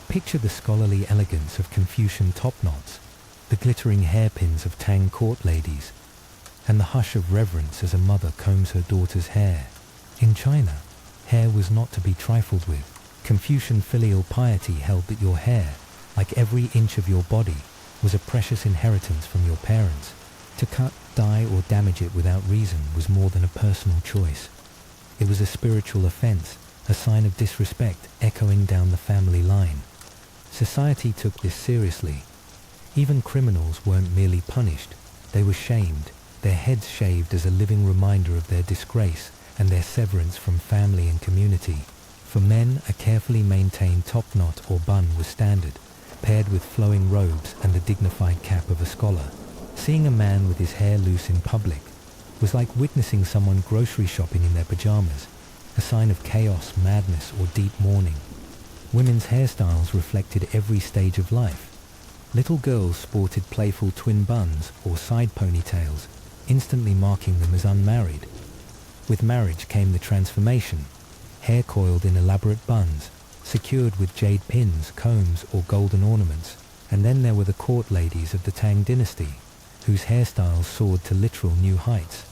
Picture the scholarly elegance of Confucian top knots, the glittering hairpins of Tang court ladies, and the hush of reverence as a mother combs her daughter's hair. In China, hair was not to be trifled with. Confucian filial piety held that your hair, like every inch of your body, was a precious inheritance from your parents. To cut, dye, or damage it without reason was more than a personal choice. It was a spiritual offense, a sign of disrespect echoing down the family line. Society took this seriously. Even criminals weren't merely punished, they were shamed, their heads shaved as a living reminder of their disgrace and their severance from family and community. For men, a carefully maintained top knot or bun was standard, paired with flowing robes and the dignified cap of a scholar. Seeing a man with his hair loose in public was like witnessing someone grocery shopping in their pajamas, a sign of chaos, madness, or deep mourning. Women's hairstyles reflected every stage of life. Little girls sported playful twin buns or side ponytails, instantly marking them as unmarried. With marriage came the transformation, hair coiled in elaborate buns, secured with jade pins, combs, or golden ornaments. And then there were the court ladies of the Tang dynasty, whose hairstyles soared to literal new heights.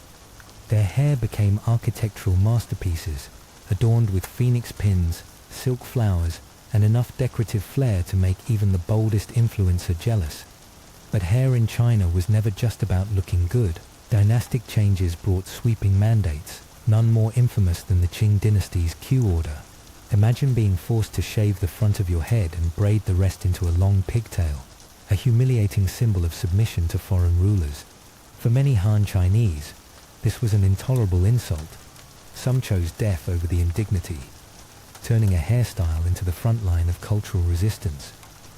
Their hair became architectural masterpieces, adorned with phoenix pins, silk flowers, and enough decorative flair to make even the boldest influencer jealous. But hair in China was never just about looking good. Dynastic changes brought sweeping mandates, none more infamous than the Qing dynasty's Q order. Imagine being forced to shave the front of your head and braid the rest into a long pigtail, a humiliating symbol of submission to foreign rulers. For many Han Chinese, this was an intolerable insult. Some chose death over the indignity, turning a hairstyle into the front line of cultural resistance.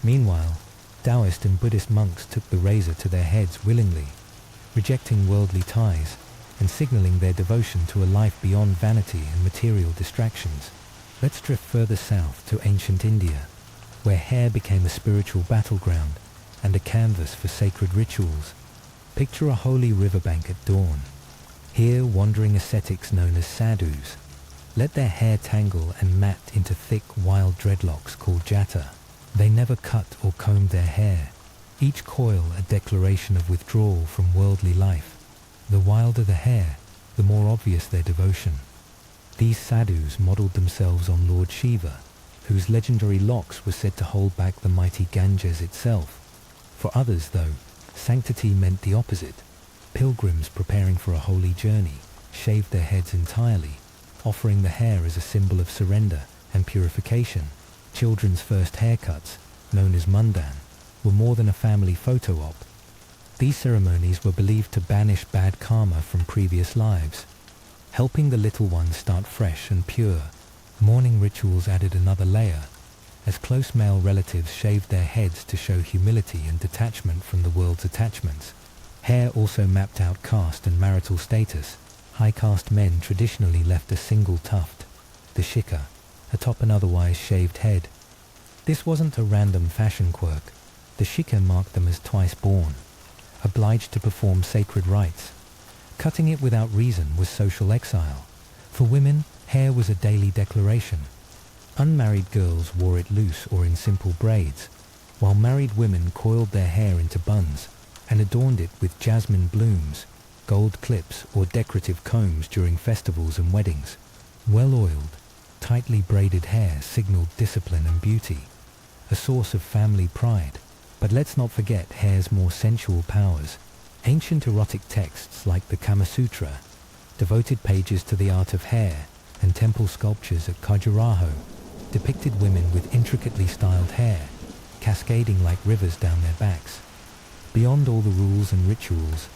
Meanwhile, Taoist and Buddhist monks took the razor to their heads willingly, rejecting worldly ties and signaling their devotion to a life beyond vanity and material distractions. Let's drift further south to ancient India, where hair became a spiritual battleground and a canvas for sacred rituals. Picture a holy riverbank at dawn. Here, wandering ascetics known as sadhus let their hair tangle and mat into thick, wild dreadlocks called jata. They never cut or combed their hair, each coil a declaration of withdrawal from worldly life. The wilder the hair, the more obvious their devotion. These sadhus modelled themselves on Lord Shiva, whose legendary locks were said to hold back the mighty Ganges itself. For others, though, sanctity meant the opposite. Pilgrims preparing for a holy journey shaved their heads entirely, offering the hair as a symbol of surrender and purification. Children's first haircuts, known as mundan, were more than a family photo op. These ceremonies were believed to banish bad karma from previous lives, helping the little ones start fresh and pure. Mourning rituals added another layer, as close male relatives shaved their heads to show humility and detachment from the world's attachments. Hair also mapped out caste and marital status. High caste men traditionally left a single tuft, the shikha, atop an otherwise shaved head. This wasn't a random fashion quirk. The shikha marked them as twice born, obliged to perform sacred rites. Cutting it without reason was social exile. For women, hair was a daily declaration. Unmarried girls wore it loose or in simple braids, while married women coiled their hair into buns and adorned it with jasmine blooms, gold clips, or decorative combs during festivals and weddings. Well-oiled, tightly braided hair signaled discipline and beauty, a source of family pride. But let's not forget hair's more sensual powers. Ancient erotic texts like the Kama Sutra devoted pages to the art of hair, and temple sculptures at Khajuraho depicted women with intricately styled hair, cascading like rivers down their backs. Beyond all the rules and rituals,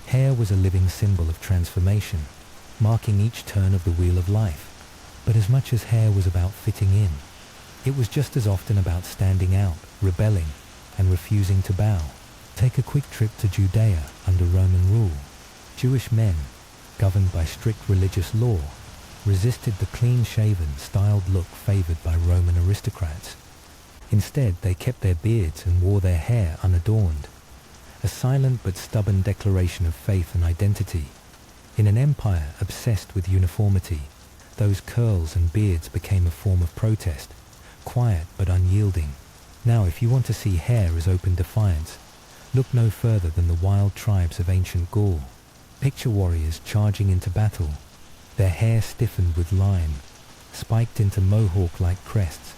hair was a living symbol of transformation, marking each turn of the wheel of life. But as much as hair was about fitting in, it was just as often about standing out, rebelling, and refusing to bow. Take a quick trip to Judea under Roman rule. Jewish men, governed by strict religious law, resisted the clean-shaven, styled look favored by Roman aristocrats. Instead, they kept their beards and wore their hair unadorned, a silent but stubborn declaration of faith and identity. In an empire obsessed with uniformity, those curls and beards became a form of protest, quiet but unyielding. Now, if you want to see hair as open defiance, look no further than the wild tribes of ancient Gaul. Picture warriors charging into battle, their hair stiffened with lime, spiked into mohawk-like crests.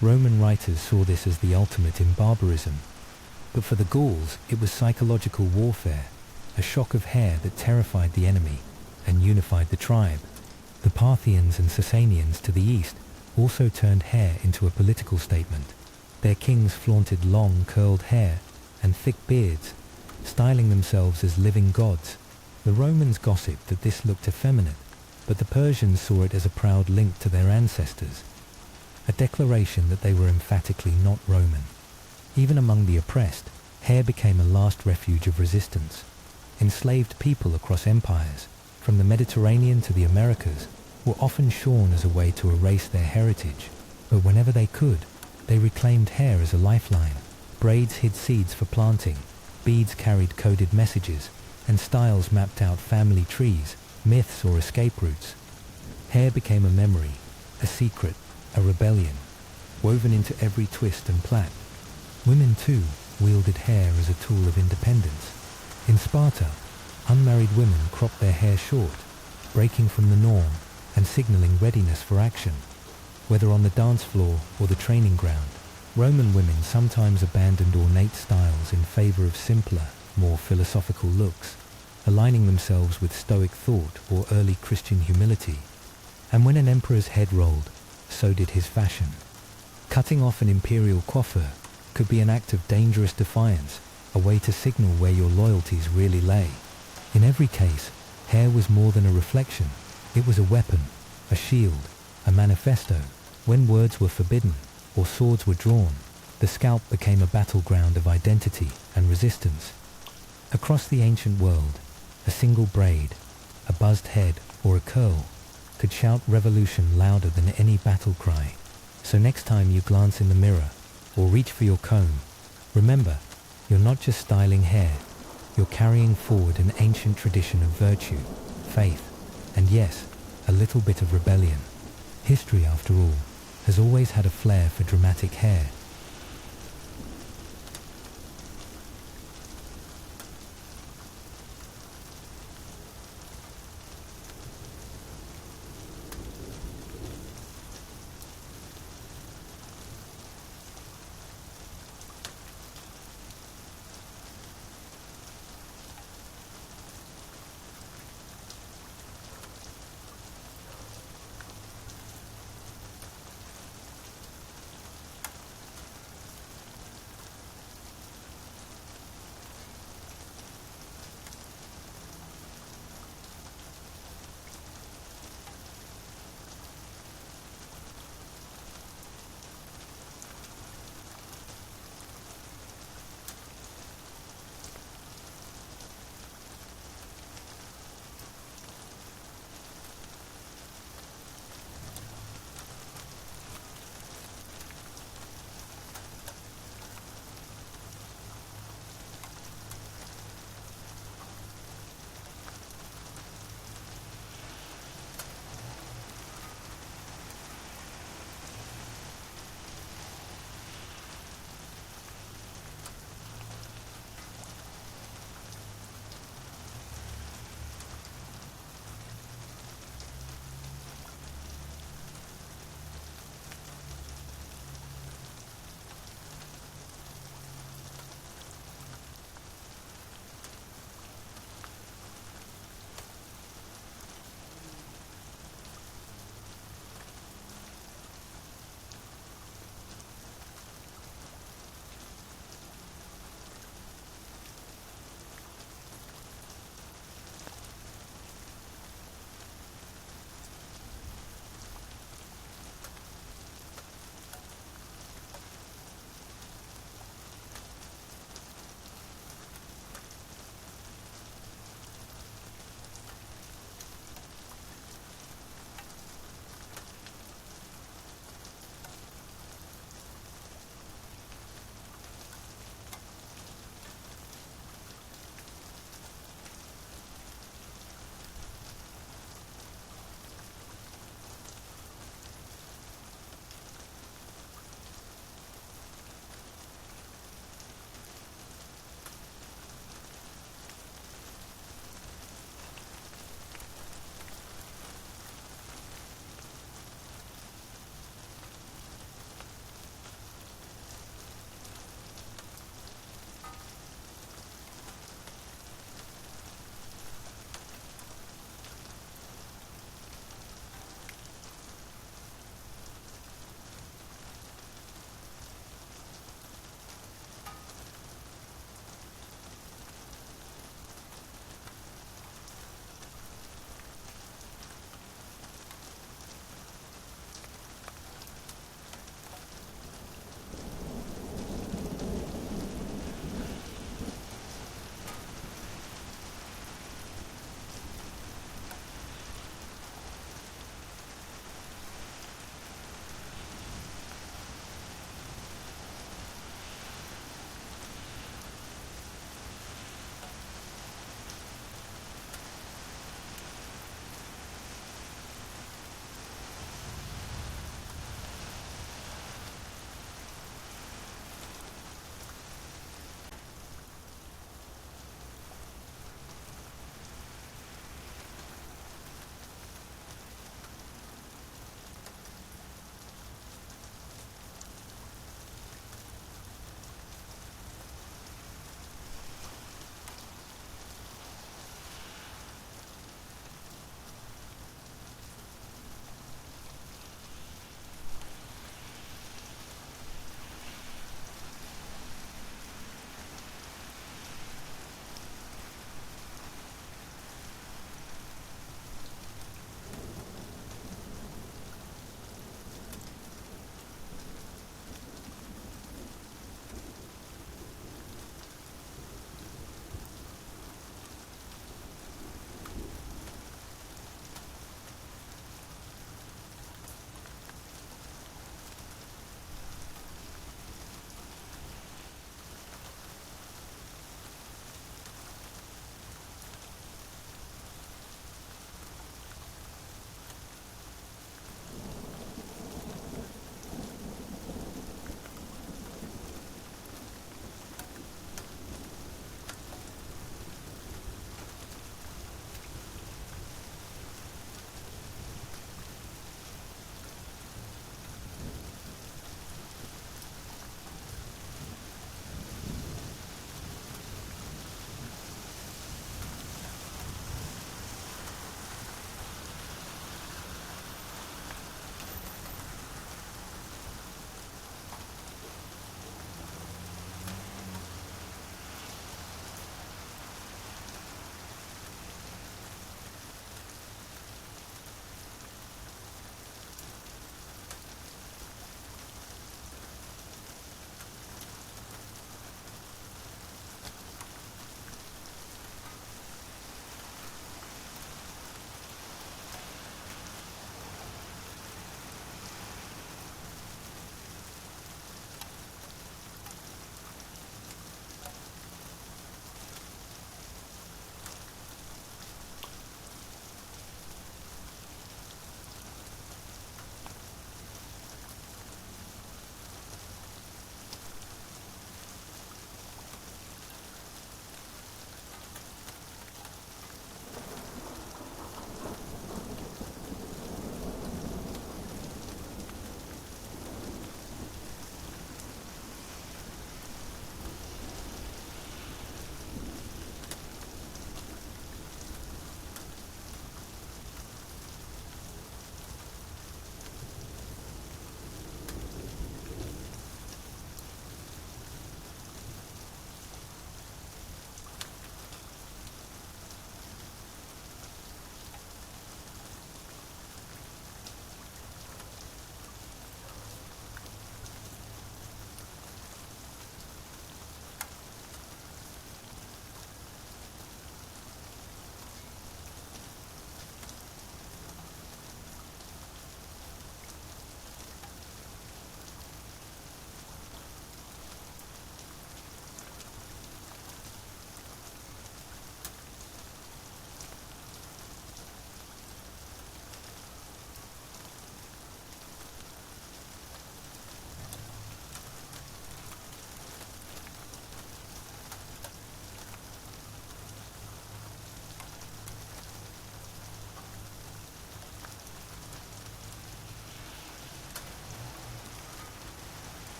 Roman writers saw this as the ultimate in barbarism. But for the Gauls, it was psychological warfare, a shock of hair that terrified the enemy and unified the tribe. The Parthians and Sasanians to the east also turned hair into a political statement. Their kings flaunted long, curled hair and thick beards, styling themselves as living gods. The Romans gossiped that this looked effeminate, but the Persians saw it as a proud link to their ancestors, a declaration that they were emphatically not Roman. Even among the oppressed, hair became a last refuge of resistance. Enslaved people across empires, from the Mediterranean to the Americas, were often shorn as a way to erase their heritage. But whenever they could, they reclaimed hair as a lifeline. Braids hid seeds for planting, beads carried coded messages, and styles mapped out family trees, myths, or escape routes. Hair became a memory, a secret, a rebellion, woven into every twist and plait. Women, too, wielded hair as a tool of independence. In Sparta, Unmarried women cropped their hair short, breaking from the norm and signaling readiness for action. Whether on the dance floor or the training ground, Roman women sometimes abandoned ornate styles in favor of simpler, more philosophical looks, aligning themselves with Stoic thought or early Christian humility. And when an emperor's head rolled, so did his fashion. Cutting off an imperial coiffure could be an act of dangerous defiance, a way to signal where your loyalties really lay. In every case, hair was more than a reflection. It was a weapon, a shield, a manifesto. When words were forbidden or swords were drawn, the scalp became a battleground of identity and resistance. Across the ancient world, a single braid, a buzzed head, or a curl could shout revolution louder than any battle cry. So next time you glance in the mirror or reach for your comb, remember, you're not just styling hair, you're carrying forward an ancient tradition of virtue, faith, and yes, a little bit of rebellion. History, after all, has always had a flair for dramatic hair,